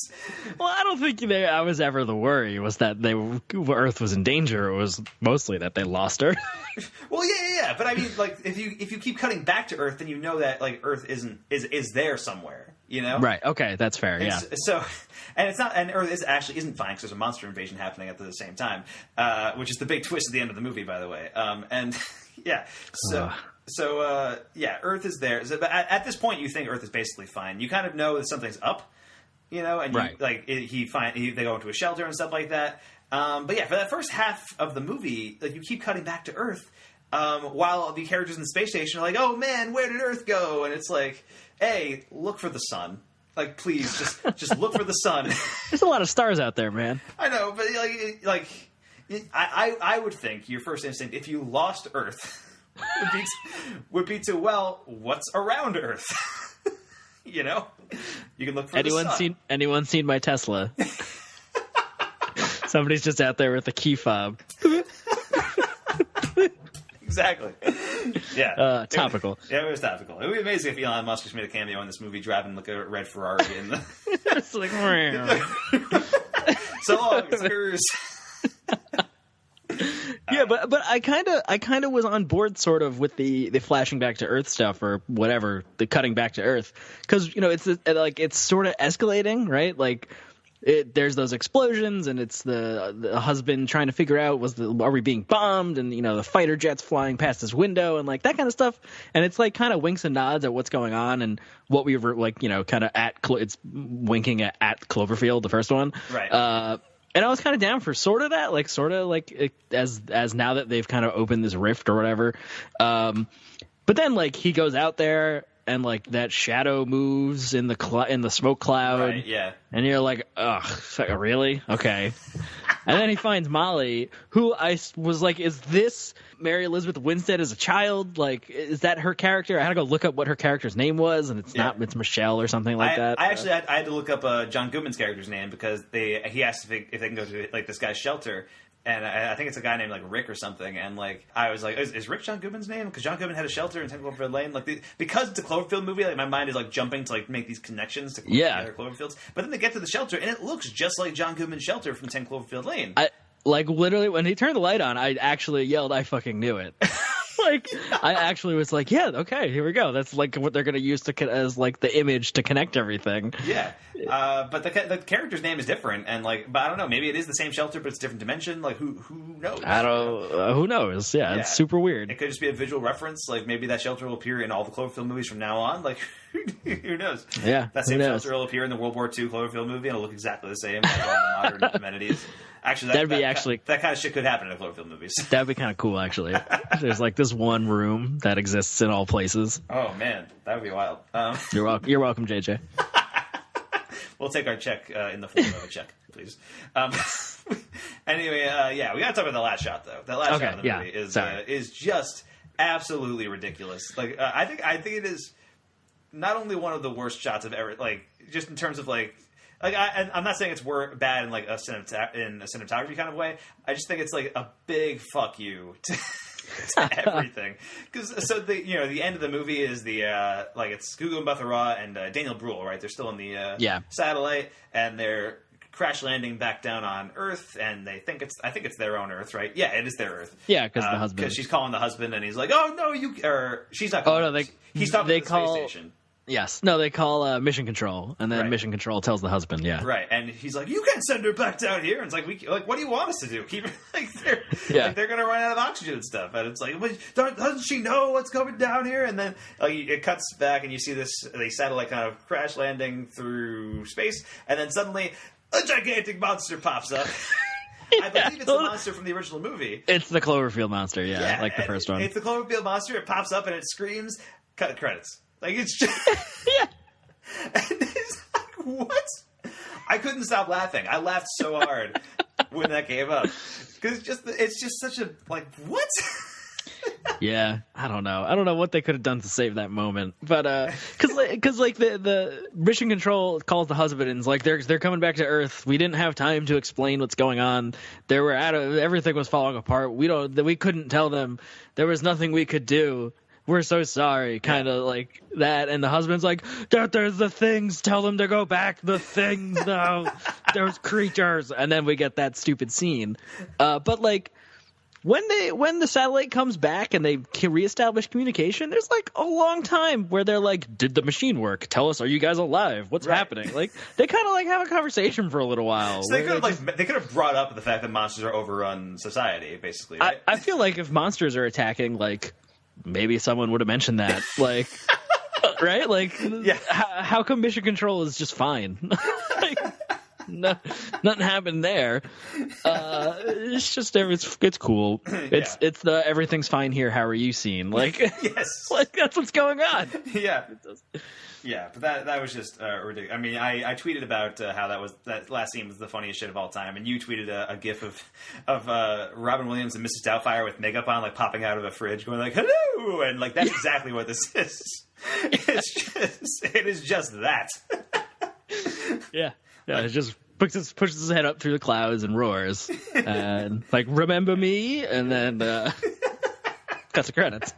Speaker 4: Well, I don't think I was ever the worry was that Earth was in danger. It was mostly that they lost Earth.
Speaker 3: Well, yeah. But I mean, like, if you keep cutting back to Earth, then you know that like Earth is there somewhere. You know?
Speaker 4: Right. Okay, that's fair. Yeah.
Speaker 3: And Earth isn't fine because there's a monster invasion happening at the same time, which is the big twist at the end of the movie, by the way. Earth is there. But at this point, you think Earth is basically fine. You kind of know that something's up, you know, and they go into a shelter and stuff like that. But yeah, for that first half of the movie, like you keep cutting back to Earth, while the characters in the space station are like, "Oh man, where did Earth go?" And it's like, "Hey, look for the sun." Like, please, just look for the sun.
Speaker 4: There's a lot of stars out there, man.
Speaker 3: I know, but I would think your first instinct, if you lost Earth, would be to, well, what's around Earth? You know, you can look for the sun.
Speaker 4: Anyone seen my Tesla? Somebody's just out there with a key fob.
Speaker 3: Exactly. Yeah.
Speaker 4: Topical.
Speaker 3: It was topical. It would be amazing if Elon Musk just made a cameo in this movie driving like a red Ferrari.
Speaker 4: It's like,
Speaker 3: so long, sirs.
Speaker 4: Yeah, but I kind of was on board sort of with the flashing back to Earth stuff or whatever, the cutting back to Earth, because you know it's sort of escalating, right? Like. There's those explosions, and it's the husband trying to figure out are we being bombed, and you know the fighter jets flying past his window, and like that kind of stuff. And it's like kind of winks and nods at what's going on and what we were like, you know, kind of it's winking at Cloverfield, the first one,
Speaker 3: right?
Speaker 4: And I was kind of down for sort of as now that they've kind of opened this rift or whatever. But then like he goes out there. And like that shadow moves in the smoke cloud,
Speaker 3: right, yeah.
Speaker 4: And you're like, ugh, really? Okay. And then he finds Molly, who I was like, is this Mary Elizabeth Winstead as a child? Like, is that her character? I had to go look up what her character's name was, and it's not. It's Michelle or something like that.
Speaker 3: I had to look up John Goodman's character's name because he asked if they can go to like this guy's shelter. And I think it's a guy named like Rick or something. And like I was like, is Rick John Goodman's name? Because John Goodman had a shelter in 10 Cloverfield Lane. Like because it's a Cloverfield movie, like my mind is like jumping to like make these connections to other Cloverfields. But then they get to the shelter and it looks just like John Goodman's shelter from 10 Cloverfield Lane.
Speaker 4: Like literally when he turned the light on, I actually yelled, "I fucking knew it!" Like I actually was like, "Yeah, okay, here we go." That's like what they're going to use as like the image to connect everything.
Speaker 3: Yeah, but the character's name is different, and like, but I don't know. Maybe it is the same shelter, but it's a different dimension. Like, who knows?
Speaker 4: I don't. Who knows? Yeah, it's super weird.
Speaker 3: It could just be a visual reference. Like maybe that shelter will appear in all the Cloverfield movies from now on. Like, who knows?
Speaker 4: Yeah,
Speaker 3: that same shelter will appear in the World War II Cloverfield movie, and it'll look exactly the same as all the modern amenities. Actually, that kind of shit could happen in Cloverfield movies.
Speaker 4: That'd be kind of cool, actually. There's like this one room that exists in all places.
Speaker 3: Oh man, that would be wild.
Speaker 4: You're welcome, JJ.
Speaker 3: We'll take our check in the form of a check, please. Anyway, we got to talk about the last shot though. That last shot of the movie is just absolutely ridiculous. Like I think it is not only one of the worst shots I've ever like, just in terms of like. Like I'm not saying it's bad in like in a cinematography kind of way. I just think it's like a big fuck you to everything. Because so the end of the movie is the like it's Gugu Mbatha-Raw and Daniel Bruhl, right? They're still in the satellite, and they're crash landing back down on Earth, and I think it's their own Earth, right? Yeah, it is their Earth.
Speaker 4: Yeah, because the husband.
Speaker 3: Because she's calling the husband, and he's like, "Oh no, or she's not." Calling he's talking to the space station.
Speaker 4: Yes, no, they call Mission Control, and then Mission Control tells the husband,
Speaker 3: right, and he's like, "You can't send her back down here." And it's like, what do you want us to do? Keep her they're gonna run out of oxygen and stuff, and it's like, doesn't she know what's coming down here? And then it cuts back, and you see the satellite kind of crash landing through space, and then suddenly a gigantic monster pops up. I believe it's a monster from the original movie.
Speaker 4: It's the Cloverfield monster, like the first one.
Speaker 3: It's the Cloverfield monster. It pops up and it screams. Cut credits. Like it's just And it's like, what? I couldn't stop laughing. I laughed so hard when that came up because it's just such a like what.
Speaker 4: Yeah, I don't know what they could have done to save that moment, but because like the Mission Control calls the husband and is like they're coming back to Earth. We didn't have time to explain what's going on. Everything was falling apart. We couldn't tell them. There was nothing we could do. We're so sorry, kind of like that. And the husband's like, there's the things. Tell them to go back. The things, though. Those creatures. And then we get that stupid scene. But like. When the satellite comes back and they can reestablish communication, there's like a long time where they're like, "Did the machine work? Tell us, are you guys alive? What's happening?" Like they kind of like have a conversation for a little while.
Speaker 3: So they could have brought up the fact that monsters are overrun society, basically. Right?
Speaker 4: I feel like if monsters are attacking, like maybe someone would have mentioned that, like right? Like, how come Mission Control is just fine? Like, no, nothing happened there. It's just it's cool. It's the everything's fine here. How are you scene? Like
Speaker 3: yes,
Speaker 4: like that's what's going on.
Speaker 3: Yeah, but that was just ridiculous. I mean, I tweeted about how that last scene was the funniest shit of all time, and you tweeted a gif of Robin Williams and Mrs. Doubtfire with makeup on, like popping out of a fridge, going like "hello," and like that's exactly what this is. It is just that.
Speaker 4: Yeah, it just pushes his head up through the clouds and roars, and like remember me, and then cuts the credits.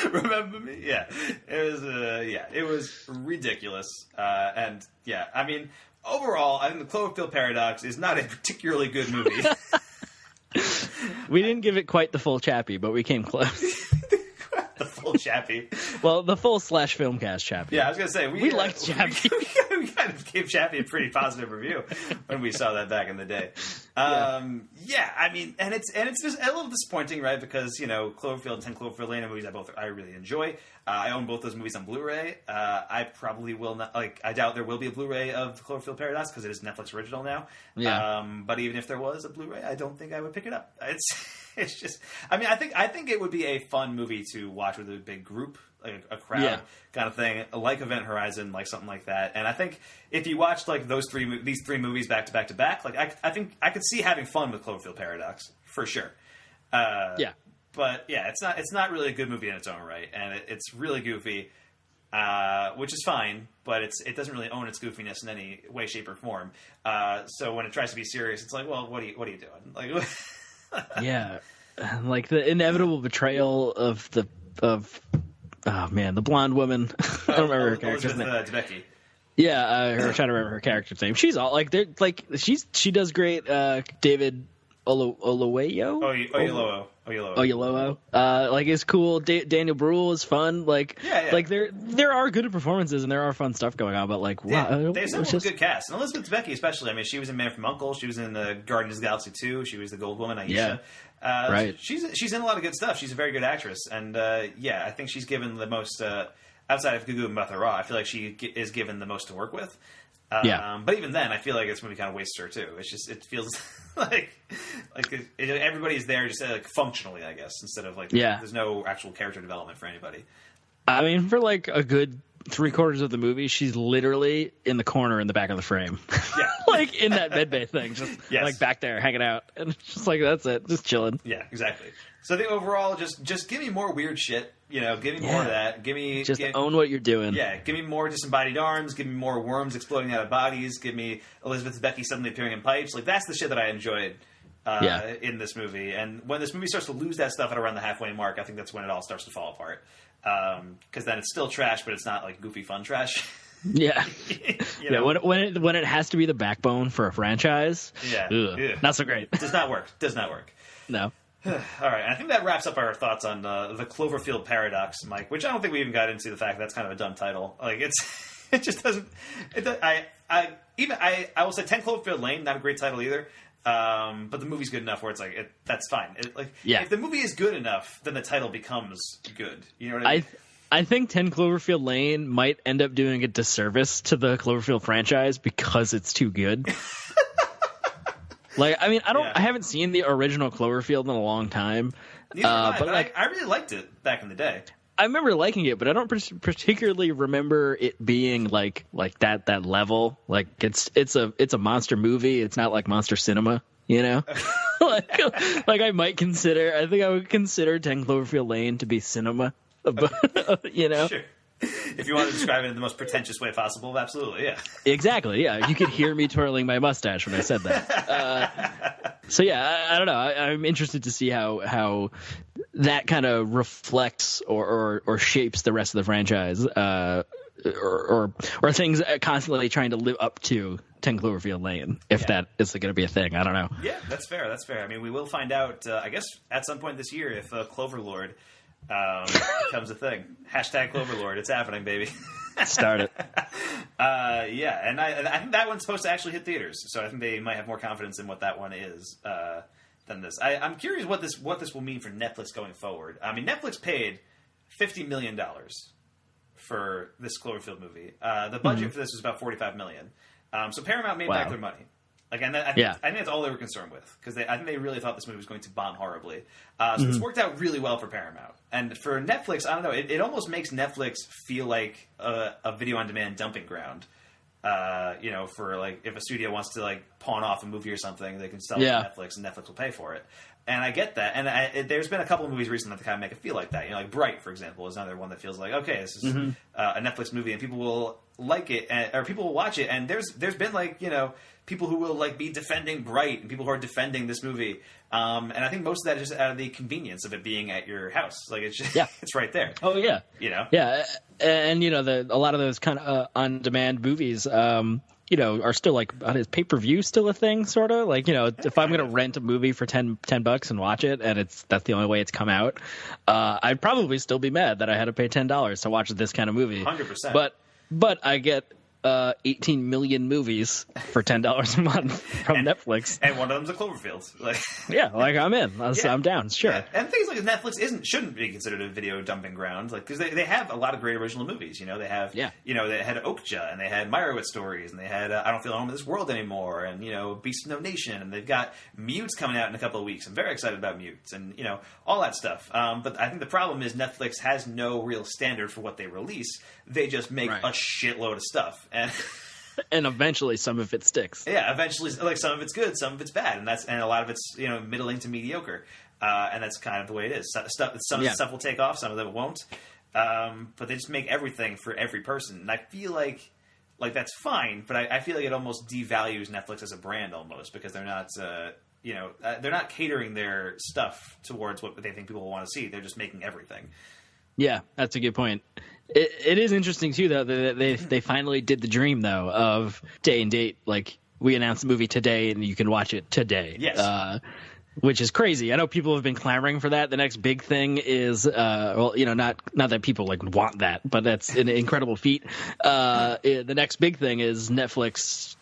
Speaker 3: Remember me? Yeah, it was ridiculous, and yeah, I mean, overall, I think the Cloverfield Paradox is not a particularly good movie.
Speaker 4: We didn't give it quite the full chappy, but we came close.
Speaker 3: The full chappy.
Speaker 4: Well, the full /FilmCast chappy.
Speaker 3: Yeah, I was gonna say
Speaker 4: we liked chappy.
Speaker 3: We kind of gave Chappie a pretty positive review when we saw that back in the day. Yeah, I mean, and it's just a little disappointing, right? Because Cloverfield and 10 Cloverfield Lane are movies I really enjoy. I own both those movies on Blu-ray. I probably will not I doubt there will be a Blu-ray of Cloverfield Paradox because it is Netflix original now.
Speaker 4: Yeah.
Speaker 3: But even if there was a Blu-ray, I don't think I would pick it up. It's just, I mean, I think it would be a fun movie to watch with a big group, like a crowd kind of thing, like Event Horizon, like something like that. And I think if you watched like these three movies back to back to back, like I think I could see having fun with Cloverfield Paradox for sure. But yeah, it's not really a good movie in its own right, and it's really goofy, which is fine, but it doesn't really own its goofiness in any way, shape, or form. So when it tries to be serious, it's like, well, what are you doing? Like.
Speaker 4: Yeah, like the inevitable betrayal of the blonde woman. I don't remember her character's name.
Speaker 3: Debicki.
Speaker 4: Yeah, I'm trying to remember her character's name. She's all like they're like she does great. David Oyelowo. Oyelowo. Like it's cool. Daniel Bruhl is fun. Like like there are good performances and there are fun stuff going on. But like wow,
Speaker 3: they assembled a good cast. And Elizabeth Debicki especially. I mean, she was in Man from U.N.C.L.E. She was in the Guardians of the Galaxy 2. She was the Gold Woman, Aisha.
Speaker 4: Yeah. Right.
Speaker 3: She's in a lot of good stuff. She's a very good actress, and I think she's given the most outside of Gugu Mbatha-Raw. I feel like she is given the most to work with. But even then, I feel like this movie kind of wastes her too. It's just it feels like everybody's there just like functionally, I guess, instead of like there's no actual character development for anybody.
Speaker 4: I mean, for like a good 3/4 of the movie, she's literally in the corner in the back of the frame.
Speaker 3: Yeah.
Speaker 4: Like in that medbay thing, just like back there hanging out, and it's just like that's it, just chilling.
Speaker 3: Yeah, exactly. So I think overall, just give me more weird shit. Give me more of that. Give me
Speaker 4: own what you're doing.
Speaker 3: Yeah, give me more disembodied arms. Give me more worms exploding out of bodies. Give me Elizabeth Debicki suddenly appearing in pipes. Like that's the shit that I enjoyed in this movie. And when this movie starts to lose that stuff at around the halfway mark, I think that's when it all starts to fall apart. Because then it's still trash, but it's not like goofy fun trash.
Speaker 4: Yeah.
Speaker 3: You know?
Speaker 4: When it has to be the backbone for a franchise, not so great.
Speaker 3: Does not work.
Speaker 4: No.
Speaker 3: All right, I think that wraps up our thoughts on the Cloverfield paradox, Mike. Which I don't think we even got into the fact that that's kind of a dumb title. Like it just doesn't. I will say 10 Cloverfield Lane, not a great title either. But the movie's good enough where it's like that's fine. If the movie is good enough, then the title becomes good. You know what I mean?
Speaker 4: I think 10 Cloverfield Lane might end up doing a disservice to the Cloverfield franchise because it's too good. Like, I mean, I haven't seen the original Cloverfield in a long time.
Speaker 3: Neither have I, but I really liked it back in the day.
Speaker 4: I remember liking it, but I don't particularly remember it being like that level. Like it's a monster movie. It's not like monster cinema, you know. like I think I would consider 10 Cloverfield Lane to be cinema, you know.
Speaker 3: Sure. If you want to describe it in the most pretentious way possible, absolutely, yeah.
Speaker 4: Exactly, yeah. You could hear me twirling my mustache when I said that. So yeah, I don't know. I'm interested to see how that kind of reflects or shapes the rest of the franchise, or things constantly trying to live up to 10 Cloverfield Lane, if that is going to be a thing. I don't know.
Speaker 3: Yeah, that's fair. I mean, we will find out, I guess, at some point this year if Cloverlord becomes a thing. Hashtag Cloverlord. It's happening, baby.
Speaker 4: Start it.
Speaker 3: Yeah, and I think that one's supposed to actually hit theaters, so I think they might have more confidence in what that one is than this. I'm curious what this will mean for Netflix going forward. I mean, Netflix paid $50 million for this Cloverfield movie. The budget for this was about $45 million. So Paramount made back their money. Like, and I think that's all they were concerned with, because I think they really thought this movie was going to bomb horribly. So this worked out really well for Paramount. And for Netflix, I don't know, it almost makes Netflix feel like a video-on-demand dumping ground. You know, for, like, if a studio wants to, like, pawn off a movie or something, they can sell it to Netflix, and Netflix will pay for it. And I get that. And there's been a couple of movies recently that kind of make it feel like that. You know, like Bright, for example, is another one that feels like, okay, this is a Netflix movie, and people will like it, or people will watch it. And there's been, like, you know, people who will, like, be defending Bright, and people who are defending this movie. And I think most of that is just out of the convenience of it being at your house. Like, it's just, it's right there.
Speaker 4: Oh, yeah.
Speaker 3: You know?
Speaker 4: Yeah. And, you know, a lot of those kind of on-demand movies, you know, are still like, is pay-per-view still a thing, sort of? Like, you know, if I'm going to rent a movie for $10 and watch it, and that's the only way it's come out, I'd probably still be mad that I had to pay $10 to watch this kind of movie.
Speaker 3: 100%.
Speaker 4: But I get 18 million movies for $10 a month from Netflix,
Speaker 3: and one of them's a Cloverfield. Like,
Speaker 4: yeah, like I'm in. I'm down. Sure.
Speaker 3: Yeah. And things like Netflix shouldn't be considered a video dumping ground, like, because they have a lot of great original movies. You know, they have you know, they had Okja, and they had Meyerowitz stories, and they had I Don't Feel at Home in This World Anymore, and, you know, Beast of No Nation, and they've got Mutes coming out in a couple of weeks. I'm very excited about Mutes, and, you know, all that stuff. But I think the problem is Netflix has no real standard for what they release. They just make a shitload of stuff, and
Speaker 4: eventually some of it sticks.
Speaker 3: Yeah, eventually, like, some of it's good, some of it's bad, and a lot of it's, you know, middling to mediocre, and that's kind of the way it is. Some of the stuff will take off, some of them won't, but they just make everything for every person, and I feel like that's fine, but I feel like it almost devalues Netflix as a brand almost, because they're not, you know, they're not catering their stuff towards what they think people will want to see. They're just making everything.
Speaker 4: Yeah, that's a good point. It is interesting too, though, that they finally did the dream, though, of day and date. Like, we announced the movie today, and you can watch it today.
Speaker 3: Yes.
Speaker 4: Which is crazy. I know people have been clamoring for that. The next big thing is, well, you know, not that people, like, want that, but that's an incredible feat. The next big thing is Netflix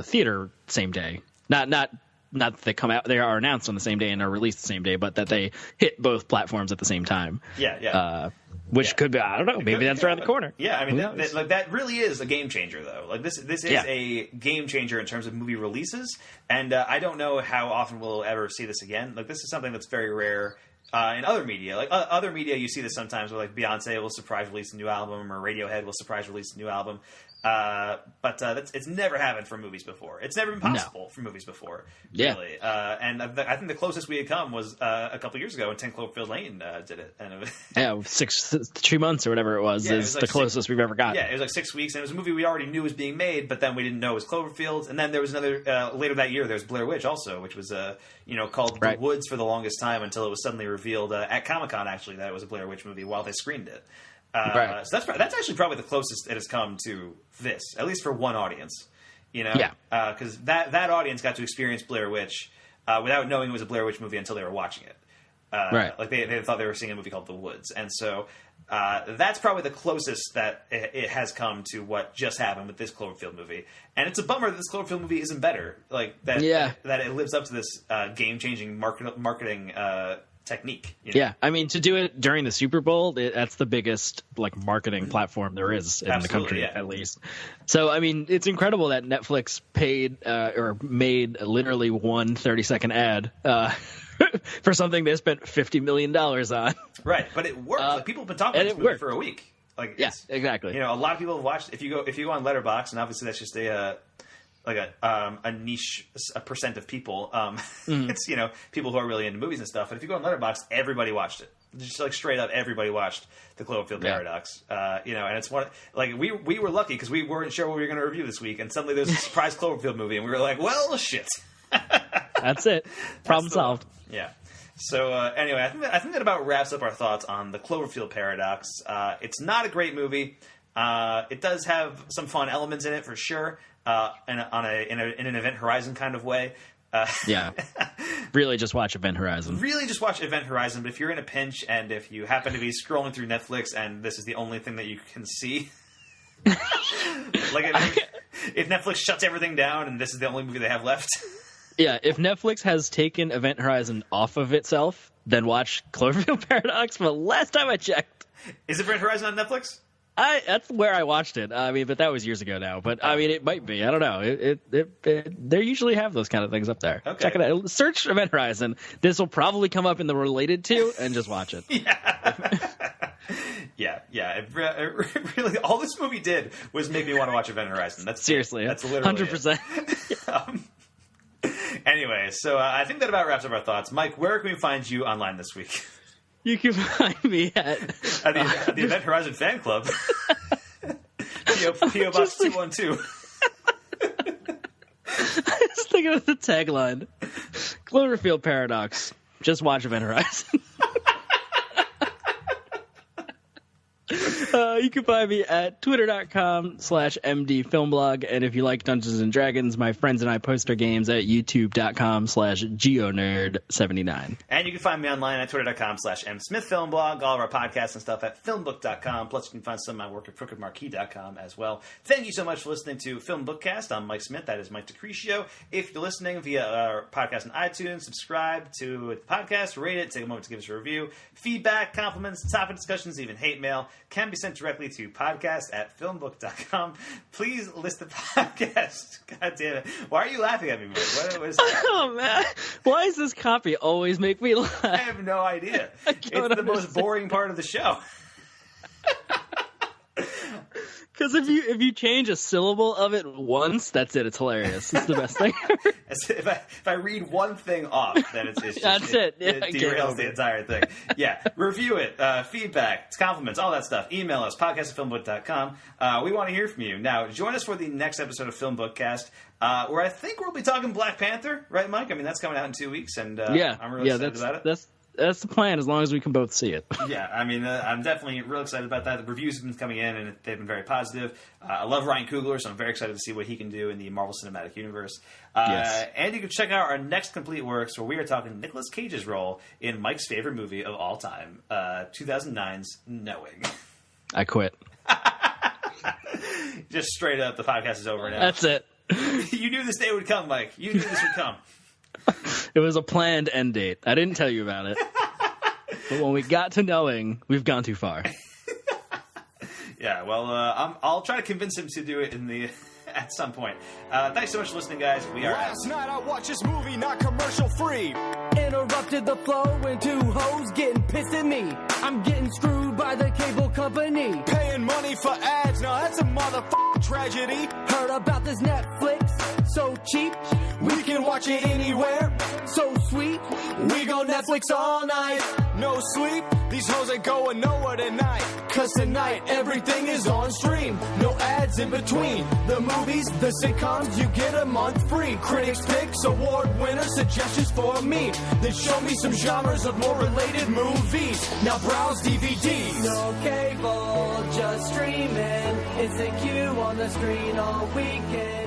Speaker 4: theater same day. Not that they come out, they are announced on the same day and are released the same day, but that they hit both platforms at the same time.
Speaker 3: Yeah.
Speaker 4: Which could be, I don't know, maybe that's around the corner.
Speaker 3: Yeah, I mean, that really is a game changer, though. Like, this is a game changer in terms of movie releases, and I don't know how often we'll ever see this again. Like, this is something that's very rare in other media. Like, other media, you see this sometimes where, like, Beyonce will surprise release a new album, or Radiohead will surprise release a new album. But it's never happened for movies before. It's never been possible for movies before. Really. And I think the closest we had come was a couple years ago when 10 Cloverfield Lane did it. And it was
Speaker 4: 2 months or whatever it was is the closest we've ever gotten.
Speaker 3: Yeah, it was like 6 weeks, and it was a movie we already knew was being made, but then we didn't know it was Cloverfield. And then there was another later that year. There was Blair Witch also, which was called The Woods for the longest time until it was suddenly revealed at Comic-Con actually that it was a Blair Witch movie while they screened it. So that's actually probably the closest it has come to this, at least for one audience. Because that audience got to experience Blair Witch without knowing it was a Blair Witch movie until they were watching it. Like they thought they were seeing a movie called The Woods, and so that's probably the closest that it has come to what just happened with this Cloverfield movie. And it's a bummer that this Cloverfield movie isn't better. Like that it lives up to this game-changing marketing technique.
Speaker 4: Yeah, I mean, to do it during the Super Bowl, that's the biggest marketing platform there is in the country, at least. So, I mean, it's incredible that Netflix paid or made literally one 30-second ad for something they spent $50 million on.
Speaker 3: Right, but it worked. People have been talking about this movie for a week.
Speaker 4: Exactly.
Speaker 3: A lot of people have watched. If you go on Letterboxd, and obviously that's just a niche, a percent of people. It's people who are really into movies and stuff. And if you go on Letterboxd, everybody watched it. Just straight up, everybody watched the Cloverfield Paradox. And it's one we were lucky because we weren't sure what we were going to review this week, and suddenly there's a surprise Cloverfield movie, and we were like, well, shit.
Speaker 4: That's it. Problem solved.
Speaker 3: Yeah. So anyway, I think that about wraps up our thoughts on the Cloverfield Paradox. It's not a great movie. It does have some fun elements in it for sure. In an Event Horizon kind of way.
Speaker 4: Really just watch Event Horizon.
Speaker 3: Really just watch Event Horizon, but if you're in a pinch and if you happen to be scrolling through Netflix and this is the only thing that you can see, if Netflix shuts everything down and this is the only movie they have left.
Speaker 4: Yeah, if Netflix has taken Event Horizon off of itself, then watch Cloverfield Paradox, but last time I checked...
Speaker 3: Is Event Horizon on Netflix?
Speaker 4: That's where I watched it. I mean, but that was years ago now. But I mean, it might be. I don't know. They usually have those kind of things up there.
Speaker 3: Okay.
Speaker 4: Check it out. Search Event Horizon. This will probably come up in the related to, and just watch it.
Speaker 3: Yeah. It really, all this movie did was make me want to watch Event Horizon. That's
Speaker 4: seriously.
Speaker 3: That's literally
Speaker 4: 100%.
Speaker 3: Anyway, so I think that about wraps up our thoughts. Mike, where can we find you online this week?
Speaker 4: You can find me at
Speaker 3: the Event Horizon Fan Club. P.O. Box 212.
Speaker 4: I was thinking of the tagline. Cloverfield Paradox. Just watch Event Horizon. You can find me at twitter.com/mdfilmblog. And if you like Dungeons and Dragons, my friends and I post our games at youtube.com/geonerd79.
Speaker 3: And you can find me online at twitter.com/msmithfilmblog. All of our podcasts and stuff at FilmBook.com. Plus, you can find some of my work at crookedmarquee.com as well. Thank you so much for listening to FilmBookCast. I'm Mike Smith. That is Mike DeCrescio. If you're listening via our podcast on iTunes, subscribe to the podcast, rate it, take a moment to give us a review. Feedback, compliments, topic discussions, even hate mail can be sent directly to podcast@filmbook.com. Please list the podcast. God damn it. Why are you laughing at me, Mike? What is that?
Speaker 4: Oh, man. Why does this copy always make me laugh?
Speaker 3: I have no idea. It's the most boring part of the show.
Speaker 4: Because if you change a syllable of it once, that's it. It's hilarious. It's the best thing ever.
Speaker 3: If I read one thing off, then it's just,
Speaker 4: that's it.
Speaker 3: It derails the entire thing. Yeah, review it, feedback, compliments, all that stuff. Email us, podcast@filmbook.com. We want to hear from you. Now, join us for the next episode of FilmBookCast, where I think we'll be talking Black Panther, right, Mike? I mean, that's coming out in 2 weeks, and I'm really excited about it.
Speaker 4: That's the plan, as long as we can both see it.
Speaker 3: Yeah, I mean, I'm definitely real excited about that. The reviews have been coming in, and they've been very positive. I love Ryan Coogler, so I'm very excited to see what he can do in the Marvel Cinematic Universe.
Speaker 4: Yes.
Speaker 3: And you can check out our next complete works, where we are talking Nicolas Cage's role in Mike's favorite movie of all time, 2009's Knowing.
Speaker 4: I quit.
Speaker 3: Just straight up, the podcast is over now.
Speaker 4: That's it.
Speaker 3: You knew this day would come, Mike. You knew this would come.
Speaker 4: It was a planned end date. I didn't tell you about it. But when we got to Knowing, we've gone too far.
Speaker 3: Yeah, well, I'll try to convince him to do it at some point. Thanks so much for listening, guys. We are
Speaker 12: Last night I watched this movie, not commercial free. Interrupted the flow when two hoes getting pissed at me. I'm getting screwed by the cable company. Paying money for ads, now that's a motherfucker. tragedy. Heard about this Netflix, so cheap. We can watch it anywhere, so sweet. We go Netflix all night, no sleep. These hoes ain't going nowhere tonight. Cause tonight everything is on stream. No ads in between. The movies, the sitcoms, you get a month free. Critics picks, award winners, suggestions for me. Then show me some genres of more related movies. Now browse DVDs.
Speaker 7: No cable, just streaming. It's the queue on the screen all weekend.